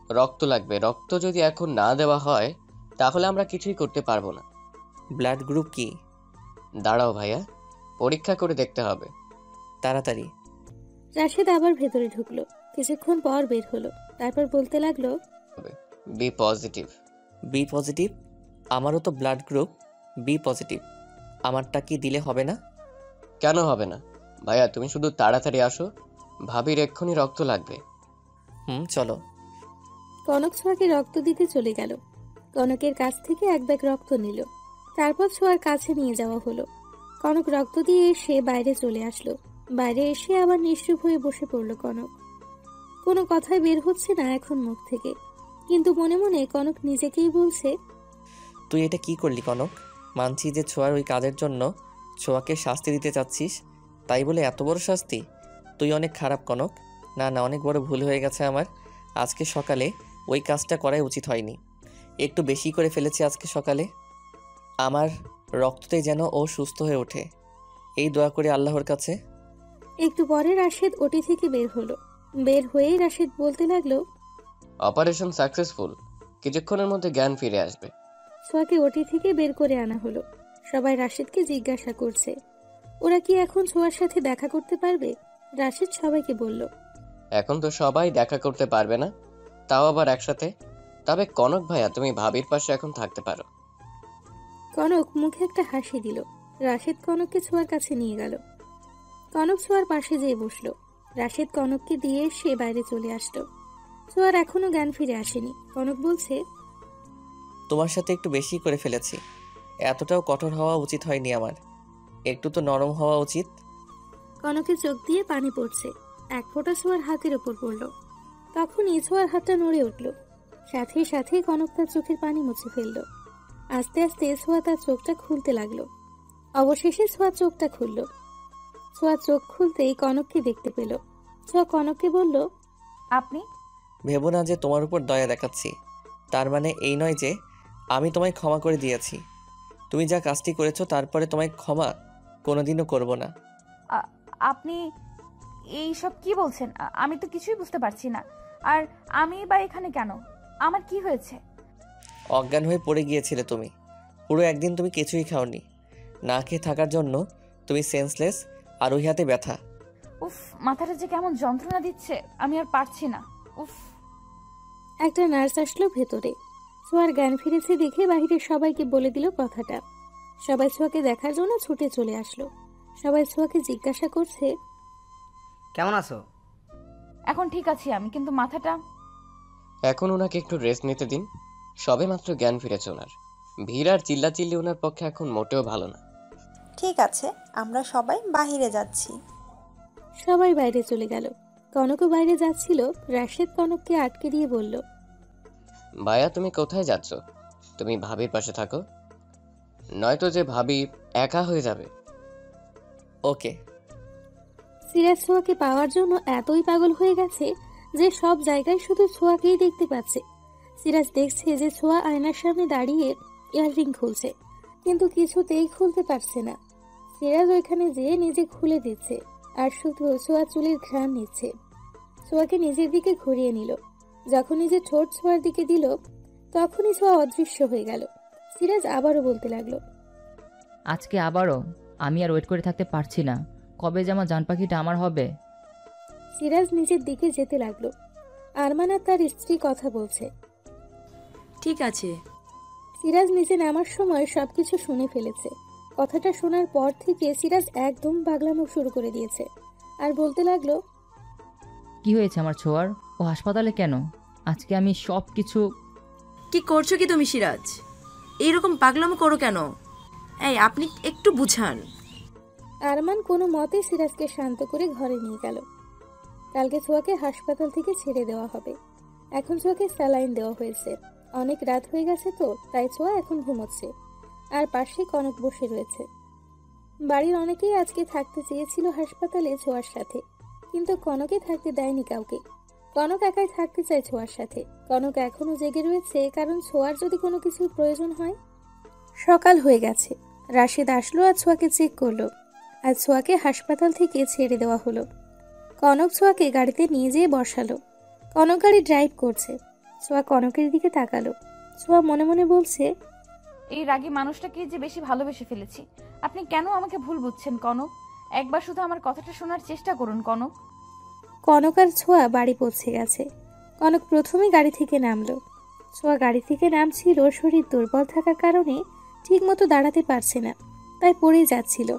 রক্ত লাগবে। রক্ত যদি এখন না দেওয়া হয় তাহলে আমরা কিছুই করতে পারবো না। ব্লাড গ্রুপ কি? দাঁড়াও ভাইয়া, পরীক্ষা করে দেখতে হবে। তাড়াতাড়ি। রাশেদ আবার ভেতরে ঢুকলো। কিছুক্ষণ পর বের হলো। তারপর বলতে লাগলো, বি পজিটিভ। B positive? আমারও তো ব্লাড গ্রুপ বি পজিটিভ। আমারটা কি দিলে হবে না? কেন হবে না ভাইয়া? তুমি শুধু তাড়াতাড়ি আসো, ভাবির এক্ষুনি রক্ত লাগবে। চলো। কনক ছোঁয়াকে রক্ত দিতে চলে গেল। কনকের কাছ থেকে এক ব্যাগ রক্ত নিল। তারপর ছোঁয়ার কাছে নিয়ে যাওয়া হলো। কনক রক্ত দিয়ে এসে বাইরে চলে আসলো। বাইরে এসে আবার নিশ্চুপ হয়ে বসে পড়লো কনক। কোনো কথাই বের হচ্ছে না এখন মুখ থেকে, কিন্তু মনে মনে কনক নিজেকেই বলছে, তুই এটা কি করলি কনক? মানছি যে ছোঁয়ার ওই কাজের জন্য ছোঁয়াকে শাস্তি দিতে চাচ্ছিস, তাই বলে এত বড় শাস্তি? তুই অনেক খারাপ কনক। না না, অনেক বড় ভুল হয়ে গেছে আমার। আজকে সকালে ওই কাজটা করাই উচিত হয়নি। একটু বেশি করে ফেলেছি আজকে সকালে। আমার রক্ততে যেন ও সুস্থ হয়ে ওঠে, এই দোয়া করে আল্লাহর কাছে। একটু পরে রাশেদ ওটি থেকে বের হলো। বের হয়েই রাশেদ বলতে লাগলো, অপারেশন সাকসেসফুল, কিছুক্ষণের মধ্যে জ্ঞান ফিরে আসবে। ছোঁয়াকে ওটি থেকে বের করে আনা হলো। সবাই রাশেদকে জিজ্ঞাসা করছে ওরা কি এখন ছোঁয়ার সাথে দেখা করতে পারবে। রাশেদ সবাইকে বলল, এখন তো সবাই দেখা করতে পারবে না, তাও আবার একসাথে। তবে কনক ভাইয়া, তুমি ভাবির পাশে এখন থাকতে পারো। কনক মুখে একটা হাসি দিল। রাশেদ কনককে ছোঁয়ার কাছে নিয়ে গেল। কনক ছোঁয়ার পাশে যেয়ে বসলো। রাশেদ কনককে দিয়ে সে বাইরে চলে আসলো। ছোঁয়ার এখনো জ্ঞান ফিরে আসেনি। কনক বলছে, তোমার সাথে একটু বেশি করে ফেলেছি। এতটাও কঠোর হওয়া উচিত হয়নি আমার, একটু তো নরম হওয়া উচিত। কনকের চোখ দিয়ে পানি পড়ছে। এক ফোঁটা ছোঁয়ার হাতের ওপর পড়ল। তখনই ছোঁয়ার হাতটা নড়ে উঠল। সাথে সাথে কনক তার চোখের পানি মুছে ফেলল। আস্তে আস্তে ছোঁয়া তার চোখটা খুলতে লাগলো। অবশেষে ছোঁয়া চোখটা খুলল। ছোঁয়া চোখ খুলতেই কনককে দেখতে পেল। ছোঁয়া কনককে বলল, আপনি? ভেবো না যে তোমার উপর দয়া দেখাচ্ছি। তার মানে এই নয় যে আমি তোমায় ক্ষমা করে দিয়েছি। তুমি যা কাজটি করেছো তারপরে তোমায় ক্ষমা কোনোদিনও করব না। আপনি এই সব কি বলছেন? আমি তো কিছুই বুঝতে পারছি না। আর আমি বা এখানে কেন? আমার কি হয়েছে? অজ্ঞান হয়ে পড়ে গিয়েছিলে তুমি। পুরো একদিন তুমি কিছুই খাওনি। না খেয়ে থাকার জন্য তুমি সেন্সলেস, আর ওই হাতে ব্যথা। উফ, মাথাটা যে কেমন যন্ত্রণা দিচ্ছে, আমি আর পারছি না। উফ। একটা নার্স আসলো ভেতরে। ছোঁয়ার জ্ঞান ফিরেছে দেখে বাইরে সবাইকে বলে দিল কথাটা। সবাই ছোঁয়াকে দেখার জন্য ছুটে চলে আসলো। সবাই ছোঁয়াকে জিজ্ঞাসা করছে, কেমন আছো? এখন ঠিক আছি আমি, কিন্তু মাথাটা। এখন ওনাকে একটু রেস্ট নিতে দিন। সবে মাত্র জ্ঞান ফিরেছে ওনার। ভিড় আর চিল্লাচিল্লি ওনার পক্ষে এখন মোটেও ভালো না। ঠিক আছে, আমরা সবাই বাহিরে যাচ্ছি। সবাই বাইরে চলে গেল। কনকও বাইরে যাচ্ছিল। রাশেদ কনককে আটকে দিয়ে বলল, ভাইয়া, তুমি কোথায় যাচ্ছ? তুমি ভাবির পাশে থাকো, নয়তো যে ভাবি একা হয়ে যাবে। ওকে। সিরাজ ছোঁয়াকে পাওয়ার জন্য এতই পাগল হয়ে গেছে যে সব জায়গায় শুধু ছোঁয়াকেই দেখতে পাচ্ছে। সিরাজ দেখছে যে ছোঁয়া আয়নার সামনে দাঁড়িয়ে ইয়াররিং খুলছে, কিন্তু কিছুতেই খুলতে পারছে না। সিরাজ ওইখানে যেয়ে নিজে খুলে দিচ্ছে, আর শুধু ছোঁয়া চুলের ঘ্রাণ নিচ্ছে। ছোঁয়াকে নিজের দিকে ঘুরিয়ে নিল। যখন নিজের ঠোঁট ছোঁয়ার দিকে দিল, তখনই ছোঁয়া অদৃশ্য হয়ে গেল। সিরাজ আবারও বলতে লাগলো, আজকে আবারও আমি আর ওয়েট করে থাকতে পারছি না। কবে যে আমার জান পাখিটা আমার হবে। সিরাজ নিজের দিকে যেতে লাগলো। আরমান আর তার স্ত্রী কথা বলছে। ঠিক আছে। সিরাজ নিচে নামার সময় সবকিছু শুনে ফেলেছে। কথাটা শোনার পর থেকে সিরাজ একদম পাগলামো শুরু করে দিয়েছে, আর বলতে লাগলো, কি হয়েছে আমার ছোঁয়ার? ও হাসপাতালে কেন? আজকে আমি সব কিছু। কি করছো কি তুমি সিরাজ? এইরকম পাগলামো করো কেন? এই, আপনি একটু বুঝান। আরমান কোনো মতে সিরাজকে শান্ত করে ঘরে নিয়ে গেল। কালকে ছোঁয়াকে হাসপাতাল থেকে ছেড়ে দেওয়া হবে। এখন ছোঁয়াকে স্যালাইন দেওয়া হয়েছে। অনেক রাত হয়ে গেছে তো, তাই ছোঁয়া এখন ঘুমোচ্ছে। আর পাশে কনক বসে রয়েছে। বাড়ির অনেকেই আজকে থাকতে চেয়েছিল হাসপাতালে ছোঁয়ার সাথে, কিন্তু কনকে থাকতে দেয়নি কাউকে। কনক একাই থাকতে চায় ছোঁয়ার সাথে। কনক এখনো জেগে রয়েছে, কারণ ছোঁয়ার যদি কোনো কিছুর প্রয়োজন হয়। সকাল হয়ে গেছে। রাশেদ আসলো আর ছোঁয়াকে চেক করলো। আর ছোঁয়াকে হাসপাতাল থেকে ছেড়ে দেওয়া হলো। কনক ছোঁয়াকে গাড়িতে নিয়ে যেয়ে বসালো। কনক গাড়ি ড্রাইভ করছে। ছোঁয়া কনকের দিকে তাকালো। ছোঁয়া মনে মনে বলছে, এই রাগী মানুষটাকে যে বেশি ভালোবেসে ফেলেছি। আপনি কেন আমাকে ভুল বুঝছেন কনক? একবার শুধু আমার কথাটা শোনার চেষ্টা করুন কনক। কনক আর ছোঁয়া বাড়ি পৌঁছে গেছে। কনক প্রথমে গাড়ি থেকে নামলো। ছোঁয়া গাড়ি থেকে নামছিল। শরীর দুর্বল থাকার কারণে ঠিকমতো দাঁড়াতে পারছে না, তাই পড়ে যাচ্ছিল।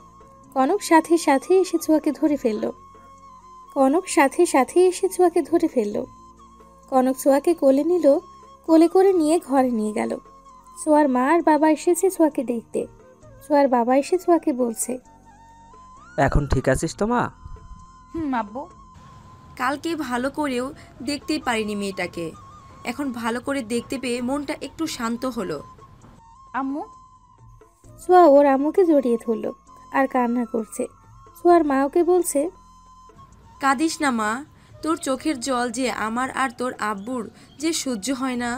কনক সাথে সাথে এসে ছোঁয়াকে ধরে ফেলল। কনক ছোঁয়াকে কোলে নিল। কোলে করে নিয়ে ঘরে নিয়ে গেল। ছোঁয়ার মা আর বাবা এসেছে ছোঁয়াকে দেখতে। ছোঁয়ার বাবা এসে ছোঁয়াকে বলছে, এখন ঠিক আছিস তো মা? আব্বু। কালকে ভালো করেও দেখতেই পারিনি মেয়েটাকে। এখন ভালো করে দেখতে পেয়ে মনটা একটু শান্ত হলো। আম্মু। ছোঁয়া ওর আম্মুকে জড়িয়ে ধরল আর কান্না করছে। ছোঁয়ার মা ওকে বলছে, কাঁদিস না মা, তোর চোখের জল যে আমার আর তোর আব্বুর যে সহ্য হয় না।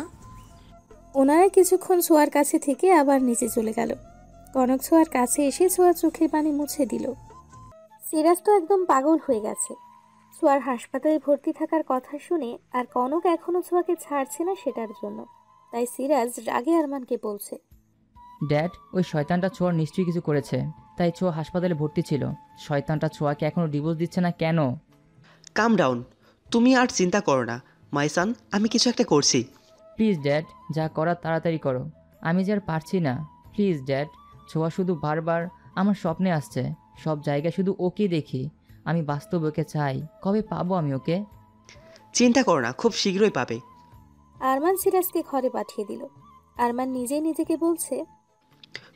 ওনারা কিছুক্ষণ ছোঁয়ার কাছে থেকে আবার নিচে চলে গেল। কনক ছোঁয়ার কাছে এসে ছোঁয়ার চোখের পানি মুছে দিল। সিরাজ তো একদম পাগল হয়ে গেছে। ছোঁয়ার হাসপাতালে ভর্তি থাকার কথা শুনে আর কনক এখনো ছোঁয়াকে ছাড়ছে না সেটার জন্য, তাই সিরাজ রাগে আরমানকে বলছে, ড্যাড, ওই শয়তানটা ছোঁয়ার নিশ্চয়ই কিছু করেছে, তাই ছোঁয়া হাসপাতালে ভর্তি ছিল। শয়তানটা ছোঁয়াকে এখনো ডিভোর্স দিচ্ছে না কেন? কাম ডাউন, তুমি আর চিন্তা করো না মাই সান, আমি কিছু একটা করছি। প্লিজ ড্যাড, যা করার তাড়াতাড়ি করো, আমি যে আর পারছি না। প্লিজ ড্যাড, ছোঁয়া শুধু বারবার আমার স্বপ্নে আসছে, সব জায়গায় শুধু ওকে দেখি। আমি বাস্তবে ওকে চাই, কবে পাবো আমি ওকে? চিন্তা করো না, খুব শীঘ্রই পাবে। আরমান সিরাজকে ঘরে পাঠিয়ে দিল। আরমান নিজেই নিজেকে বলছে,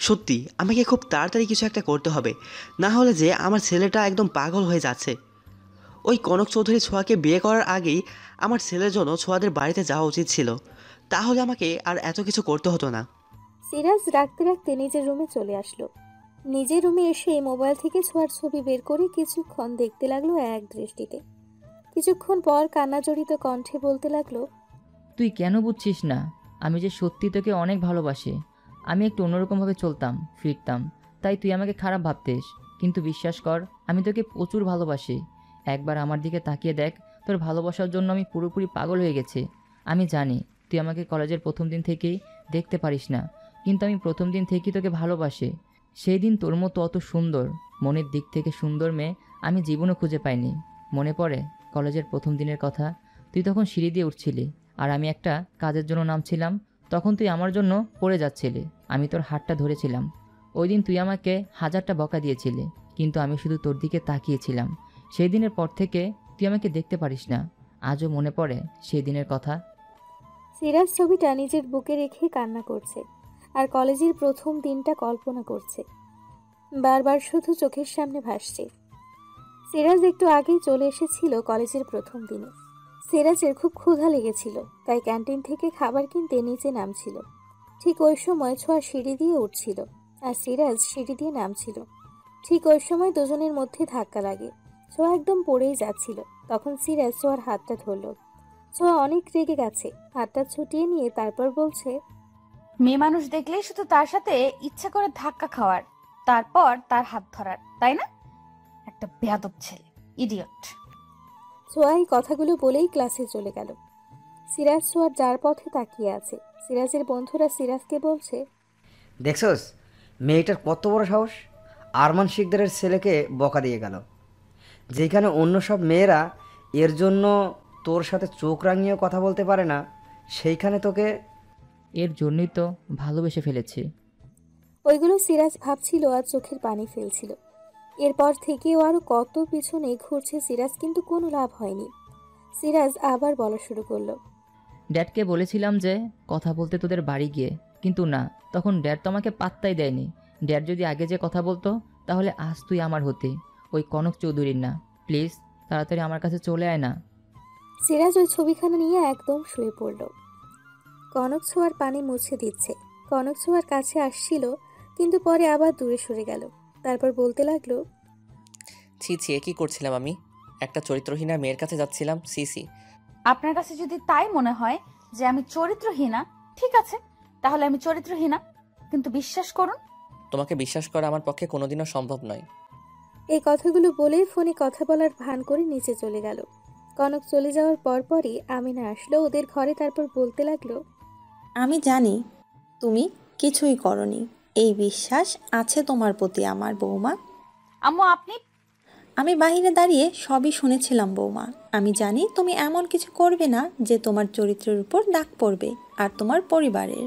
সত্যি আমাকে খুব তাড়াতাড়ি কিছু একটা করতে হবে, না হলে যে আমার ছেলেটা একদম পাগল হয়ে যাচ্ছে। ওই কনক চৌধুরী ছোঁয়াকে বিয়ে করার আগেই আমার ছেলের জন্য ছোঁয়াদের বাড়িতে যাওয়া উচিত ছিল, তাহলে আমাকে আর এত কিছু করতে হতো না। সিরাজ রাখতে রাখতে নিজের রুমে চলে আসলো। নিজের রুমে এসে মোবাইল থেকে ছোঁয়ার ছবি বের করে কিছুক্ষণ দেখতে লাগলো এক দৃষ্টিতে। কিছুক্ষণ পর কান্নাজড়িত কণ্ঠে বলতে লাগলো, তুই কেন বুঝছিস না? আমি যে সত্যি তোকে অনেক ভালোবাসি। আমি একটু অন্যরকমভাবে চলতাম, ফিরতাম, তাই তুই আমাকে খারাপ ভাবতিস, কিন্তু বিশ্বাস কর, আমি তোকে প্রচুর ভালোবাসি। একবার আমার দিকে তাকিয়ে দেখ, তোর ভালোবাসার জন্য আমি পুরোপুরি পাগল হয়ে গেছি। আমি জানি তুই আমাকে কলেজের প্রথম দিন থেকেই দেখতে পারিস না, কিন্তু আমি প্রথম দিন থেকেই তোকে ভালোবাসি। সেই দিন তোর মতো অত সুন্দর, মনের দিক থেকে সুন্দর মেয়ে আমি জীবনও খুঁজে পাইনি। মনে পড়ে কলেজের প্রথম দিনের কথা? তুই তখন সিঁড়ি দিয়ে উঠছিলি আর আমি একটা কাজের জন্য নামছিলাম, তখন তুই আমার জন্য পড়ে যাচ্ছিলি, আমি তোর হাতটা ধরেছিলাম। ওই দিন তুই আমাকে 1000টা বকা দিয়েছিলি, কিন্তু আমি শুধু তোর দিকে তাকিয়েছিলাম। সেই দিনের পর থেকে তুই আমাকে দেখতে পারিস না। আজও মনে পড়ে সেই দিনের কথা। সিরাজ ছবিটা নিজের বুকে রেখে কান্না করছে আর কলেজের প্রথম দিনটা কল্পনা করছে। বারবার শুধু চোখের সামনে ভাসছে। সিরাজ একটু আগেই চলে এসেছিল কলেজের প্রথম দিনে। সিরাজের খুব ক্ষুধা লেগেছিল, তাই ক্যান্টিন থেকে খাবার কিনতে নিচে নামছিল। ঠিক ওই সময় ছোঁয়া সিঁড়ি দিয়ে উঠছিল আর সিরাজ সিঁড়ি দিয়ে নামছিল। ঠিক ওই সময় দুজনের মধ্যে ধাক্কা লাগে। ছোঁয়া একদম পড়েই যাচ্ছিল। তখন সিরাজ ছোঁয়ার হাতটা ধরল। ছোঁয়া অনেক রেগে গেছে, হাতটা ছুটিয়ে নিয়ে তারপর বলছে, মেয়ে মানুষ দেখলেই শুধু তার সাথে ইচ্ছা করে ধাক্কা খাওয়ার, তারপর তার হাত ধরার, তাই না? একটা বেয়াদব ছেলে, ইডিয়ট। ছোঁয়া এই কথাগুলো বলেই ক্লাসে চলে গেল। সিরাজ ছোঁয়ার যার পথে তাকিয়ে আছে। সিরাজের বন্ধুরা সিরাজকে বলছে, দেখছস মেয়েটার কত বড় সাহস, আরমান শিকদারের ছেলেকে বকা দিয়ে গেল, যেখানে অন্য সব মেয়েরা এর জন্য তোর সাথে চোখ রাঙিয়েও কথা বলতে পারে না, সেইখানে তোকে। এর জন্যই তো ভালোবেসে ফেলেছি। ওইগুলো সিরাজ ভাবছিল আর চোখের পানি ফেলছিল। এরপর থেকেও আরো কত পিছনে ঘুরছে সিরাজ, কিন্তু কোনো লাভ হয়নি। সিরাজ আবার বলা শুরু করলো, ড্যাডকে বলেছিলাম যে কথা বলতে তোদের বাড়ি গিয়ে, কিন্তু না, তখন ড্যাড তো আমাকে পাত্তাই দেয়নি। ড্যাড যদি আগে যে কথা বলতো তাহলে আজ তুই আমার হতি, ওই কনক চৌধুরীর না। প্লিজ তাড়াতাড়ি আমার কাছে চলে আয় না। সিরাজ ওই ছবিখানা নিয়ে একদম শুয়ে পড়ল। কনক ছোঁয়ার পানি মুছে দিচ্ছে। কনক ছোঁয়ার কাছে আসছিল, কিন্তু পরে আবার দূরে সরে গেল। তারপর বলতে লাগলো, ছি ছি, এ কি করছিলাম আমি? একটা চরিত্রহীনা মেয়ের কাছে যাচ্ছিলাম। সি সি। আপনার কাছে যদি তাই মনে হয় যে আমি চরিত্রহীনা, ঠিক আছে, তাহলে আমি চরিত্রহীনা, কিন্তু বিশ্বাস করুন, তোমাকে বিশ্বাস করা আমার পক্ষে কোনোদিনও সম্ভব নয়। এই কথাগুলো বলেই ফোনে কথা বলার ভান করে নিচে চলে গেল। কনক চলে যাওয়ার পরপরই আমিনা আসলো ওদের ঘরে। তারপর বলতে লাগলো, আমি জানি তুমি কিছুই করনি, এই বিশ্বাস আছে তোমার প্রতি আমার বৌমা। আম্মু আপনি। আমি বাইরে দাঁড়িয়ে সবই শুনেছিলাম বৌমা। আমি জানি তুমি এমন কিছু করবে না যে তোমার চরিত্রের উপর দাগ পড়বে আর তোমার পরিবারের।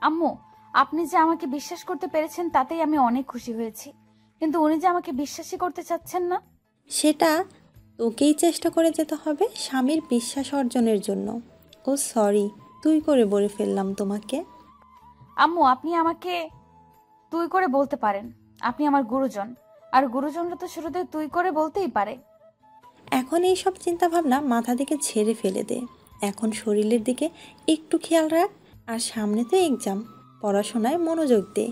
আম্মু, আপনি যে আমাকে বিশ্বাস করতে পেরেছেন তাতেই আমি অনেক খুশি হয়েছি, কিন্তু উনি যে আমাকে বিশ্বাসই করতে চাচ্ছেন না। সেটা তোকেই চেষ্টা করে যেতে হবে স্বামীর বিশ্বাস অর্জনের জন্য। ও সরি, তুই করে বলে ফেললাম তোমাকে। আম্মু, আপনি আমাকে তুই করে বলতে পারেন, আপনি আমার গুরুজন, আর গুরুজনরা তো শুরুতে তুই করে বলতেই পারে। এখন এই সব চিন্তা ভাবনা মাথা থেকে ছেড়ে ফেলে দে। এখন শরীরের দিকে একটু খেয়াল রাখ, আর সামনে তো এক্সাম, পড়াশোনায় মনোযোগ দে।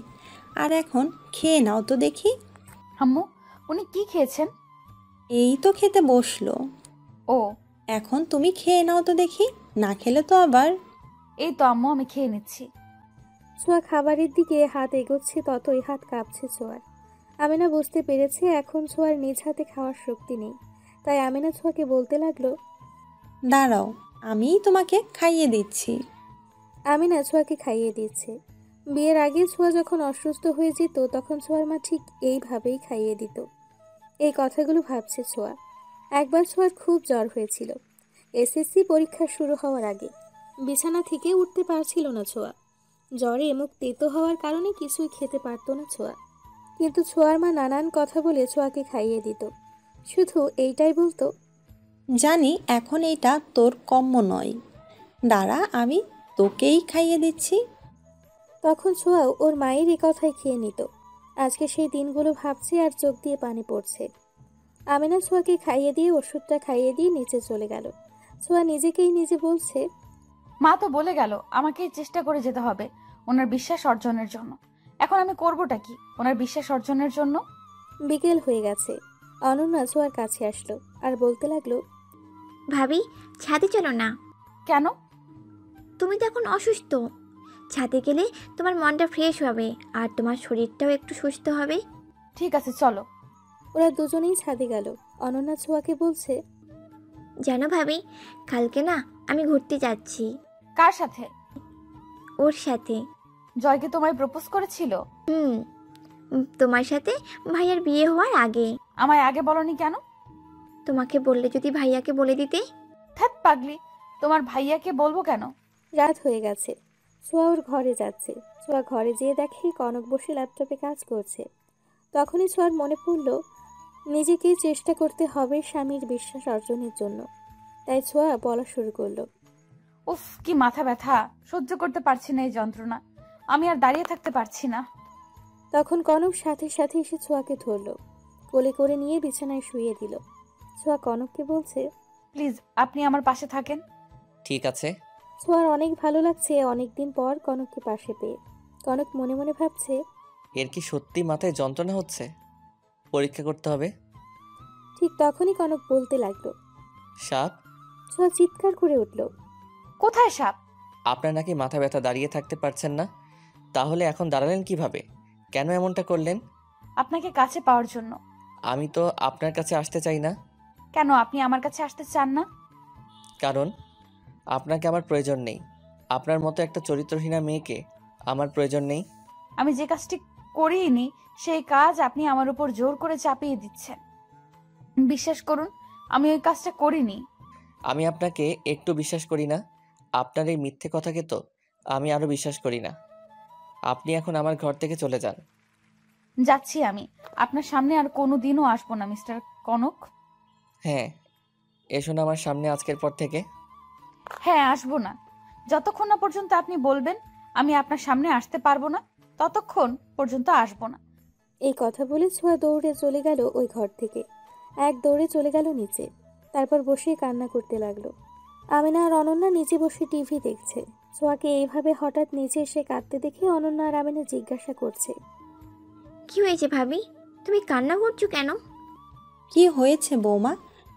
আর এখন খেয়ে নাও তো দেখি। আম্মু, উনি কি খেয়েছেন? এই তো খেতে বসলো। ও, এখন তুমি খেয়ে নাও তো দেখি, না খেলে তো আবার। এই তো আম্মু, আমি খেয়ে নিচ্ছি। ছোঁয়া খাবারের দিকে হাত এগোচ্ছে, ততই হাত কাঁপছে ছোঁয়ার। আমিনা বুঝতে পেরেছে এখন ছোঁয়ার নিজ হাতে খাওয়ার শক্তি নেই, তাই আমিনা ছোঁয়াকে বলতে লাগলো, দাঁড়াও, আমিই তোমাকে খাইয়ে দিচ্ছি। আমিনা ছোঁয়াকে খাইয়ে দিচ্ছে। বিয়ের আগে ছোঁয়া যখন অসুস্থ হয়ে যেত তখন ছোঁয়ার মা ঠিক এইভাবেই খাইয়ে দিত। এই কথাগুলো ভাবছে ছোঁয়া। একবার ছোঁয়ার খুব জ্বর হয়েছিল এসএসসি পরীক্ষা শুরু হওয়ার আগে। বিছানা থেকে উঠতে পারছিল না ছোঁয়া। জ্বরে মুখ তেতো হওয়ার কারণে কিছুই খেতে পারত না ছোঁয়া। কিন্তু ছোঁয়ার মা নানান কথা বলে ছোঁয়াকে খাইয়ে দিত। শুধু এইটাই বলতো, জানি এখন এইটা তোর কম্য নয়, দাঁড়া আমি তোকেই খাইয়ে দিচ্ছি। তখন ছোঁয়াও ওর মায়ের এই কথাই খেয়ে নিত। আজকে সেই দিনগুলো ভাবছে আর চোখ দিয়ে পানি পড়ছে। আমিনা ছোঁয়াকে খাইয়ে দিয়ে ওষুধটা খাইয়ে দিয়ে নিচে চলে গেল। ছোঁয়া নিজেকেই নিজে বলছে, মা তো বলে গেল আমাকে চেষ্টা করে যেতে হবে ওনার বিশ্বাস অর্জনের জন্য। এখন আমি করবোটা কি ওনার বিশ্বাস অর্জনের জন্য? বিকেল হয়ে গেছে। অনন্যা ছোঁয়ার কাছে আসলো আর বলতে লাগলো, ভাবি ছাদে চলো না। কেন? তুমি তো এখন অসুস্থ, ছাদে গেলে তোমার মনটা ফ্রেশ হবে আর তোমার শরীরটাও একটু সুস্থ হবে। ঠিক আছে চলো। ওরা দুজনেই ছাদে গেল। অনন্যা ছোঁয়াকে বলছে, জানো ভাবি, কালকে না আমি ঘুরতে যাচ্ছি। কার সাথে? ওর সাথে। জয়কে তোমায় প্রপোজ করেছিল? তোমার সাথে ভাইয়ার বিয়ে হওয়ার আগে। আমায় আগে বলনি কেন? তোমাকে বললে যদি ভাইয়াকে বলে দিতে। ধ্যাৎ পাগলি, তোমার ভাইয়াকে বলবো কেন? রাত হয়ে গেছে। ছোঁয়া ওর ঘরে যাচ্ছে। ছোঁয়া ঘরে যেয়ে দেখে কনক বসে ল্যাপটপে কাজ করছে। তখনই ছোঁয়ার মনে পড়ল নিজেকেই চেষ্টা করতে হবে স্বামীর বিশ্বাস অর্জনের জন্য। তাই ছোঁয়া বলা শুরু করলো, উফ কি মাথা ব্যথা, সহ্য করতে পারছি না এই যন্ত্রণা, আমি আর দাঁড়িয়ে থাকতে পারছি না। তখন কনক সাথে সাথে এসে ছোঁয়াকে ধরলো, কোলে করে নিয়ে বিছানায় শুইয়ে দিল। ছোঁয়া কনককে বলছে, প্লিজ আপনি আমার পাশে থাকেন। ঠিক আছে। ছোঁয়ার অনেক ভালো লাগছে অনেকদিন পর কনককে পাশে পেয়ে। কনক মনে মনে ভাবছে, এর কি সত্যি মাথায় যন্ত্রণা হচ্ছে? পরীক্ষা করতে হবে। ঠিক তখনই কনক বলতে লাগলো, সাপ। ছোঁয়া চিৎকার করে উঠল, কোথায় সাপ? আপনার নাকি মাথা ব্যথা, দাঁড়িয়ে থাকতে পারছেন না, তাহলে এখন দাঁড়ালেন কিভাবে? কেন এমনটা করলেন? আপনাকে কাছে পাওয়ার জন্য। আমি তো আপনার কাছে আসতে চাই না। কেন আপনি আমার কাছে আসতে চান না? কারণ আপনাকে আমার প্রয়োজন নেই। আপনার মতো একটা চরিত্রহীনা মেয়েকে আমার প্রয়োজন নেই। আমি যে কাজটি করিনি সেই কাজ আপনি আমার উপর জোর করে চাপিয়ে দিচ্ছেন। বিশ্বাস করুন আমি ওই কাজটা করিনি। আমি আপনাকে একটু বিশ্বাস করি না। আপনার এই মিথ্যে কথাকে তো আমি আরো বিশ্বাস করি না। আপনি এখন আমার ঘর থেকে চলে যান। যাচ্ছি আমি। আপনার সামনে আর কোনোদিনও আসবো না মিস্টার কনক। হ্যাঁ, এসো না আমার সামনে আজকের পর থেকে। হ্যাঁ আসবো না। যতক্ষণ না পর্যন্ত আপনি বলবেন আমি আপনার সামনে আসতে পারবো না ততক্ষণ পর্যন্ত আসবো না। এই কথা বলে ছোঁয়া দৌড়ে চলে গেল ওই ঘর থেকে। এক দৌড়ে চলে গেল নিচে। তারপর বসে কান্না করতে লাগলো। আমিনা আর অনন্যা নিচে বসে টিভি দেখছে। ছোঁয়াকে এইভাবে হঠাৎ নিচে এসে কাঁদতে দেখে অনন্যা আর আমিনা জিজ্ঞাসা করছে, কি হয়েছে ভাবি, তুমি কান্না করছো কেন? কি হয়েছে বৌমা?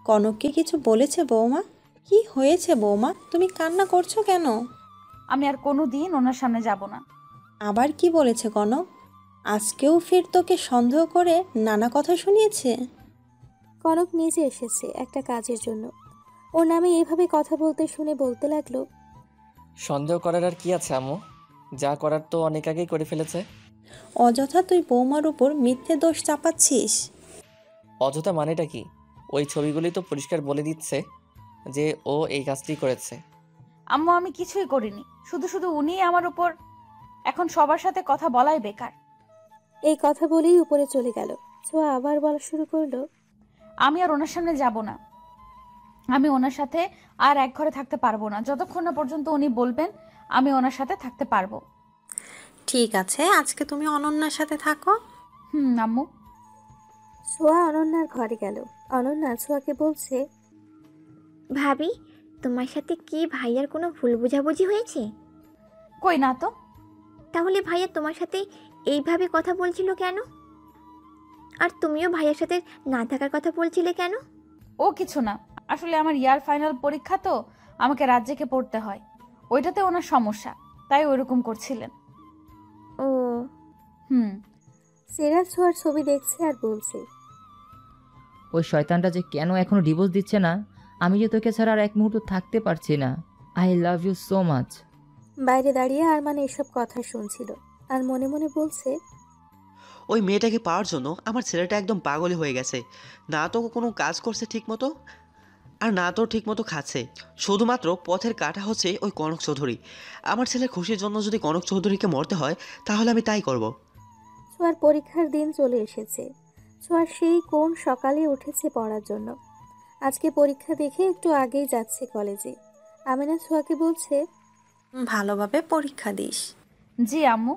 কনককে কিছু বলেছে বৌমা? কি হয়েছে বৌমা, তুমি কান্না করছো কেন? আমি আর কোনোদিন ওনার সামনে যাব না। আবার কি বলেছে কনক? আজকেও ফের তোকে সন্দেহ করে নানা কথা শুনিয়েছে? কনক নিচে এসেছে একটা কাজের জন্য। ওর নামে এইভাবে কথা বলতে শুনে বলতে লাগলো, সন্দেহ করার আর কি আছে আম্মু? যা করার তো অনেক আগেই করে ফেলেছে। অযথা তুই বৌমার উপর মিথ্যে দোষ চাপাচ্ছিস। অযথা মানেটা কি? ওই ছবিগুলি তো পরিষ্কার বলে দিচ্ছে যে ও এই কাজটি করেছে। আম্মু আমি কিছুই করিনি, শুধু শুধু উনি আমার উপর। এখন সবার সাথে কথা বলাই বেকার। এই কথা বলেই উপরে চলে গেল। ছোঁয়া আবার বলা শুরু করলো, আমি আর ওনার সামনে যাব না। আমি ওনার সাথে আর এক ঘরে থাকতে পারবো না যতক্ষণ না পর্যন্ত উনি বলবেন আমি ওনার সাথে থাকতে পারবো। ঠিক আছে, আজকে তুমি অনন্যার সাথে থাকো। আম্মু। ছোঁয়া অনন্যার ঘরে গেল। অনন্যা ছোঁয়াকে বলছে, ভাবি তোমার সাথে কি ভাইয়ার কোনো ভুল বোঝাবুঝি হয়েছে? কই না তো। তাহলে ভাইয়া তোমার সাথে এইভাবে কথা বলছিল কেন? আর তুমিও ভাইয়ার সাথে না থাকার কথা বলছিলে কেন? ও কিছু না, আসলে আমার ইয়ার ফাইনাল পরীক্ষা তো আমাকে রাজ্যকে পড়তে হয়, ওইটাতে ওনার সমস্যা, তাই ওইরকম করছিলেন। ও সিরাজ ছোঁয়ার ছবি দেখছে আর বলছে, ওই শয়তানটা যে কেন এখনো ডিভোর্স দিচ্ছে না। আমি যে তোকে ছাড়া আর এক মুহূর্ত থাকতে পারছি না। I love you so much. বাইরে দাঁড়িয়ে আরমান এসব কথা শুনছিল আর মনে মনে বলছে, ওই মেয়েটাকে পাওয়ার জন্য আমার ছেলেটা একদম পাগলই হয়ে গেছে। না তো কোনো কাজ করছে ঠিক মতো, আর না তো ঠিক মতো খাচ্ছে। শুধুমাত্র পথের কাঁটা হচ্ছে ওই কনক চৌধুরী। আমার ছেলের খুশির জন্য যদি কনক চৌধুরীকে মরতে হয় তাহলে আমি তাই করব। ছোঁয়ার পরীক্ষার দিন চলে এসেছে। ছোঁয়ার সেই কোন সকালে উঠেছে পড়ার জন্য। আজকে পরীক্ষা দেখে একটু আগেই যাচ্ছে কলেজে। আমিনা ছোঁয়াকে বলছে, ভালোভাবে পরীক্ষা দিস। জি আম্মু।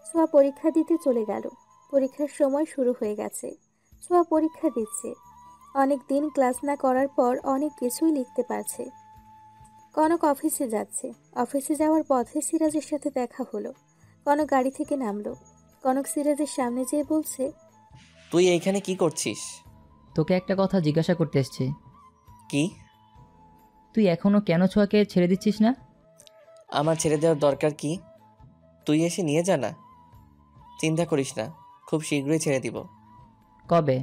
ছোঁয়া পরীক্ষা দিতে চলে গেল। পরীক্ষার সময় শুরু হয়ে গেছে। ছোঁয়া পরীক্ষা দিচ্ছে। অনেক দিন ক্লাস না করার পর অনেক কিছুই লিখতে পারছে। কনক অফিসে যাচ্ছে। অফিসে যাওয়ার পথে সিরাজের সাথে দেখা হলো। কনক গাড়ি থেকে নামলো। কনক সিরাজের সামনে যেয়ে বলছে, তুই এইখানে কি করছিস? তোকে একটা কথা জিজ্ঞাসা করতে এসেছি। কি? তুই এখনো কেন ছোঁয়াকে ছেড়ে দিচ্ছিস না? আমার ছেড়ে দেওয়ার দরকার কি? তুই এসে নিয়ে যা না। চিন্তা করিস না, খুব শীঘ্রই ছেড়ে দিব। কবে?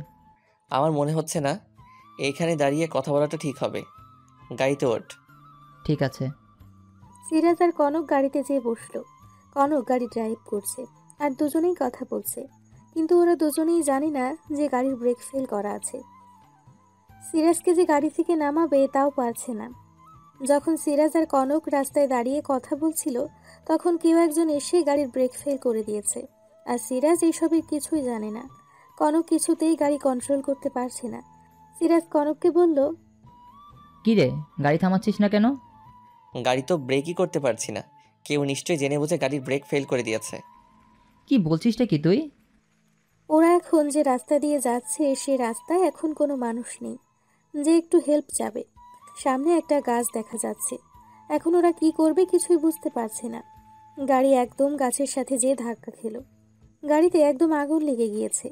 আমার মনে হচ্ছে না এইখানে দাঁড়িয়ে কথা বলাটা ঠিক হবে। গাড়িতে ওঠ। ঠিক আছে। সিরাজ আর কনক গাড়িতে যেয়ে বসলো। কনক গাড়ি ড্রাইভ করছে আর দুজনেই কথা বলছে, কিন্তু ওরা দুজনেই জানে না যে গাড়ির ব্রেক ফেল করা আছে। সিরাজকে যে গাড়ি থেকে নামাবে তাও পারছে না। যখন সিরাজ আর কনক রাস্তায় দাঁড়িয়ে কথা বলছিল তখন কেউ একজন এসে গাড়ির ব্রেক ফেল করে দিয়েছে। আর সিরাজ এইসবের কিছুই জানে না। কনক কিছুতেই গাড়ি কন্ট্রোল করতে পারছে না। সিরাজ কনককে বলল, কি রে, গাড়ি থামাচ্ছিস না কেন? গাড়ি তো ব্রেকই করতে পারছি না। কেউ নিশ্চয়ই জেনে বুঝে গাড়ির ব্রেক ফেল করে দিয়েছে। কি বলছিসটা কি তুই? ওরা এখন যে রাস্তা দিয়ে যাচ্ছে সে রাস্তায় এখন কোনো মানুষ নেই যে একটু হেল্প যাবে। সামনে একটা গাছ দেখা যাচ্ছে। এখন ওরা কি করবে কিছুই বুঝতে পারছে না। গাড়ি একদম গাছের সাথে যেয়ে ধাক্কা খেলো। গাড়িতে একদম আগুন লেগে গিয়েছে।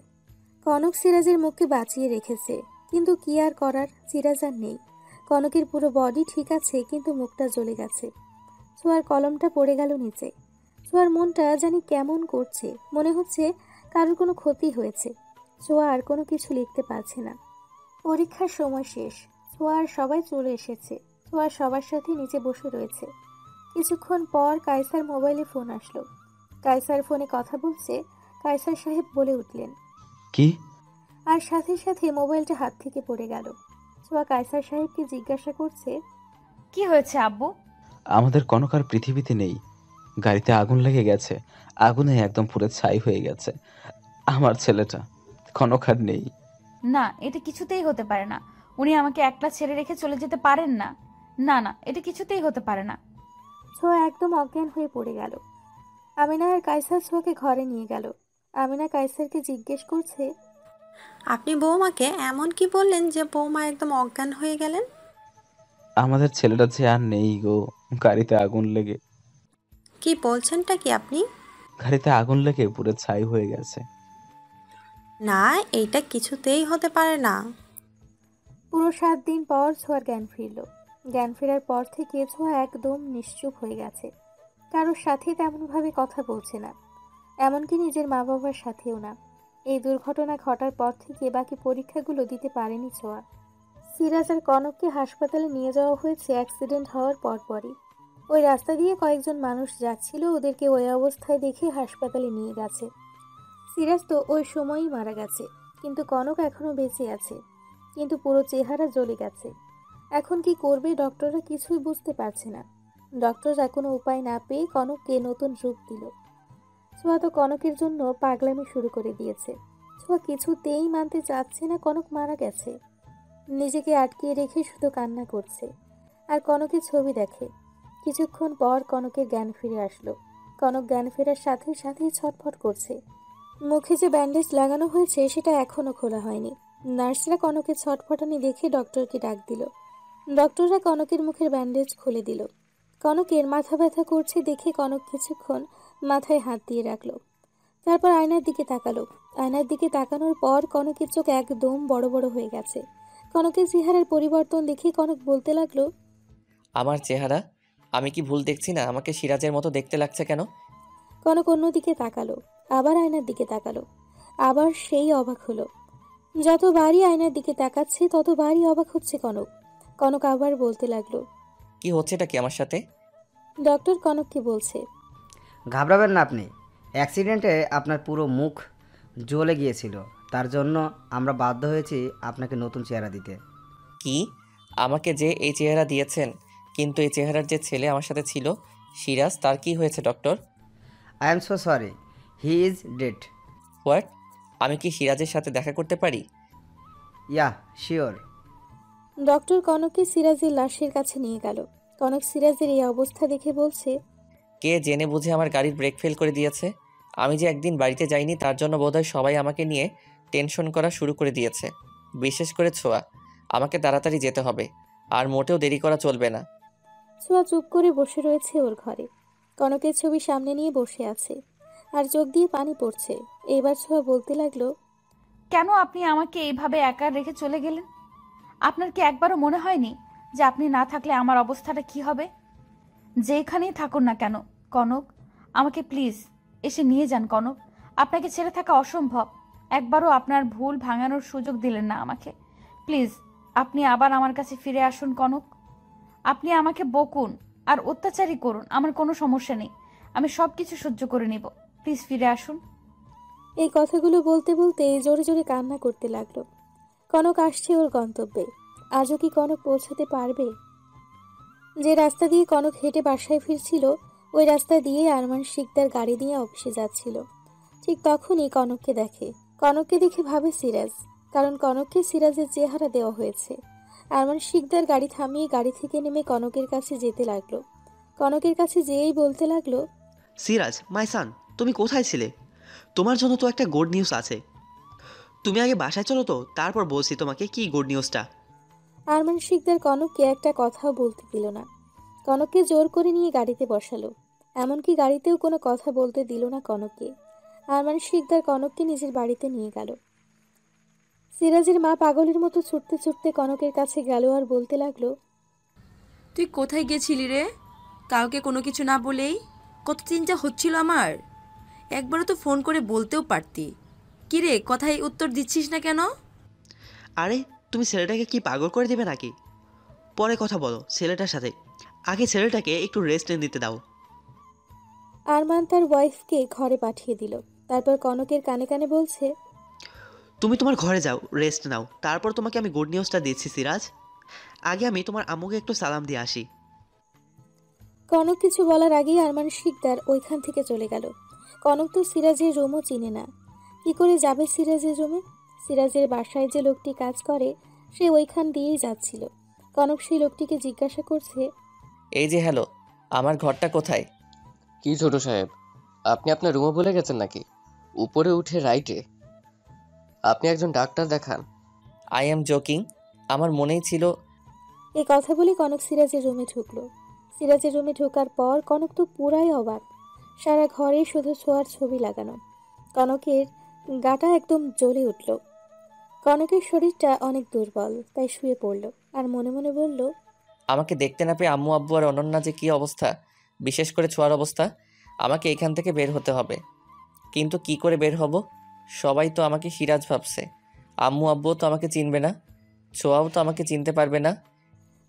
কনক সিরাজের মুখকে বাঁচিয়ে রেখেছে, কিন্তু কি আর করার, সিরাজ আর নেই। কনকের পুরো বডি ঠিক আছে, কিন্তু মুখটা জ্বলে গেছে। ছোঁয়ার কলমটা পড়ে গেল নিচে। ছোঁয়ার মনটা জানি কেমন করছে, মনে হচ্ছে কারোর কোনো ক্ষতি হয়েছে। ছোঁয়া আর কোনো কিছু লিখতে পারছে না। পরীক্ষার সময় শেষ। ছোঁয়ার সবাই চলে এসেছে। ছোঁয়া সবার সাথে নিচে বসে রয়েছে। কিছুক্ষণ পর কায়সার মোবাইলে ফোন আসলো। কায়সার ফোনে কথা বলছে। কায়সার সাহেব বলে উঠলেন, কি? আর সাথে সাথে মোবাইলটা হাত থেকে পড়ে গেল। ছোঁয়া কায়সার সাহেবকে জিজ্ঞাসা করছে, কি হয়েছে আব্বু? আমাদের কনক আর পৃথিবীতে নেই। গাড়িতে আগুন লেগে গেছে। আগুনে একদম পুরো ছাই হয়ে গেছে। আমার ছেলেটা কনক আর নেই। না, এটা কিছুতেই হতে পারে না। উনি আমাকে একলা ছেড়ে রেখে চলে যেতে পারেন না। না না, এটা কিছুতেই হতে পারে না। ছোঁয়া একদম অজ্ঞান হয়ে পড়ে গেল। আমিনা আর কায়সার ছোঁয়াকে ঘরে নিয়ে গেল। আমিনা কায়সারকে জিজ্ঞেস করছে, আপনি বৌমাকে এমন কি বললেন যে বৌমা একদম অজ্ঞান হয়ে গেলেন? আমাদের ছেলেটা যে আর নেই গো, গাড়িতে আগুন লেগে। কি বলছেনটা কি আপনি? গাড়িতে আগুন লেগে পুরো ছাই হয়ে গেছে। না, এইটা কিছুতেই হতে পারে না। পুরো 7 দিন পর ছোঁয়ার জ্ঞান ফিরল। জ্ঞান ফেরার পর থেকে ছোঁয়া একদম নিশ্চুপ হয়ে গেছে। কারোর সাথে তেমনভাবে কথা বলছে না, এমনকি নিজের মা বাবার সাথেও না। এই দুর্ঘটনা ঘটার পর থেকে বাকি পরীক্ষাগুলো দিতে পারেনি ছোঁয়া। সিরাজ আর কনককে হাসপাতালে নিয়ে যাওয়া হয়েছে অ্যাক্সিডেন্ট হওয়ার পরপরই। ওই রাস্তা দিয়ে কয়েকজন মানুষ যাচ্ছিল, ওদেরকে ওই অবস্থায় দেখে হাসপাতালে নিয়ে গেছে। সিরাজ তো ওই সময়ই মারা গেছে, কিন্তু কনক এখনো বেঁচে আছে, কিন্তু পুরো চেহারা জ্বলে গেছে। এখন কি করবে ডক্টররা কিছুই বুঝতে পারছে না। ডক্টররা কোনো উপায় না পেয়ে কনককে নতুন রূপ দিল। ছোঁয়া তো কনকের জন্য পাগলামি শুরু করে দিয়েছে। ছোঁয়া কিছুতেই মানতে চাচ্ছে না কনক মারা গেছে। নিজেকে আটকিয়ে রেখে শুধু কান্না করছে আর কনকের ছবি দেখে। কিছুক্ষণ পর কনকের জ্ঞান ফিরে আসলো। কনক জ্ঞান ফেরার সাথে সাথেই ছটফট করছে। মুখে যে ব্যান্ডেজ লাগানো হয়েছে সেটা এখনো খোলা হয়নি। নার্সরা কনকের ছটফটানি দেখে ডক্টরকে ডাক দিল। ডক্টররা কনকের মুখের ব্যান্ডেজ খুলে দিল। কনকের মাথা ব্যথা করছে দেখে কনক কিছুক্ষণ মাথায় হাত দিয়ে রাখলো। তারপর আয়নার দিকে তাকালো। আয়নার দিকে তাকানোর পর কনকের চোখ একদম বড় বড় হয়ে গেছে। কনকের চেহারার পরিবর্তন দেখে কনক বলতে লাগলো, আমার চেহারা? আমি কি ভুল দেখছি না? আমাকে সিরাজের মতো দেখতে লাগছে কেন? কনক অন্যদিকে তাকালো, আবার আয়নার দিকে তাকালো, আবার সেই অবাক হলো। যতবারই আয়নার দিকে তাকাচ্ছে ততবারই অবাক হচ্ছে কনক। কনক আবার বলতে লাগলো, কি হচ্ছেটা কি আমার সাথে? ডক্টর কনককে বলছে, ঘাবড়াবেন না আপনি। অ্যাক্সিডেন্টে আপনার পুরো মুখ জ্বলে গিয়েছিল, তার জন্য আমরা বাধ্য হয়েছি আপনাকে নতুন চেহারা দিতে। কি? আমাকে যে এই চেহারা দিয়েছেন, কিন্তু এই চেহারার যে ছেলে আমার সাথে ছিল সিরাজ, তার কি হয়েছে doctor? I am so sorry, he is dead. What? আমি কি সিরাজের সাথে দেখা করতে পারি? Yeah sure. ডক্টর কনককে সিরাজের লাশের কাছে নিয়ে গেল। কনক সিরাজের এই অবস্থা দেখে বলছে, কে জেনে বুঝে আমার গাড়ির ব্রেক ফেল করে দিয়েছে? আমি যে একদিন বাড়িতে যাইনি তার জন্য বোধহয় সবাই আমাকে নিয়ে টেনশন করা শুরু করে দিয়েছে। বিশেষ করে ছোঁয়া। আমাকে তাড়াতাড়ি যেতে হবে, আর মোটেও দেরি করা চলবে না। ছোঁয়া চুপ করে বসে রয়েছে ওর ঘরে। কনকের ছবি সামনে নিয়ে বসে আছে, আর চোখ দিয়ে পানি পড়ছে। এবার ছোঁয়া বলতে লাগলো, কেন আপনি আমাকে এইভাবে একা রেখে চলে গেলেন? আপনার কি একবারও মনে হয়নি যে আপনি না থাকলে আমার অবস্থাটা কি হবে? যেখানেই থাকুন না কেন কনক, আমাকে প্লিজ এসে নিয়ে যান কনক। আপনাকে ছেড়ে থাকা অসম্ভব। একবারও আপনার ভুল ভাঙানোর সুযোগ দিলেন না আমাকে। প্লিজ আপনি আবার আমার কাছে ফিরে আসুন কনক। আপনি আমাকে বকুন আর অত্যাচারই করুন, আমার কোনো সমস্যা নেই। আমি সব কিছু সহ্য করে নিব। প্লিজ ফিরে আসুন। এই কথাগুলো বলতে বলতে জোরে জোরে কান্না করতে লাগলো। কনক আসছে ওর গন্তব্যে। আজও কি কনক পৌঁছাতে পারবে? যে রাস্তা দিয়ে কনক হেঁটে বাসায় ফিরছিল, ওই রাস্তা দিয়ে আরমান শিকদার গাড়ি দিয়ে অফিসে যাচ্ছিল। ঠিক তখনই কনককে দেখে। কনককে দেখে ভাবে সিরাজ, কারণ কনককে সিরাজের চেহারা দেওয়া হয়েছে। আরমান শিকদার গাড়ি থামিয়ে গাড়ি থেকে নেমে কনকের কাছে যেতে লাগলো। কনকের কাছে যেয়েই বলতে লাগলো, সিরাজ মাই সান, তুমি কোথায় ছিলে? তোমার জন্য তো একটা গুড নিউজ আছে। তুমি আগে বাসায় চলো তো, তারপর বলছি তোমাকে কি গুড নিউজটা। আরমান শিকদার কনককে একটা কথাও বলতে দিল না। কনককে জোর করে নিয়ে গাড়িতে বসালো। এমনকি গাড়িতেও কোনো কথা বলতে দিল না কনককে। আরমান শিকদার কনককে নিজের বাড়িতে নিয়ে গেল। সিরাজের মা পাগলের মতো ছুটতে ছুটতে কনকের কাছে গেল আর বলতে লাগলো, তুই কোথায় গেছিলি রে? কাউকে কোনো কিছু না বলেই? কত চিন্তা হচ্ছিল আমার। একবারও তো ফোন করে বলতেও পারতি। কি রে, কথায় উত্তর দিচ্ছিস না কেন? আরে তুমি ছেলেটাকে কি পাগল করে দেবে নাকি? পরে কথা বলো ছেলেটার সাথে, আগে ছেলেটাকে একটু রেস্ট নিতে দাও। আরমান তার ওয়াইফকে ঘরে পাঠিয়ে দিল। তারপর কনকের কানে কানে বলছে, তুমি তোমার ঘরে যাও, রেস্ট নাও, তারপর তোমাকে আমি গুড নিউজটা দিচ্ছি সিরাজ। আগে আমি তোমার আম্মুকে একটু সালাম দিয়ে আসি। কনক কিছু বলার আগেই আরমান শিকদার ওইখান থেকে চলে গেল। কনক তো সিরাজের রুমও চিনে না। কি করে যাবে সিরাজের রুমে? সিরাজের বাসায় যে লোকটি কাজ করে সে ওইখান দিয়েই যাচ্ছিল। কনক সেই লোকটিকে জিজ্ঞাসা করছে, এই যে হ্যালো, আমার ঘরটা কোথায়? কি ছোট সাহেব, আপনি আপনার রুমে ভুলে গেছেন নাকি? উপরে উঠে রাইটে। আপনি একজন ডাক্তার দেখান। আই এম জোকিং, আমার মনেই ছিল। এই কথা বলে কনক সিরাজের রুমে ঢুকলো। সিরাজের রুমে ঢোকার পর কনক তো পুরাই অবাক। সারা ঘরে শুধু ছোঁয়ার ছবি লাগানো। কনকের গাটা একদম জ্বলে উঠল। কনকের শরীরটা অনেক দুর্বল, তাই শুয়ে পড়ল আর মনে মনে বলল, আমাকে দেখতে না পেয়ে আম্মু আব্বু আর অনন্যা যে কী অবস্থা, বিশেষ করে ছোঁয়ার অবস্থা। আমাকে এখান থেকে বের হতে হবে, কিন্তু কি করে বের হব? সবাই তো আমাকে সিরাজ ভাবছে। আম্মু আব্বুও তো আমাকে চিনবে না, ছোঁয়াও তো আমাকে চিনতে পারবে না।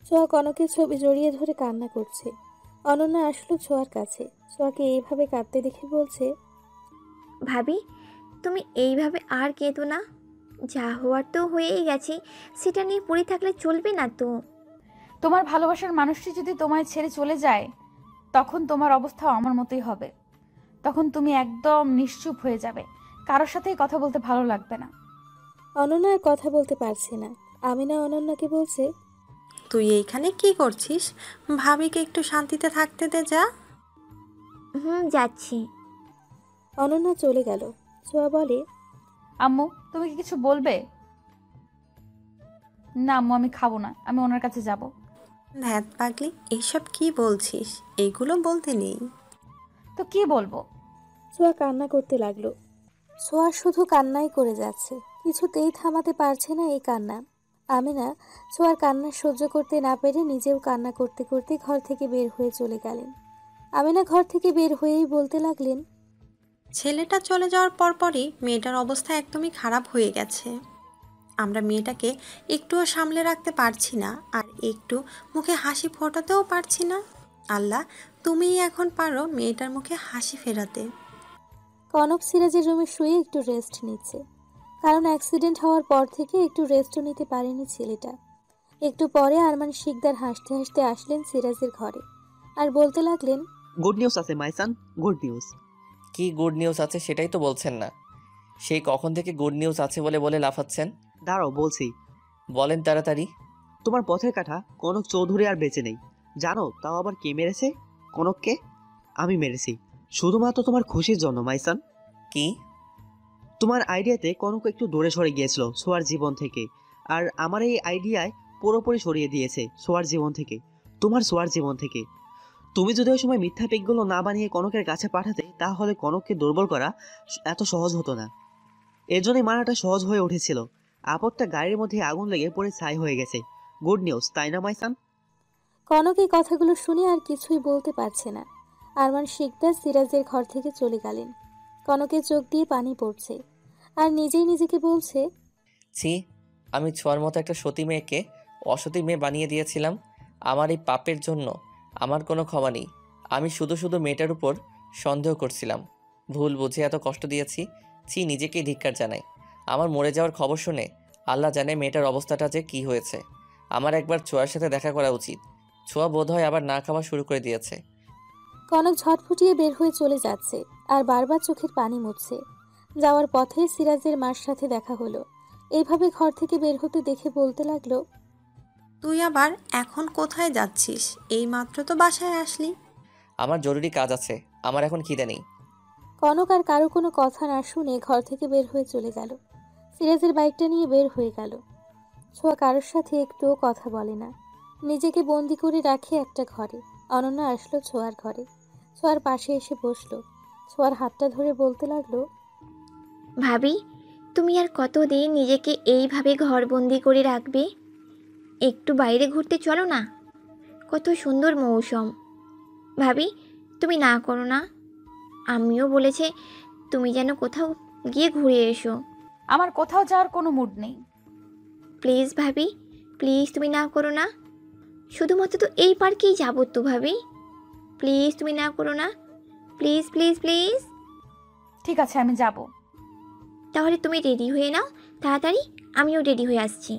ছোঁয়া কনকের ছবি জড়িয়ে ধরে কান্না করছে। অনন্যা আসলো ছোঁয়ার কাছে। ছোঁয়াকে এইভাবে কাঁদতে দেখে বলছে, ভাবি তুমি এইভাবে আর কেঁদো না। যা হওয়ার তো হয়েই গেছে, সেটা নিয়ে পড়ে থাকলে চলবে না তো। তোমার ভালোবাসার মানুষটি যদি তোমায় ছেড়ে চলে যায়, তখন তোমার অবস্থাও আমার মতোই হবে। তখন তুমি একদম নিশ্চুপ হয়ে যাবে, কারোর সাথেই কথা বলতে ভালো লাগবে না। অনন্যা আর কথা বলতে পারছে না। আমিনা অনন্যাকে বলছে, তুই এইখানে কি করছিস? ভাবিকে একটু শান্তিতে থাকতে দে যা। যাচ্ছি। অনন্যা চলে গেল। ছোঁয়া বলে, আম্মু তুমি কি কিছু বলবে? না আম্মু, আমি খাবো না, আমি ওনার কাছে যাব। ধ্যাত পাগলি, এইসব কি বলছিস? এইগুলো বলতে নেই। তো কি বলবো? ছোঁয়া কান্না করতে লাগলো। ছোঁয়া শুধু কান্নাই করে যাচ্ছে, কিছুতেই থামাতে পারছে না এই কান্না। আমিনা ছোঁয়ার কান্না সহ্য করতে না পেরে নিজেও কান্না করতে করতে ঘর থেকে বের হয়ে চলে গেলেন। আমিনা ঘর থেকে বের হয়েই বলতে লাগলেন, ছেলেটা চলে যাওয়ার পরপরই মেয়েটার অবস্থা একদমই খারাপ হয়ে গেছে। আমরা মেয়েটাকে একটুও সামলে রাখতে পারছি না, আর একটু মুখে হাসি ফোটাতেও পারছি না। আল্লাহ, তুমিই এখন পারো মেয়েটার মুখে হাসি ফেরাতে। কনক সিরাজের রুমে শুয়ে একটু রেস্ট নিচ্ছে, কারণ অ্যাক্সিডেন্ট হওয়ার পর থেকে একটু রেস্টও নিতে পারেনি ছেলেটা। একটু পরে আরমান শিকদার হাসতে হাসতে আসলেন সিরাজের ঘরে আর বলতে লাগলেন, গুড নিউজ আছে মাই সান, গুড নিউজ। কি গুড নিউজ আছে সেটাই তো বলছেন না। সেই কখন থেকে গুড নিউজ আছে বলে বলে লাফাচ্ছেন। দাঁড়াও বলছি। বলেন তাড়াতাড়ি। তোমার পথের কাঁটা কনক চৌধুরী আর বেঁচে নেই, জানো? তাও আবার কে মেরেছে কনককে? আমি মেরেছি, শুধুমাত্র তোমার খুশির জন্য মাইসান। কি? তোমার আইডিয়াতে কনক একটু দূরে সরে গিয়েছিল সোয়ার জীবন থেকে, আর আমার এই আইডিয়ায় পুরোপুরি সরিয়ে দিয়েছে সোয়ার জীবন থেকে, তোমার সোয়ার জীবন থেকে। তুমি যদি ওই সময় মিথ্যা পিকগুলো না বানিয়ে কনকের কাছে পাঠাতে, তাহলে কনককে দুর্বল করা এত সহজ হতো না। এর জন্যই মারাটা সহজ হয়ে উঠেছিল। আপদটা গাড়ির মধ্যে আগুন লেগে পড়ে ছাই হয়ে গেছে। গুড নিউজ, তাই না মাইসান? কনক এই কথাগুলো শুনে আর কিছুই বলতে পারছে না। আরমান শিকদার সিরাজের ঘর থেকে চলে গেলেন। কনকের চোখ দিয়ে পানি পড়ছে আর নিজেই নিজেকে বলছে, ছি, আমি ছোঁয়ার মতো একটা সতী মেয়েকে অসতী মেয়ে বানিয়ে দিয়েছিলাম। আমার এই পাপের জন্য আমার কোনো ক্ষমা নেই। আমি শুধু শুধু মেয়েটার উপর সন্দেহ করছিলাম, ভুল বুঝে এত কষ্ট দিয়েছি। ছি, নিজেকেই ধিক্কার জানাই। আমার মরে যাওয়ার খবর শুনে আল্লাহ জানে মেয়েটার অবস্থাটা যে কি হয়েছে। আমার একবার ছোঁয়ার সাথে দেখা করা উচিত। ছোঁয়া বোধহয় আবার না খাওয়া শুরু করে দিয়েছে। কনক ঝটফটিয়ে বের হয়ে চলে যাচ্ছে আর বারবার চোখের পানি মুছছে। যাওয়ার পথে সিরাজের মার সাথে দেখা হলো। এইভাবে ঘর থেকে বের হতে দেখে বলতে লাগলো, তুই আবার এখন কোথায় যাচ্ছিস? এই মাত্র তো বাসায় আসলি। আমার জরুরি কাজ আছে, আমার এখন খিদে নেই। কনক আর কারো কোনো কথা না শুনে ঘর থেকে বের হয়ে চলে গেল। সিরাজের বাইকটা নিয়ে বের হয়ে গেল। ছোঁয়া কারোর সাথে একটুও কথা বলে না, নিজেকে বন্দি করে রাখে একটা ঘরে। অনন্যা আসলো ছোঁয়ার ঘরে, ছোঁয়ার পাশে এসে বসলো। ছোঁয়ার হাতটা ধরে বলতে লাগলো, ভাবি, তুমি আর কতদিন নিজেকে এইভাবে ঘরবন্দি করে রাখবে? একটু বাইরে ঘুরতে চলো না, কত সুন্দর মৌসুম। ভাবি, তুমি না করো না। আমিও বলেছে তুমি যেন কোথাও গিয়ে ঘুরে এসো। আমার কোথাও যাওয়ার কোনো মুড নেই। প্লিজ ভাবি, প্লিজ তুমি না করো না। শুধুমাত্র তো এই পার্কেই যাবো তো ভাবি। প্লিজ তুমি না করো না, প্লিজ প্লিজ প্লিজ। ঠিক আছে, আমি যাব। তাহলে তুমি রেডি হয়ে নাও তাড়াতাড়ি, আমিও রেডি হয়ে আসছি।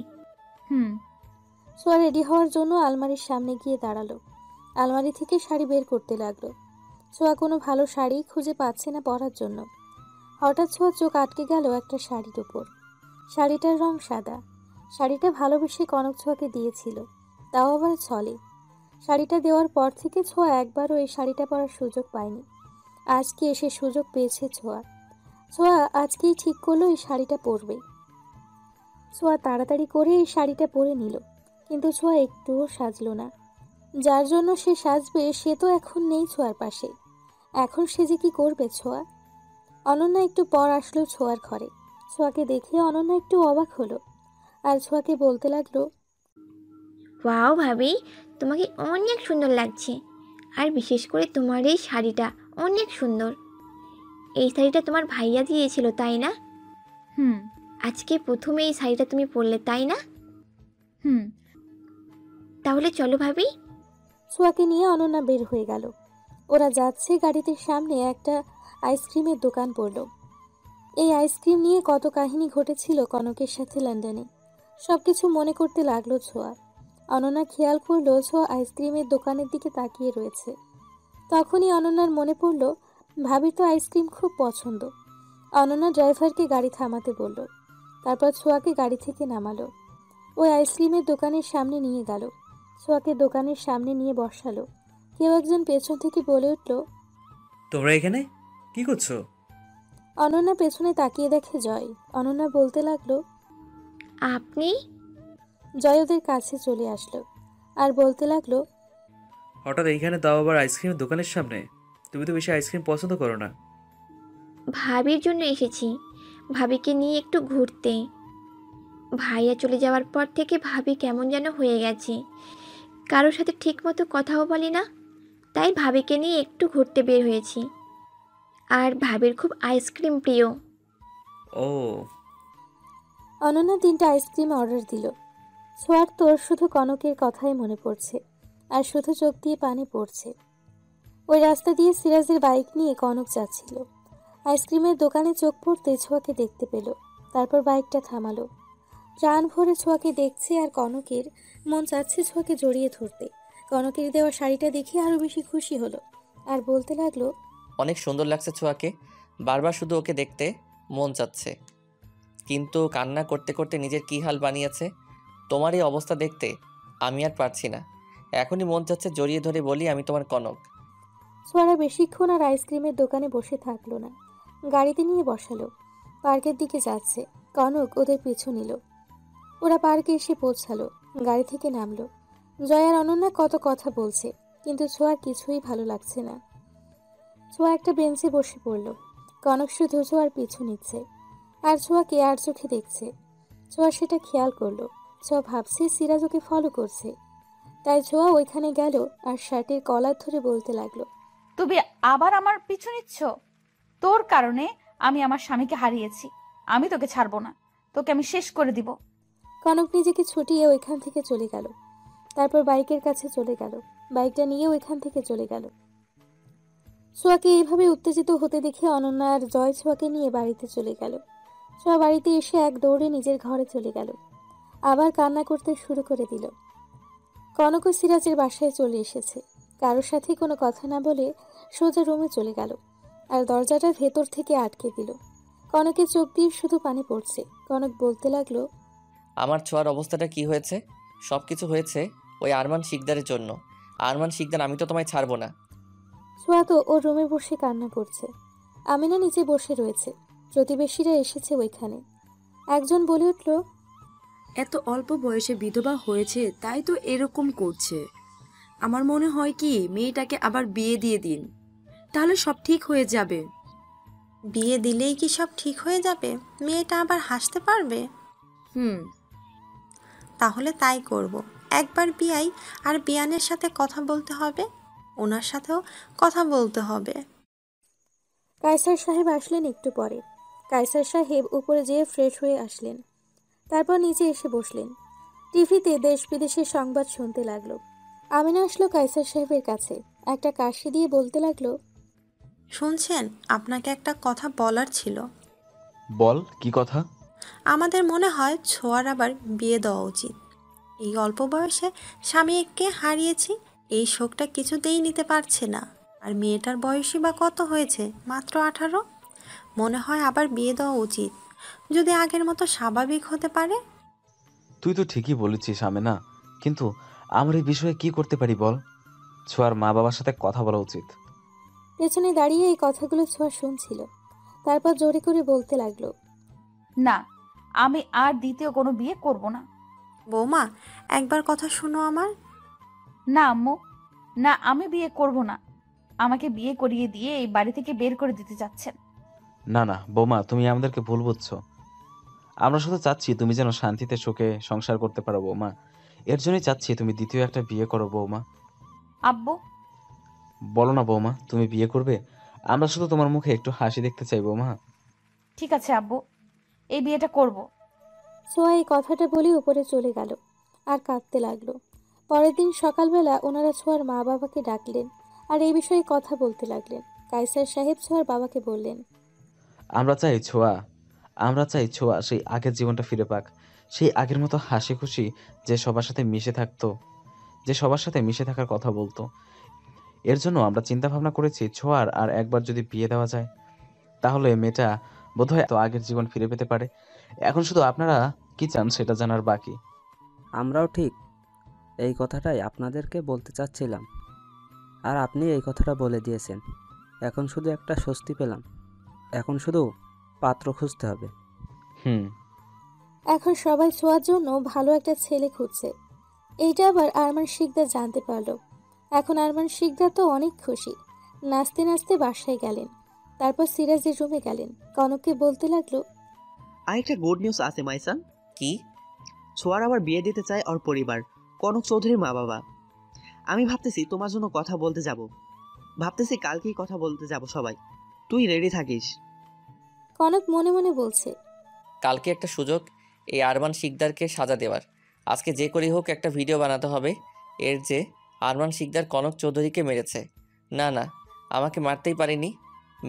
ছোঁয়া রেডি হওয়ার জন্য আলমারির সামনে গিয়ে দাঁড়ালো। আলমারি থেকে শাড়ি বের করতে লাগলো। ছোঁয়া কোনো ভালো শাড়ি খুঁজে পাচ্ছে না পরার জন্য। হঠাৎ ছোঁয়া চোখ আটকে গেল একটা শাড়ির উপর। শাড়িটার রং সাদা। শাড়িটা ভালোবেসে কনক ছোঁয়াকে দিয়েছিল, তাও আবার ছলে। শাড়িটা দেওয়ার পর থেকে ছোঁয়া একবারও এই শাড়িটা পরার সুযোগ পায়নি। আজকে এসে সুযোগ পেয়েছে ছোঁয়া। ছোঁয়া আজকেই ঠিক করলো এই শাড়িটা পরবে। ছোঁয়া তাড়াতাড়ি করে এই শাড়িটা পরে নিল, কিন্তু ছোঁয়া একটুও সাজলো না। যার জন্য সে সাজবে সে তো এখন নেই ছোঁয়ার পাশে। এখন সে যে কি করবে ছোঁয়া? অনন্যা একটু পর আসলো ছোঁয়ার ঘরে। ছোঁয়াকে দেখে অনন্যা একটু অবাক হলো আর ছোঁয়াকে বলতে লাগলো, ওয়াও ভাবি, তোমাকে অনেক সুন্দর লাগছে। আর বিশেষ করে তোমার এই শাড়িটা অনেক সুন্দর। এই শাড়িটা তোমার ভাইয়া দিয়েছিল তাই না? আজকে প্রথমে এই শাড়িটা তুমি পরলে তাই না? তাহলে চলো ভাবি। ছোঁয়াকে নিয়ে অনন্যা বের হয়ে গেল। ওরা যাচ্ছে, গাড়িতে সামনে একটা আইসক্রিমের দোকান পড়ল। এই আইসক্রিম নিয়ে কত কাহিনী ঘটেছিল কনকের সাথে লন্ডনে, সবকিছু মনে করতে লাগলো ছোঁয়া। অনন্যা খেয়াল করলো ছোঁয়া আইসক্রিমের দোকানের দিকে তাকিয়ে রয়েছে। তখনই অনন্যার মনে পড়ল ভাবির তো আইসক্রিম খুব পছন্দ। অনন্যা ড্রাইভারকে গাড়ি থামাতে বলল, তারপর ছোঁয়াকে গাড়ি থেকে নামালো। ওই আইসক্রিমের দোকানের সামনে নিয়ে গেল। ছোঁয়াকে দোকানের সামনে নিয়ে বসালো। কেউ একজন পেছন থেকে বলে উঠল, তোমরা এখানে কি করছো? অনন্যা পেছনে তাকিয়ে দেখে জয়। অনন্যা বলতে লাগলো, আপনি? জয় ওদের কাছে চলে আসলো আর বলতে লাগলো, হঠাৎ এইখানে, তাও আবার আইসক্রিমের দোকানের সামনে? তুমি তো বেশি আইসক্রিম পছন্দ করো না। ভাবির জন্য এসেছি, ভাবিকে নিয়ে একটু ঘুরতে। ভাইয়া চলে যাওয়ার পর থেকে ভাবি কেমন যেন হয়ে গেছে, কারোর সাথে ঠিকমতো কথাও বলি না। তাই ভাবিকে নিয়ে একটু ঘুরতে বের হয়েছি। আর ভাবির খুব আইসক্রিম প্রিয়। ও। অনন্যা 3টা আইসক্রিম অর্ডার দিল। ছোঁয়ার তোর শুধু কনকের কথাই মনে পড়ছে, আর শুধু চোখ দিয়ে পানি পড়ছে। ওই রাস্তা দিয়ে সিরাজের বাইক নিয়ে কনক যাচ্ছিল। আইসক্রিমের দোকানে চোখ পড়তে ছোঁয়াকে দেখতে পেল, তারপর বাইকটা থামালো। প্রাণ ভরে ছোঁয়াকে দেখছে আর কনকের মন চাচ্ছে ছোঁয়াকে জড়িয়ে ধরতে। কনকের দেওয়া শাড়িটা দেখে আরো বেশি খুশি হলো আর বলতে লাগলো, অনেক সুন্দর লাগছে ছোঁয়াকে, বারবার শুধু ওকে দেখতে মন চাচ্ছে, কিন্তু কান্না করতে করতে নিজের কী হাল বানিয়েছে। তোমার এই অবস্থা দেখতে আমি আর পারছি না। এখনই মন চাচ্ছে জড়িয়ে ধরে বলি আমি তোমার কনক। ছোঁয়ারা বেশিক্ষণ আর আইসক্রিমের দোকানে বসে থাকলো না, গাড়িতে নিয়ে বসালো। পার্কের দিকে যাচ্ছে, কনক ওদের পিছু নিল। ওরা পার্কে এসে পৌঁছালো, গাড়ি থেকে নামলো। জয় আর অনন্যা কত কথা বলছে, কিন্তু ছোঁয়ার কিছুই ভালো লাগছে না। ছোঁয়া একটা বেঞ্চে বসে পড়ল। কনক শুধু ছোঁয়ার পিছু নিচ্ছে আর ছোঁয়াকে আর চোখে দেখছে। ছোঁয়া সেটা খেয়াল করলো। ছোঁয়া ভাবছে সিরাজ ওকে ফলো করছে, তাই ছোঁয়া ওইখানে গেল আর শার্টের কলার ধরে বলতে লাগলো, তুমি আবার আমার পিছু নিচ্ছ? তোর কারণে আমি আমার স্বামীকে হারিয়েছি। আমি তোকে ছাড়বো না, তোকে আমি শেষ করে দিব। কনক নিজেকে ছুটিয়ে ওইখান থেকে চলে গেল। তারপর বাইকের কাছে চলে গেল, বাইকটা নিয়ে ওইখান থেকে চলে গেল। ছোঁয়াকে এইভাবে উত্তেজিত হতে দেখে অনন্যা আর জয় ছোঁয়াকে নিয়ে বাড়িতে চলে গেল। ছোঁয়া বাড়িতে এসে এক দৌড়ে নিজের ঘরে চলে গেল, আবার কান্না করতে শুরু করে দিল। কনক ও সিরাজের বাসায় চলে এসেছে। কারোর সাথে কোনো কথা না বলে সোজা রুমে চলে গেল আর দরজাটা ভেতর থেকে আটকে দিল। কনকের চোখ দিয়ে শুধু পানি পড়ছে। কনক বলতে লাগলো, আমার ছোঁয়ার অবস্থাটা কি হয়েছে? সব কিছু হয়েছে ওই আরমান শিকদারের জন্য। আরমান শিকদার, আমি তো তোমায় ছাড়বো না। ছোঁয়া তো ওর রুমে বসে কান্না করছে। আমিনা নিচে বসে রয়েছে। প্রতিবেশীরা এসেছে ওইখানে। একজন বলে উঠল, এত অল্প বয়সে বিধবা হয়েছে তাই তো এরকম করছে। আমার মনে হয় কি মেয়েটাকে আবার বিয়ে দিয়ে দিন, তাহলে সব ঠিক হয়ে যাবে। বিয়ে দিলেই কি সব ঠিক হয়ে যাবে? মেয়েটা আবার হাসতে পারবে? তাহলে তাই করব। একবার বিয়াই আর বিয়ানের সাথে কথা বলতে হবে, ওনার সাথেও কথা বলতে হবে। কায়সার সাহেব আসলেন একটু পরে। কায়সার সাহেব উপরে যেয়ে ফ্রেশ হয়ে আসলেন, তারপর নিচে এসে বসলেন। টিভিতে দেশ বিদেশের সংবাদ শুনতে লাগলো। আমিনা আসলো কায়সার সাহেবের কাছে, একটা কাশি দিয়ে বলতে লাগলো, শুনছেন, আপনাকে একটা কথা বলার ছিল। বল, কি কথা? আমাদের মনে হয় ছোঁয়ার আবার বিয়ে দেওয়া উচিত। এই অল্প বয়সে স্বামীকে হারিয়েছি, এই শোকটা কিছুতেই নিতে পারছে না। আর মেয়েটার বয়সই বা কত হয়েছে? মাত্র 18। মনে হয় আবার বিয়ে দেওয়া উচিত, যদি আগের মতো স্বাভাবিক হতে পারে। তুই তো ঠিকই বলেছিস আমেনা, কিন্তু আমরা এই বিষয়ে কি করতে পারি বল? ছোঁয়ার মা বাবার সাথে কথা বলা উচিত। পেছনে দাঁড়িয়ে এই কথাগুলো ছোঁয়া শুনছিল। তারপর জোরে করে বলতে লাগলো, না, আমি আর দ্বিতীয় কোনো বিয়ে করব না। বৌমা, একবার কথা শোনো আমার। না আম্মু, না, আমি বিয়ে করব না। আমাকে বিয়ে করিয়ে দিয়ে এই বাড়ি থেকে বের করে দিতে চাচ্ছেন। না না বৌমা, তুমি আমাদেরকে ভুল বুঝছো। আমরা শুধু চাচ্ছি তুমি যেন শান্তিতে সুখে সংসার করতে পারো বৌমা। এর জন্যই চাচ্ছি তুমি দ্বিতীয় একটা বিয়ে করো বৌমা। আব্বু, বলো না বৌমা, তুমি বিয়ে করবে? আমরা শুধু তোমার মুখে একটু হাসি দেখতে চাই বৌমা। ঠিক আছে আব্বু, এই বিয়েটা করব। ছোঁয়া এই কথাটা বলে উপরে চলে গেল আর কাঁদতে লাগলো। পরের দিন সকালবেলা ওনারা ছোঁয়ার মা বাবাকে ডাকলেন আর এই বিষয়ে কথা বলতে লাগলেন। কায়সার সাহেব ছোঁয়ার বাবাকে বললেন, আমরা চাই ছোঁয়া সেই আগের জীবনটা ফিরে পাক, সেই আগের মতো হাসি খুশি, যে সবার সাথে মিশে থাকতো, যে সবার সাথে মিশে থাকার কথা বলতো। এর জন্য আমরা চিন্তা ভাবনা করেছি ছোঁয়ার আর একবার যদি বিয়ে দেওয়া যায়, তাহলে মেয়েটা বোধহয় তো আগের জীবন ফিরে পেতে পারে। এখন শুধু আপনারা কি চান সেটা জানার বাকি। আমরাও ঠিক এই কথাটাই আপনাদেরকে বলতে চাচ্ছিলাম, আর আপনি এই কথাটা বলে দিয়েছেন। এখন শুধু একটা স্বস্তি পেলাম, এখন শুধু পাত্র খুঁজতে হবে। এখন সবাই ছোঁয়ার জন্য ভালো একটা ছেলে খুঁজছে। এইটা আবার আরমান শিকদার জানতে পারলো। এখন আরমান শিকদার তো অনেক খুশি। নাচতে নাচতে বাসায় গেলেন, তারপর সিরাজের রুমে গেলেন। কনককে বলতে লাগলো, আরেকটা গুড নিউজ আছে মাইসান। কি? ছোঁয়ার আবার বিয়ে দিতে চায় ওর পরিবার, কনক চৌধুরীর মা বাবা। আমি ভাবতেছি তোমার জন্য কথা বলতে যাব, ভাবতেছি কালকেই কথা বলতে যাব সবাই। তুই রেডি থাকিস। কনক মনে মনে বলছে, কালকে একটা সুযোগ এই আরমান শিকদারকে সাজা দেওয়ার। আজকে যে করেই হোক একটা ভিডিও বানাতে হবে এর যে আরমান শিকদার কনক চৌধুরীকে মেরেছে। না না, আমাকে মারতেই পারেনি,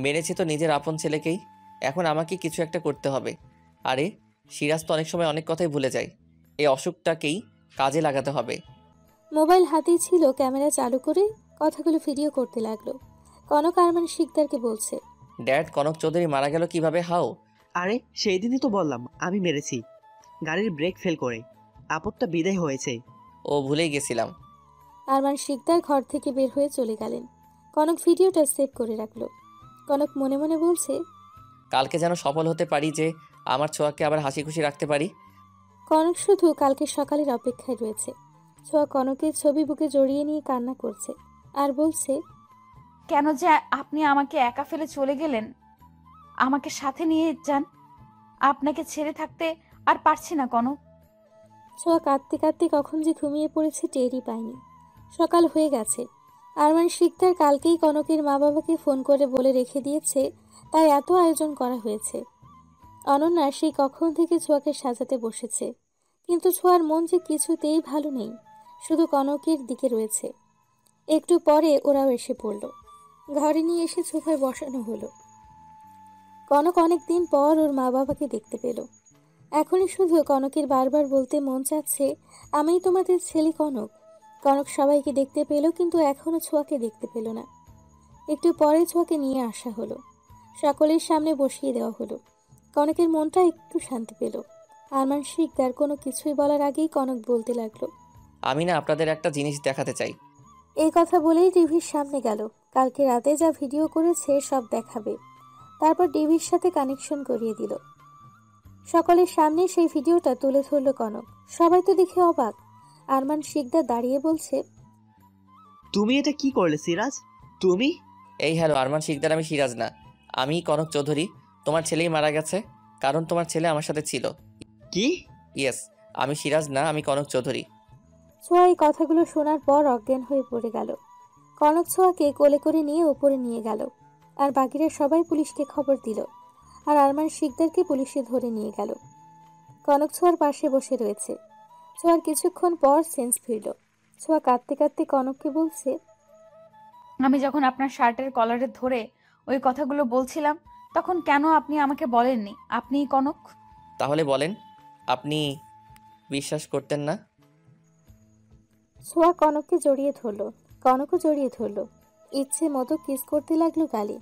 মেরেছে তো নিজের আপন ছেলেকেই। এখন আমাকে কিছু একটা করতে হবে। আরে সিরাজ তো অনেক সময় অনেক কথাই ভুলে যায়, এই অসুখটাকেই কাজে লাগাতে হবে। মোবাইল হাতেই ছিল, ক্যামেরা চালু করে কথাগুলো ভিডিও করতে লাগলো। কনক আরমান শিকদারকে বলছে, ড্যাড, কনক চৌধুরী মারা গেল কিভাবে? হাও? আরে সেই দিনই তো বললাম আমি মেরেছি, গাড়ির ব্রেক ফেল করে। আপদটা বিদায় হয়েছে। ও, ভুলেই গেছিলাম। আরমান শিকদার ঘর থেকে বের হয়ে চলে গেলেন। কনক ভিডিওটা সেভ করে রাখলো। কনক মনে মনে বলছে, কালকে যেন সফল হতে পারি, যে আমার ছোঁয়াকে আবার হাসি খুশি রাখতে পারি। কনক শুধু কালকে সকালের অপেক্ষায় রয়েছে। ছোঁয়া কনকের ছবি বুকে জড়িয়ে নিয়ে কান্না করছে আর বলছে, কেন যে আপনি আমাকে একা ফেলে চলে গেলেন? আমাকে সাথে নিয়ে যান, আপনাকে ছেড়ে থাকতে আর পারছি না কনক। ছোঁয়া কাঁদতে কাঁদতে কখন যে ঘুমিয়ে পড়েছে টেরই পায়নি। সকাল হয়ে গেছে। আরমান শিকদার কালকেই কনকের মা বাবাকে ফোন করে বলে রেখে দিয়েছে, তাই এত আয়োজন করা হয়েছে। অনন্যা সেই কখন থেকে ছোঁয়াকে সাজাতে বসেছে, কিন্তু ছোঁয়ার মন যে কিছুতেই ভালো নেই, শুধু কনকের দিকে রয়েছে। একটু পরে ওরাও এসে পড়ল। ঘরে নিয়ে এসে সোফায় বসানো হলো। কনক অনেক দিন পর ওর মা বাবাকে দেখতে পেল। এখনই শুধু কনকের বারবার বলতে মন চাচ্ছে, আমিই তোমাদের ছেলে কনক। কনক সবাইকে দেখতে পেল, কিন্তু এখনো ছোঁয়াকে দেখতে পেল না। একটু পরে ছোঁয়াকে নিয়ে আসা হলো, সকলের সামনে বসিয়ে দেওয়া হলো। কনকের মনটা একটু শান্তি পেল। আরমান শিকদার কোনো কিছুই বলার আগেই কনক বলতে লাগলো, আমি না আপনাদের একটা জিনিস দেখাতে চাই। এই কথা বলেই টিভির সামনে গেল। কালকে রাতে যা ভিডিও করেছে সব দেখাবে। তারপর টিভির সাথে কানেকশন করিয়ে দিল। সকলের সামনে সেই ভিডিওটা তুলে ধরল কনক। সবাই তো দেখে অবাক। আরমান শিকদার দাঁড়িয়ে বলছে, তুমি এটা কি করলে সিরাজ? তুমি? এই হ্যালো আরমান শিকদার, আমি সিরাজ না, আমি কনক চৌধুরী। তোমার ছেলেই মারা গেছে, কারণ তোমার ছেলে আমার সাথে ছিল। কি? ইয়েস, আমি সিরাজ না, আমি কনক চৌধুরী। ছোঁয়া এই কথাগুলো শোনার পর অজ্ঞান হয়ে পড়ে গেল। কনক ছোঁয়াকে কোলে করে নিয়ে উপরে নিয়ে গেল, আর বাকিরা সবাই পুলিশকে খবর দিল, আর আরমান শিকদারকে পুলিশে ধরে নিয়ে গেল। কনক ছোঁয়ার পাশে বসে রয়েছে। ছোঁয়ার কিছুক্ষণ পর সেন্স ফিরল। ছোঁয়া কাঁদতে কাঁদতে কনককে বলছে, আমি যখন আপনার শার্টের কলারে ধরে ওই কথাগুলো বলছিলাম, তখন কেন আপনি আমাকে বলেননি আপনিই কনক? তাহলে বলেন, আপনি বিশ্বাস করতেন না? ছোঁয়া কনককে জড়িয়ে ধরল, কনকও জড়িয়ে ধরল। ইচ্ছে মতো কিস করতে লাগলো গালে।